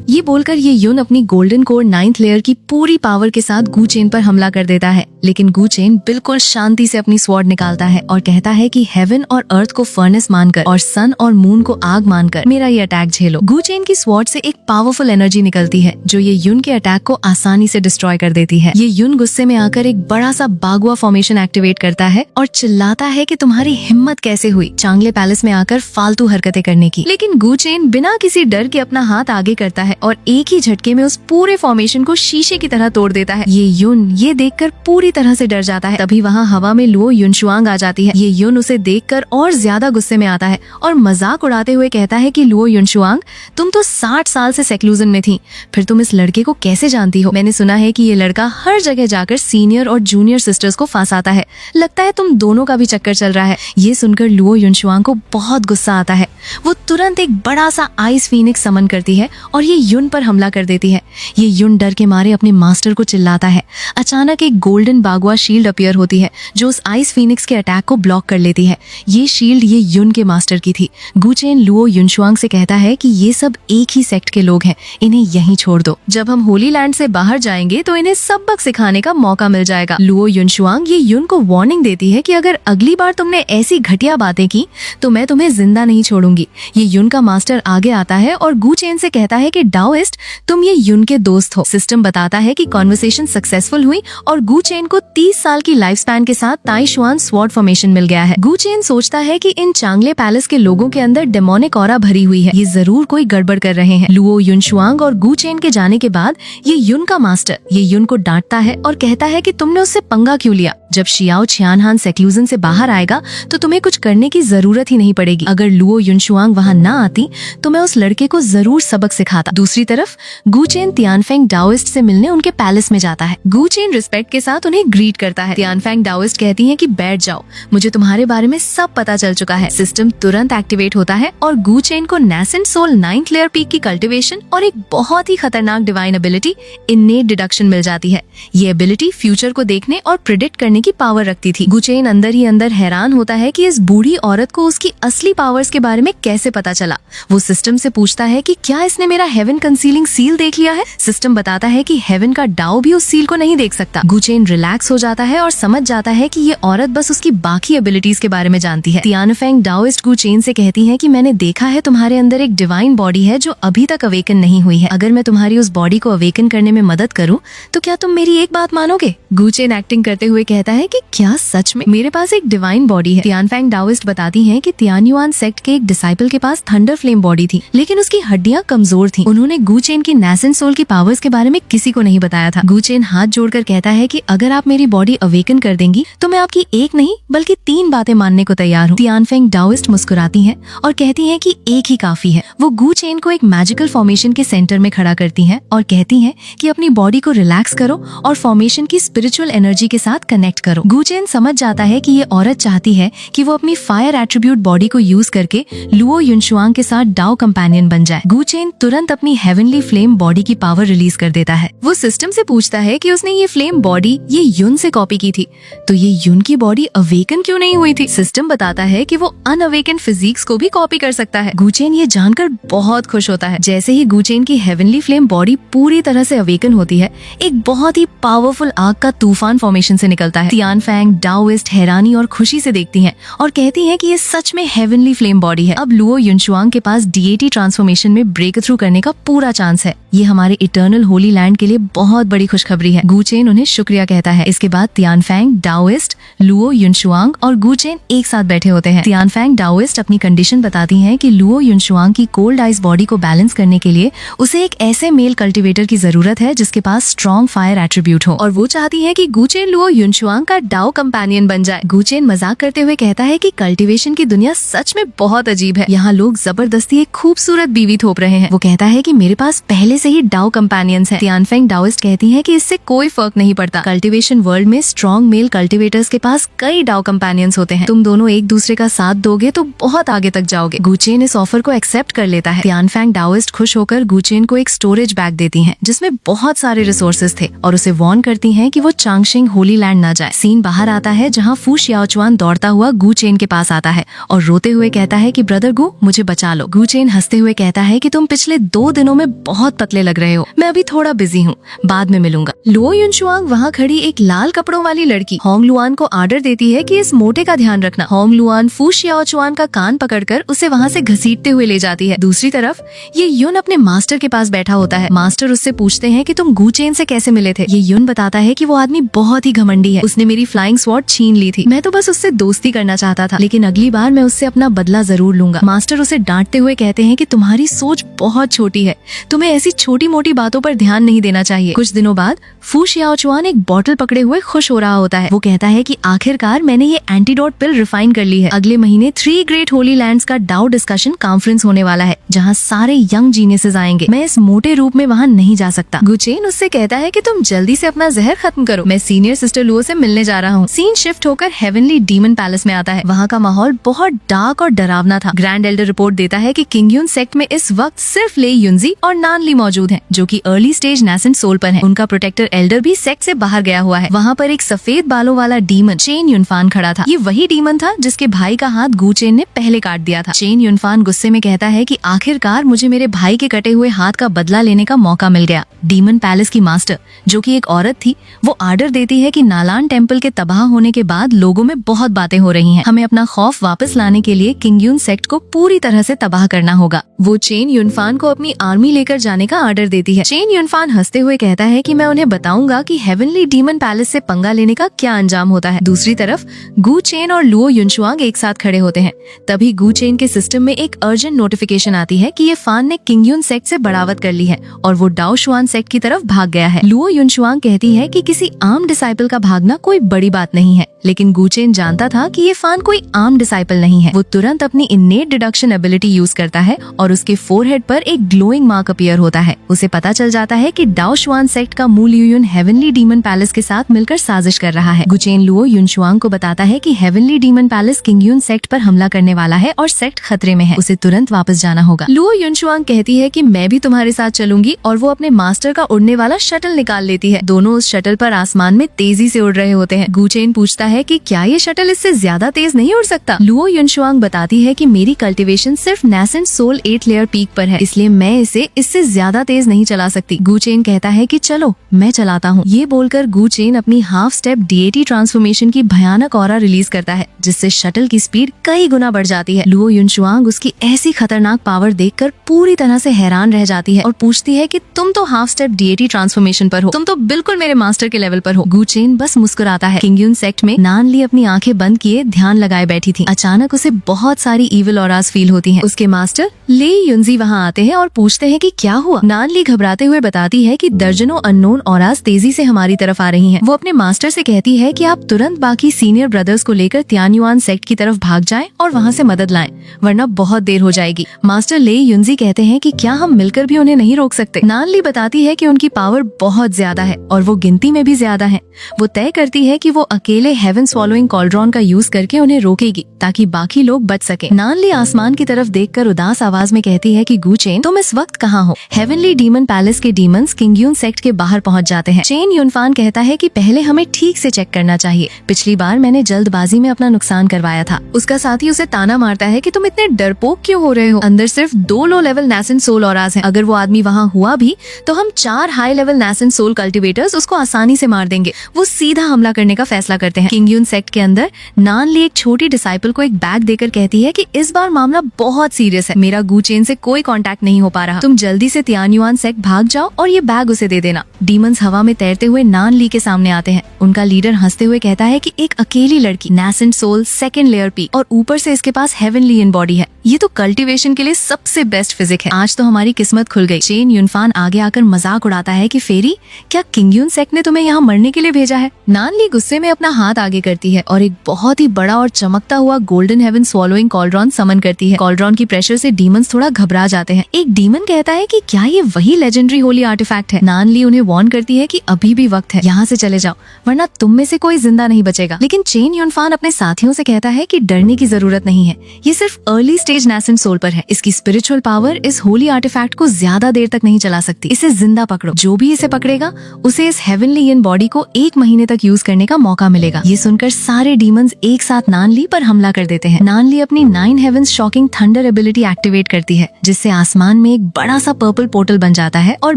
ये बोलकर ये युन अपनी गोल्डन कोर 9th लेयर की पूरी पावर के साथ गुचेन पर हमला कर देता है, लेकिन गुचेन बिल्कुल शांति से अपनी स्वॉर्ड निकालता है और कहता है कि हेवन और अर्थ को फर्नेस मानकर और सन और मून को आग मानकर मेरा ये अटैक झेलो। गुचेन की स्वॉर्ड से एक पावरफुल एनर्जी निकलती है जो ये युन के अटैक को आसानी से डिस्ट्रॉय कर देती है। ये युन गुस्से में आकर एक बड़ा सा बागुआ फॉर्मेशन एक्टिवेट करता है और चिल्लाता है कि तुम्हारी हिम्मत कैसे हुई चांगले पैलेस में आकर फालतू हरकतें करने की। लेकिन गुचेन बिना किसी डर के अपना हाथ आगे करता है और एक ही झटके में उस पूरे फॉर्मेशन को शीशे की तरह तोड़ देता है। ये युन ये देखकर पूरी तरह से डर जाता है। तभी वहाँ हवा में लुओ युनशुआंग आ जाती है। ये युन उसे देखकर और ज्यादा गुस्से में आता है और मजाक उड़ाते हुए कहता है कि लुओ युनशुआंग, तुम तो 60 साल से सेक्लूजन में थी, फिर तुम इस लड़के को कैसे जानती हो? मैंने सुना है कि ये लड़का हर जगह जाकर सीनियर और जूनियर सिस्टर्स को फंसाता है, लगता है तुम दोनों का भी चक्कर चल रहा है। ये सुनकर लुओ युनशुआंग को बहुत गुस्सा आता है। वो तुरंत एक बड़ा सा आइस फीनिक्स समन करती है और ये युन पर हमला कर देती है। ये युन डर के मारे अपने मास्टर को चिल्लाता है। अचानक एक गोल्डन बागुआ शील्ड अपीयर होती है जो उस आइस फीनिक्स के अटैक को ब्लॉक कर लेती है। ये शील्ड ये युन के मास्टर की थी। गुचेन लुओ युनशुआंग से कहता है कि ये सब एक ही सेक्ट के लोग हैं, इन्हें यहीं छोड़ दो। जब हम होली लैंड से बाहर जाएंगे तो इन्हें सबक सिखाने का मौका मिल जाएगा। लुओ युनशुआंग ये युन को वार्निंग देती है कि अगर अगली बार तुमने ऐसी घटिया बातें की तो मैं तुम्हें जिंदा नहीं छोड़ूंगी। ये युन का मास्टर आगे आता है और गुचेन से कहता है कि डाओइस्ट, तुम ये युन के दोस्त हो। सिस्टम बताता है कि कॉन्वर्सेशन सक्सेसफुल हुई और गुचेन को 30 साल की लाइफ स्पैन के साथ ताइशुआन स्वॉर्ड फॉर्मेशन मिल गया है। गुचेन सोचता है कि इन चांगले पैलेस के लोगों के अंदर डेमोनिक ऑरा भरी हुई है, ये जरूर कोई गड़बड़ कर रहे हैं। लुओ युनशुआंग और गुचेन के जाने के बाद ये युन का मास्टर ये युन को डांटता है और कहता है कि तुमने उससे पंगा क्यों लिया? जब शियाओ छियानहान सेक्लूजन से बाहर आएगा तो तुम्हें कुछ करने की जरूरत ही नहीं पड़ेगी। अगर लुओ युनशुआंग वहाँ ना आती तो मैं उस लड़के को जरूर सबक सिखाता। दूसरी तरफ गुचेन तियानफेंग डाओइस्ट से मिलने उनके पैलेस में जाता है। गुचेन रिस्पेक्ट के साथ उन्हें ग्रीट करता है। तियानफेंग डाओइस्ट कहती है कि बैठ जाओ, मुझे तुम्हारे बारे में सब पता चल चुका है। सिस्टम तुरंत एक्टिवेट होता है और गुचेन को nascent soul 9th layer peak की कल्टीवेशन और एक बहुत ही खतरनाक डिवाइन एबिलिटी इन्नेट डिडक्शन मिल जाती है। ये एबिलिटी फ्यूचर को देखने और प्रिडिक्ट करने की पावर रखती थी। गुचेन अंदर ही अंदर हैरान होता है कि इस बूढ़ी औरत को उसकी असली पावर्स के बारे में कैसे पता चला। वो सिस्टम से पूछता है कि क्या इसने मेरा हेवन कंसीलिंग सील देख लिया है? सिस्टम बताता है कि हेवन का डाओ भी उस सील को नहीं देख सकता। गुचेन रिलैक्स हो जाता है और समझ जाता है कि ये औरत बस उसकी बाकी एबिलिटीज के बारे में जानती है। तियानफेंग डाओइस्ट गुचेन से कहती है कि मैंने देखा है तुम्हारे अंदर एक डिवाइन बॉडी है जो अभी तक अवेकन नहीं हुई है। अगर मैं तुम्हारी उस बॉडी को अवेकन करने में मदद करूं तो क्या तुम मेरी एक बात मानोगे? गुचेन एक्टिंग करते हुए कहता है कि क्या सच में मेरे पास एक डिवाइन बॉडी है? तियानफेंग डाओइस्ट बताती हैं कि तियानयुआन सेक्ट के एक डिसाइपल के पास थंडर फ्लेम बॉडी थी, लेकिन उसकी हड्डियां कमजोर थीं। उन्होंने गुचेन की नेसेंट सोल की पावर्स के बारे में किसी को नहीं बताया था। गुचेन हाथ जोड़कर कहता है कि अगर आप मेरी बॉडी अवेकन कर देंगी तो मैं आपकी एक नहीं बल्कि 3 बातें मानने को तैयार हूँ। तियानफेंग डाओइस्ट मुस्कुराती हैं और कहती हैं कि एक ही काफी है। वो गुचेन को एक मैजिकल फॉर्मेशन के सेंटर में खड़ा करती हैं और कहती हैं कि अपनी बॉडी को रिलैक्स करो और फॉर्मेशन की स्पिरिचुअल एनर्जी के साथ कनेक्ट करो। गुचेन समझ जाता है कि ये औरत चाहती है कि वो अपनी फायर एट्रीब्यूट बॉडी को यूज करके लुओ युनशुआंग के साथ डाओ कंपेनियन बन जाए। गुचेन तुरंत अपनी हेवनली फ्लेम बॉडी की पावर रिलीज कर देता है। वो सिस्टम से पूछता है कि उसने ये फ्लेम बॉडी ये युन से कॉपी की थी, तो ये युन की बॉडी अवेकन क्यों नहीं हुई थी? सिस्टम बताता है कि वो अनअवेकन फिजिक्स को भी कॉपी कर सकता है। गुचेन ये जानकर बहुत खुश होता है। जैसे ही गुचेन की हेवनली फ्लेम बॉडी पूरी तरह से अवेकन होती है, एक बहुत ही पावरफुल आग का तूफान फॉर्मेशन से निकलता है। तियानफेंग डाओइस्ट हैरानी और खुशी से देखती हैं और कहती हैं कि ये सच में हेवनली फ्लेम बॉडी है। अब लुओ युनशुआंग के पास डीएटी ट्रांसफॉर्मेशन में ब्रेक थ्रू करने का पूरा चांस है। ये हमारे इटर्नल होली लैंड के लिए बहुत बड़ी खुशखबरी है। गुचेन उन्हें शुक्रिया कहता है। इसके बाद तियानफेंग डाओइस्ट, लुओ युनशुआंग और गुचेन एक साथ बैठे होते हैं। तियानफेंग डाओइस्ट अपनी कंडीशन बताती हैं कि लुओ युनशुआंग की कोल्ड आइस बॉडी को बैलेंस करने के लिए उसे एक ऐसे मेल कल्टीवेटर की जरूरत है जिसके पास स्ट्रॉन्ग फायर एट्रीब्यूट हो, और वो चाहती है कि गुचेन लुओ युनशुआंग का डाओ कंपेनियन बन जाए। गुचेन मजाक करते हुए कहता है कि कल्टीवेशन की दुनिया सच में बहुत अजीब है। यहाँ लोग जबरदस्ती एक खूबसूरत बीवी थोप रहे हैं। वो कहता है कि मेरे पास पहले से ही डाओ कंपेनियंस हैं। तियानफेंग डाओइस्ट कहती है कि इससे कोई फर्क नहीं पड़ता। कल्टीवेशन वर्ल्ड में स्ट्रॉन्ग मेल कल्टीवेटर्स के पास कई डाओ कंपेनियंस होते हैं। तुम दोनों एक दूसरे का साथ दोगे तो बहुत आगे तक जाओगे। गुचेन इस ऑफर को एक्सेप्ट कर लेता है। तियानफेंग डाओइस्ट खुश होकर गुचेन को एक स्टोरेज बैग देती हैं जिसमें बहुत सारे रिसोर्सेज थे और उसे वार्न करती हैं कि वो चांगशिंग होली लैंड न जाए। सीन बाहर आता है जहाँ फू शियाओचुआन दौड़ता हुआ गुचेन के पास आता है और रोते हुए कहता है कि ब्रदर गु, मुझे बचा लो। गुचेन हंसते हुए कहता है कि तुम पिछले 2 दिनों में बहुत पतले लग रहे हो, मैं अभी थोड़ा बिजी हूँ, बाद में मिलूंगा। लुओ युनशुआंग वहाँ खड़ी एक लाल कपड़ों वाली लड़की होंग लुआन को आर्डर देती है कि इस मोटे का ध्यान रखना। होंग लुआन फू शियाओचुआन का कान पकड़कर उसे वहाँ से घसीटते हुए ले जाती है। दूसरी तरफ ये युन अपने मास्टर के पास बैठा होता है। मास्टर उससे पूछते हैं कि तुम गुचेन से कैसे मिले थे? ये युन बताता है कि वो आदमी बहुत ही घमंडी है, उसने मेरी फ्लाइंग स्वॉर्ड छीन ली थी। मैं तो बस उससे दोस्ती करना चाहता था, लेकिन अगली बार मैं उससे अपना बदला जरूर लूंगा। मास्टर उसे डांटते हुए कहते हैं कि तुम्हारी सोच बहुत छोटी है, तुम्हें ऐसी छोटी मोटी बातों पर ध्यान नहीं देना चाहिए। कुछ दिनों बाद फू शियाओचुआन एक बॉटल पकड़े हुए खुश हो रहा होता है। वो कहता है कि आखिरकार मैंने ये एंटीडोट पिल रिफाइन कर ली है। अगले महीने 3 ग्रेट होली लैंड्स का डाओ डिस्कशन कॉन्फ्रेंस होने वाला है जहाँ सारे यंग जीनियसेस आएंगे। मैं इस मोटे रूप में वहाँ नहीं जा सकता। गुचेन उससे कहता है कि तुम जल्दी से अपना जहर खत्म करो, मैं सीनियर सिस्टर लुओ से मिलने जा रहा हूँ। सीन शिफ्ट होकर हेवनली डीमन पैलेस में आता है। वहाँ का माहौल बहुत डार्क और डरावना था। ग्रैंड एल्डर रिपोर्ट देता है कि किंगयुन सेक्ट में इस वक्त सिर्फ ले युनजी और नानली मौजूद हैं, जो कि अर्ली स्टेज नेसेंट सोल पर हैं। उनका प्रोटेक्टर एल्डर भी सेक्ट से बाहर गया हुआ है। वहाँ पर एक सफेद बालों वाला डीमन चेन युनफान खड़ा था। ये वही डीमन था जिसके भाई का हाथ गुचेन ने पहले काट दिया था। चेन युनफान गुस्से में कहता है कि आखिरकार मुझे मेरे भाई के कटे हुए हाथ का बदला लेने का मौका मिल गया। डीमन पैलेस की मास्टर, जो कि एक औरत थी, वो आर्डर देती है कि नालान टेम्पल के तबाह होने के बाद लोगों में बहुत बातें हो रही हैं। हमें अपना खौफ वापस लाने के लिए किंगयुन सेक्ट को पूरी तरह से तबाह करना होगा। वो चेन युनफान को अपनी आर्मी लेकर जाने का आर्डर देती है। चेन युनफान हंसते हुए कहता है कि मैं उन्हें बताऊंगा कि हेवनली डीमन पैलेस से पंगा लेने का क्या अंजाम होता है। दूसरी तरफ गुचेन और लुओ युनशुआंग एक साथ खड़े होते हैं। तभी गुचेन के सिस्टम में एक अर्जेंट नोटिफिकेशन आती है कि ये फान ने किंगयुन सेक्ट से बगावत कर ली है और वो डाओ शुआन सेक्ट की तरफ भाग गया है। लुओ युनशुआंग कहती है कि किसी आम डिसाइपल का भागना कोई बड़ी बात नहीं है, लेकिन गुचेन जानता था कि ये फान कोई आम डिसाइपल नहीं है। वो तुरंत अपनी इन्नेट डिडक्शन एबिलिटी यूज करता है और उसके फोरहेड पर एक ग्लोइंग मार्क अपीयर होता है। उसे पता चल जाता है कि डाओ शुआन सेक्ट का मूल युन हेवनली डीमन पैलेस के साथ मिलकर साजिश कर रहा है। गुचेन लुओ युनशुआंग को बताता है कि हेवनली डीमन पैलेस किंगयुन सेक्ट पर हमला करने वाला है और सेक्ट खतरे में है, उसे तुरंत वापस जाना होगा। लुओ युनशुआंग कहती है कि मैं भी तुम्हारे साथ चलूंगी और वो अपने मास्टर का उड़ने वाला शटल निकाल लेती है। दोनों उस शटल पर आसमान में तेजी से उड़ रहे होते हैं। गुचेन पूछता है कि क्या ये शटल इससे ज्यादा तेज नहीं उड़ सकता? लुओ युनशुआंग बताती है कि मेरी कल्टीवेशन सिर्फ नेसेंट सोल 8 लेयर पीक पर है, इसलिए मैं इसे इसे इससे ज्यादा तेज नहीं चला सकती। गु चेन कहता है कि चलो मैं चलाता हूँ। ये बोलकर गु चेन अपनी हाफ स्टेप डीएटी ट्रांसफॉर्मेशन की भयानक ऑरा रिलीज करता है, जिससे शटल की स्पीड कई गुना बढ़ जाती है। लुओ युनशुआंग उसकी ऐसी खतरनाक पावर देखकर पूरी तरह से हैरान रह जाती है और पूछती है कि तुम तो हाफ स्टेप डीएटी ट्रांसफॉर्मेशन पर हो, तुम तो बिल्कुल मेरे मास्टर के लेवल पर हो। गु चेन बस मुस्कुराता है। किंगयुन सेक्ट में नानली अपनी आंखें बंद किए ध्यान लगाए बैठी थी। अचानक उसे बहुत सारी इविल ऑरास फील होती हैं। उसके मास्टर ले युनजी वहाँ आते हैं और पूछते हैं कि क्या हुआ। नानली घबराते हुए बताती है कि दर्जनों अननोन ऑरास तेजी से हमारी तरफ आ रही हैं। वो अपने मास्टर से कहती है कि आप तुरंत बाकी सीनियर ब्रदर्स को लेकर तियानयुआन सेक्ट की तरफ भाग जाएं और वहाँ से मदद लाएं, वरना बहुत देर हो जाएगी। मास्टर ले युनजी कहते हैं कि क्या हम मिलकर भी उन्हें नहीं रोक सकते। नानली बताती है कि उनकी पावर बहुत ज्यादा है और वो गिनती में भी ज्यादा है। वो तय करती है कि वो अकेले हेवन स्वॉलोइंग कॉल्ड्रॉन का यूज करके उन्हें रोकेगी ताकि बाकी लोग बच सके। नानली आसमान की तरफ देखकर उदास आवाज में कहती है कि गु चेन, तुम इस वक्त कहाँ हो। हेवनली डीमन पैलेस के डीमंस किंगयुन सेक्ट के बाहर पहुँच जाते हैं। चेन युनफान कहता है कि पहले हमें ठीक से चेक करना चाहिए। पिछली बार मैंने जल्दबाजी में अपना नुकसान करवाया था। उसका साथी उसे ताना मारता है कि तुम इतने डरपोक क्यों हो रहे हो। अंदर सिर्फ 2 लो लेवल नैसेंट सोल ऑरास हैं। अगर वो आदमी वहाँ हुआ भी तो हम 4 हाई लेवल नैसेंट सोल कल्टिवेटर्स उसको आसानी से मार देंगे। वो सीधा हमला करने का फैसला करते हैं। किंगयुन सेक्ट के अंदर नानली एक छोटी डिसाइपल को एक बैग देकर कहती है कि इस बार मामला बहुत सीरियस है। मेरा गु चेन से कोई कांटेक्ट नहीं हो पा रहा। तुम जल्दी से तियानयुआन सेक्ट भाग जाओ और ये बैग उसे दे देना। डीमंस हवा में तैरते हुए नानली के सामने आते हैं। उनका लीडर हंसते हुए कहता है कि एक अकेली लड़की, नैसेंट सोल, सेकंड लेयर पी और ऊपर से इसके पास हेवनली इन बॉडी है। ये तो कल्टीवेशन के लिए सबसे बेस्ट फिजिक है। आज तो हमारी किस्मत खुल गई। चेन युनफान आगे आकर मजाक उड़ाता है कि फेरी, क्या किंगयुन सेक्ट ने तुम्हें यहाँ मरने के लिए भेजा है। नानली गुस्से में अपना हाथ आगे करती है और एक बहुत ही बड़ा और चमकता हुआ गोल्डन हेवन स्वॉलोइंग कॉल्ड्रॉन समन करती है। कॉल्ड्रॉन की प्रेशर से डीमंस थोड़ा घबरा जाते हैं। एक डीमन कहता है कि क्या ये वही लेजेंडरी होली आर्टिफैक्ट है। नानली उन्हें वार्न करती है कि अभी भी वक्त है, यहाँ से चले जाओ वरना तुम में से कोई जिंदा नहीं बचेगा। लेकिन चेन युनफान अपने साथियों से कहता है कि डरने की जरूरत नहीं है। ये सिर्फ अर्ली स्टेज नैसेंट सोल पर है। इसकी स्पिरिचुअल पावर इस होली आर्टिफैक्ट को ज्यादा देर तक नहीं चला सकती। इसे जिंदा पकड़ो। जो भी इसे पकड़ेगा उसे इस हेवनली इन बॉडी को 1 महीने तक यूज करने का मौका मिलेगा। ये सुनकर सारे डीमंस एक साथ नानली पर हमला कर देते हैं। नानली अपनी 9 heavens shocking thunder ability activate करती है, जिससे आसमान में एक बड़ा सा पर्पल पोर्टल बन जाता है और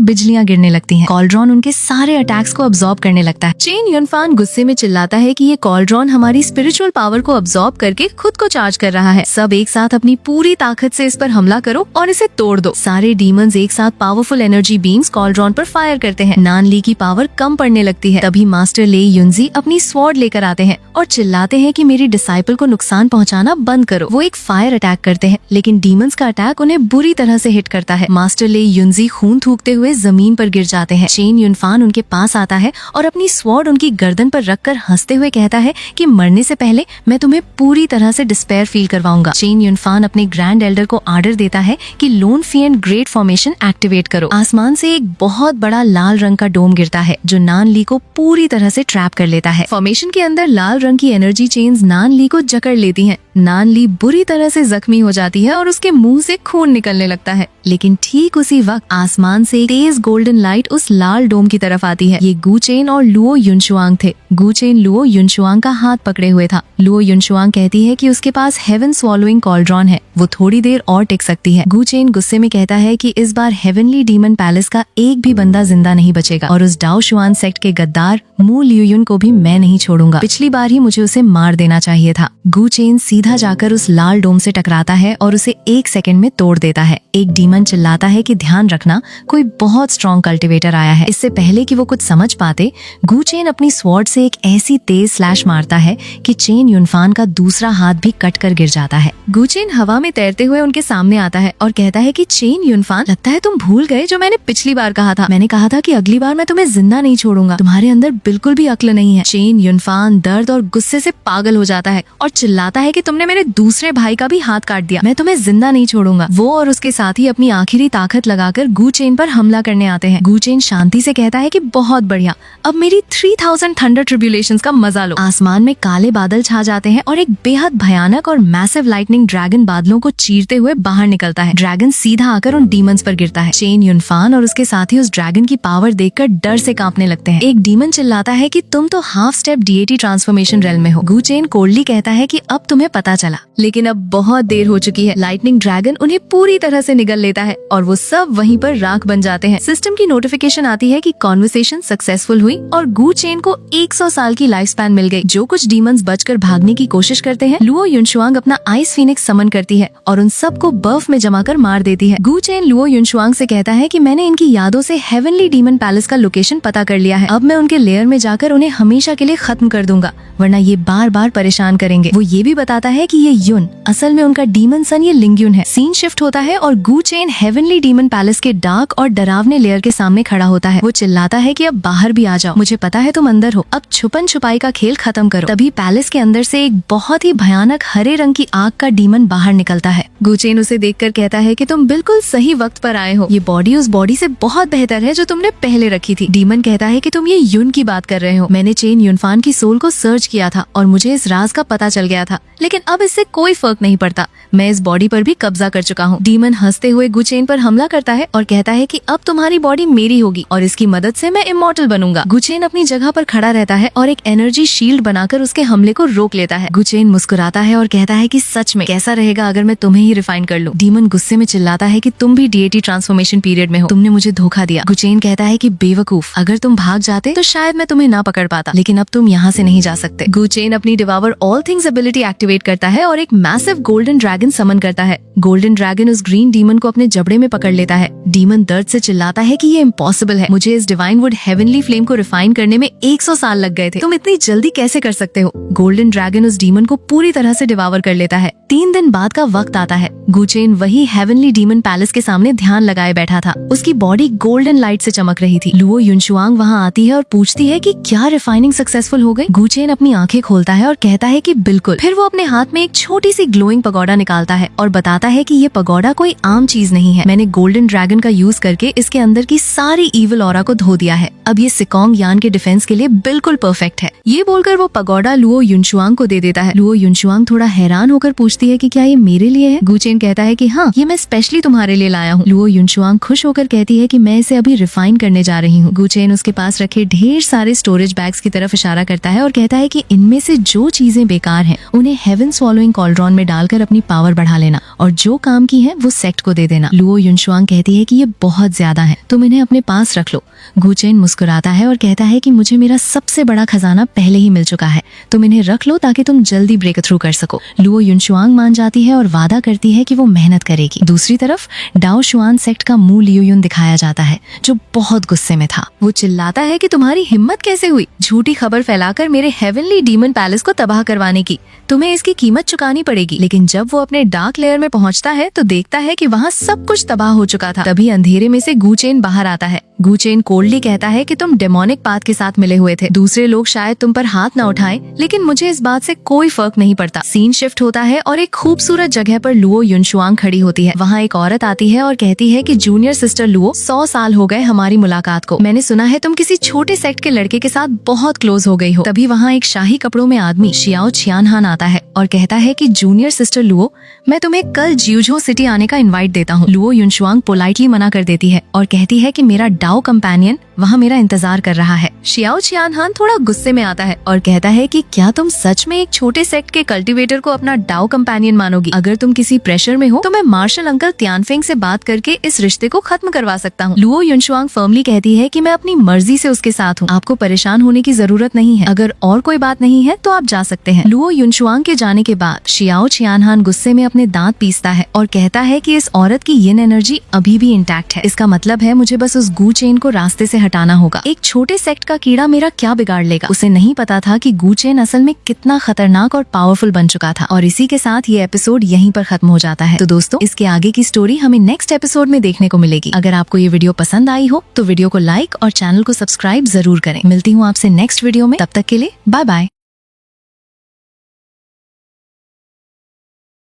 बिजलियां गिरने लगती हैं। कॉल्ड्रॉन उनके सारे अटैक्स को अब्सॉर्ब करने लगता है। चेन युनफान गुस्से में चिल्लाता है कि ये कॉल्ड्रॉन हमारी स्पिरिचुअल पावर को अब्सॉर्ब करके खुद को चार्ज कर रहा है। सब एक साथ अपनी पूरी ताकत से इस पर हमला करो और इसे तोड़ दो। सारे डीमंस एक साथ पावरफुल एनर्जी बीम्स कॉल्ड्रॉन पर फायर करते हैं। नानली की पावर कम पड़ने लगती है। तभी मास्टर ले युनजी अपनी स्वॉर्ड लेकर आते हैं और चिल्लाते हैं कि मेरी डिसाइपल को नुकसान पहुंचाना बंद करो। वो एक फायर अटैक करते हैं, लेकिन डीमंस का अटैक उन्हें बुरी तरह से हिट करता है। मास्टर ले युनजी खून थूकते हुए जमीन पर गिर जाते हैं। चेन युनफान उनके पास आता है और अपनी स्वॉर्ड उनकी गर्दन पर रखकर हंसते हुए कहता है कि मरने से पहले मैं तुम्हें पूरी तरह से डिस्पेयर फील करवाऊंगा। चेन युनफान अपने ग्रैंड एल्डर को आर्डर देता है कि loan fee and great formation activate करो। आसमान से एक बहुत बड़ा लाल रंग का डोम गिरता है जो नानली को पूरी तरह से ट्रैप कर लेता है। फॉर्मेशन के अंदर लाल रंग की एनर्जी चेन्स नानली को जकड़ लेती हैं। नानली बुरी तरह से जख्मी हो जाती है और उसके मुंह से खून निकलने लगता है। लेकिन ठीक उसी वक्त आसमान से तेज गोल्डन लाइट उस लाल डोम की तरफ आती है। ये गु चेन और लुओ युनशुआंग थे। गु चेन लुओ युनशुआंग का हाथ पकड़े हुए था। लुओ युनशुआंग कहती है कि उसके पास हेवन स्वॉलोइंग कॉल्ड्रॉन है, वो थोड़ी देर और टिक सकती है। गु चेन गुस्से में कहता है कि इस बार हेवनली डीमन पैलेस का एक भी बंदा जिंदा नहीं बचेगा और उस डाओ शुआन सेक्ट के गद्दार मू लियुयुन को भी मैं नहीं छोड़ूंगा। पिछली बार ही मुझे उसे मार देना चाहिए था। गु चेन सीधा जाकर उस लाल डोम से टकराता है और उसे 1 सेकंड में तोड़ देता है। एक डीमन चिल्लाता है कि ध्यान रखना, कोई बहुत स्ट्रॉन्ग कल्टिवेटर आया है। इससे पहले कि वो कुछ समझ पाते, गु चेन अपनी स्वॉर्ड से एक ऐसी तेज स्लैश मारता है कि चेन युनफान का दूसरा हाथ भी कट कर गिर जाता है। गु चेन हवा में तैरते हुए उनके सामने आता है और कहता है कि चेन युनफान, लगता है तुम भूल गए जो मैंने पिछली बार कहा था। मैंने कहा था कि अगली बार मैं तुम्हें जिंदा नहीं छोड़ूंगा। तुम्हारे अंदर बिल्कुल भी अक्ल नहीं है। चेन युनफान दर्द और गुस्से से पागल हो जाता है और चिल्लाता है कि तुमने मेरे दूसरे भाई का भी हाथ काट दिया। मैं तुम्हें जिंदा नहीं छोड़ूंगा। वो और उसके साथी अपनी आखिरी ताकत लगाकर गु चेन पर हमला करने आते हैं। गु चेन शांति से कहता है कि बहुत बढ़िया, अब मेरी 3000 थंडर ट्रिब्यूलेशंस का मजा लो। आसमान में काले बादल छा जाते हैं और एक बेहद भयानक और मैसिव लाइटनिंग ड्रैगन बादलों को चीरते हुए बाहर निकलता है। ड्रैगन सीधा आकर उन डीमंस पर गिरता है। चेन युनफान और उसके साथी उस ड्रैगन की पावर देखकर डर से कांपने लगते हैं। एक डीमन चिल्लाता है कि तुम तो half step DAT transformation rail में हो। गु चेन कोल्डली कहता है कि अब तुम्हें पता चला, लेकिन अब बहुत देर हो चुकी है। लाइटनिंग ड्रैगन उन्हें पूरी तरह से निगल लेता है और वो सब वहीं पर राख बन जाते हैं। सिस्टम की नोटिफिकेशन आती है कि कॉन्वर्सेशन सक्सेसफुल हुई और गू चेन को 100 साल की लाइफ स्पैन मिल गई। जो कुछ डीमंस बचकर भागने की कोशिश करते हैं, लुओ युनशुआंग अपना आइस फीनिक्स समन करती है और उन सबको बर्फ में जमा कर मार देती है। गू चेन लुओ युनशुआंग से कहता है कि मैंने इनकी यादों से हेवनली डीमन पैलेस का लोकेशन पता कर लिया है। अब मैं उनके लेयर में जाकर उन्हें हमेशा के लिए खत्म कर दूंगा, वरना ये बार बार परेशान करेंगे। वो ये भी बताता है कि ये युन असल में उनका डीमन सन ये लिंग्युन है। सीन शिफ्ट होता है और Gu chain heavenly demon palace के डार्क और डरावने लेयर के सामने खड़ा होता है। वो चिल्लाता है कि अब बाहर भी आ जाओ, मुझे पता है तुम अंदर हो, अब छुपन छुपाई का खेल खत्म करो। तभी पैलेस के अंदर से एक बहुत ही भयानक हरे रंग की आग का डीमन बाहर निकलता है। गू चेन उसे देखकर कहता है कि तुम बिल्कुल सही वक्त पर आए हो, ये बॉडी उस बॉडी से बहुत बेहतर है जो तुमने पहले रखी थी। डीमन कहता है कि तुम ये युन की बात कर रहे हो, मैंने चेन युनफान की सोल को सर्च किया था और मुझे इस राज का पता चल गया था, लेकिन अब इससे कोई फर्क नहीं पड़ता, मैं इस बॉडी पर भी कब्जा कर चुका हूँ। डीमन हंसते हुए गू चेन पर हमला करता है और कहता है कि अब तुम्हारी बॉडी मेरी होगी और इसकी मदद से मैं इमॉर्टल बनूंगा। गू चेन अपनी जगह पर खड़ा रहता है और एक एनर्जी शील्ड बनाकर उसके हमले को रोक लेता है। गू चेन मुस्कुराता है और कहता है कि सच में कैसा रहेगा अगर मैं तुम्हें ही रिफाइन कर लूं। डीमन गुस्से में चिल्लाता है कि तुम भी डीएटी ट्रांसफॉर्मेशन पीरियड में हो, तुमने मुझे धोखा दिया। गू चेन कहता है कि बेवकूफ, अगर तुम भाग जाते तो शायद मैं तुम्हें ना पकड़ पाता, लेकिन अब तुम यहाँ से नहीं जा सकते। गू चेन अपनी devour all things ability activate करता है और एक मैसिव गोल्डन ड्रैगन समन करता है। गोल्डन ड्रैगन उस ग्रीन डीमन को अपने जबड़े में पकड़ लेता है। डीमन दर्द से चिल्लाता है कि ये इम्पॉसिबल है, मुझे इस डिवाइन वुड हेवनली फ्लेम को रिफाइन करने में 100 साल लग गए थे, तुम इतनी जल्दी कैसे कर सकते हो। गोल्डन ड्रैगन उस डीमन को पूरी तरह से डिवावर कर लेता है। 3 दिन बाद का वक्त आता है। गू चेन वही हेवनली डीमन पैलेस के सामने ध्यान लगाए बैठा था। उसकी बॉडी गोल्डन लाइट से चमक रही थी। लुओ युनशुआंग वहाँ आती है और पूछती है कि क्या रिफाइनिंग सक्सेसफुल हो गई। गू चेन अपनी आंखें खोलता है और कहता है कि बिल्कुल। फिर वो अपने हाथ में एक छोटी सी ग्लोइंग पगोडा निकालता है और बताता है कि ये पगोडा कोई आम चीज नहीं है, मैंने गोल्डन ड्रैगन का यूज करके इसके अंदर की सारी ईविल ऑरा को धो दिया है, अब ये सिकोंग यान के डिफेंस के लिए बिल्कुल परफेक्ट है। ये बोलकर वो पगोडा लुओ युनशुआंग को दे देता है। लुओ युनशुआंग थोड़ा हैरान होकर पूछती है कि क्या ये मेरे लिए है। गू चेन कहता है कि हाँ, ये मैं स्पेशली तुम्हारे लिए लाया हूँ। लुओ युनशुआंग खुश होकर कहती है कि मैं इसे अभी रिफाइन करने जा रही हूँ। गू चेन उसके पास रखे ढेर सारे स्टोरेज बैग्स की तरफ इशारा करता है और कहता है कि इनमें से जो चीजें बेकार हैं उन्हें हेवन स्वॉलोइंग कॉल्ड्रॉन में डालकर अपनी पावर बढ़ा लेना और जो काम की है वो सेक्ट को दे देना। लुओ युनशुआंग कहती है कि ये बहुत ज्यादा है, तुम इन्हें अपने पास रख लो। गू चेन मुस्कुराता है और कहता है कि मुझे मेरा सबसे बड़ा खजाना पहले ही मिल चुका है, तुम इन्हें रख लो ताकि तुम जल्दी ब्रेक थ्रू कर सको। लुओ युनशुआंग मान जाती है और वादा करती है कि वो मेहनत करेगी। दूसरी तरफ डाओ शुआन सेक्ट का मुंह लियो युन दिखाया जाता है जो बहुत गुस्से में था। वो चिल्लाता है कि तुम्हारी हिम्मत कैसे हुई झूठी खबर फैलाकर मेरे हेवनली डीमन पैलेस को तबाह करवाने की, तुम्हें इसकी कीमत चुकानी पड़ेगी। लेकिन जब वो अपने डार्क लेयर में पहुंचता है तो देखता है कि वहाँ सब कुछ तबाह हो चुका था। तभी अंधेरे में से गू चेन बाहर आता है। गू चेन कोल्डली कहता है कि तुम डेमोनिक पाथ के साथ मिले हुए थे, दूसरे लोग शायद तुम पर हाथ न उठाएं, लेकिन मुझे इस बात से कोई फर्क नहीं पड़ता। सीन शिफ्ट होता है और एक खूबसूरत जगह पर लुओ युनशुआंग खड़ी होती है। वहाँ एक औरत आती है और कहती है कि जूनियर सिस्टर लुओ, 100 साल हो गए हमारी मुलाकात को, मैंने सुना है तुम किसी छोटे सेक्ट के लड़के के साथ बहुत क्लोज हो गई हो। तभी वहाँ एक शाही कपड़ों में आदमी शियाओ छियानहान आता है और कहता है कि जूनियर सिस्टर लुओ, मैं तुम्हें कल ज्यूझो सिटी आने का इनवाइट देता हूँ। लुओ युनशुआंग पोलाइटली मना कर देती है और कहती है कि मेरा डाओ कंपेनियन वहाँ मेरा इंतजार कर रहा है। शियाओ छियानहान थोड़ा गुस्से में आता है और कहता है कि क्या तुम सच में एक छोटे सेक्ट के कल्टीवेटर को अपना डाओ कंपेनियन मानोगी? अगर तुम किसी प्रेशर में हो तो मैं मार्शल अंकल त्यानफेंग से बात करके इस रिश्ते को खत्म करवा सकता हूँ। लुओ युनशुआंग फर्मली कहती है कि मैं अपनी मर्जी से उसके साथ हूँ, आपको परेशान होने की जरूरत नहीं है, अगर और कोई बात नहीं है तो आप जा सकते हैं। लुओ युनशुआंग के जाने के बाद शियाओ छियानहान गुस्से में अपने दांत पीसता है और कहता है कि इस औरत की यिन एनर्जी अभी भी इंटैक्ट है, इसका मतलब है मुझे बस उस गू चेन को रास्ते से हटाना होगा। एक छोटे सेक्ट का कीड़ा मेरा क्या बिगाड़ लेगा? उसे नहीं पता था कि गू चेन असल में कितना खतरनाक और पावरफुल बन चुका था। और इसी के साथ ये एपिसोड यहीं पर खत्म हो जाता है। तो दोस्तों, इसके आगे की स्टोरी हमें नेक्स्ट एपिसोड में देखने को मिलेगी। अगर आपको ये वीडियो पसंद आई हो तो वीडियो को लाइक और चैनल को सब्सक्राइब जरूर करें। मिलती हूँ आपसे नेक्स्ट वीडियो में, तब तक के लिए बाय बाय।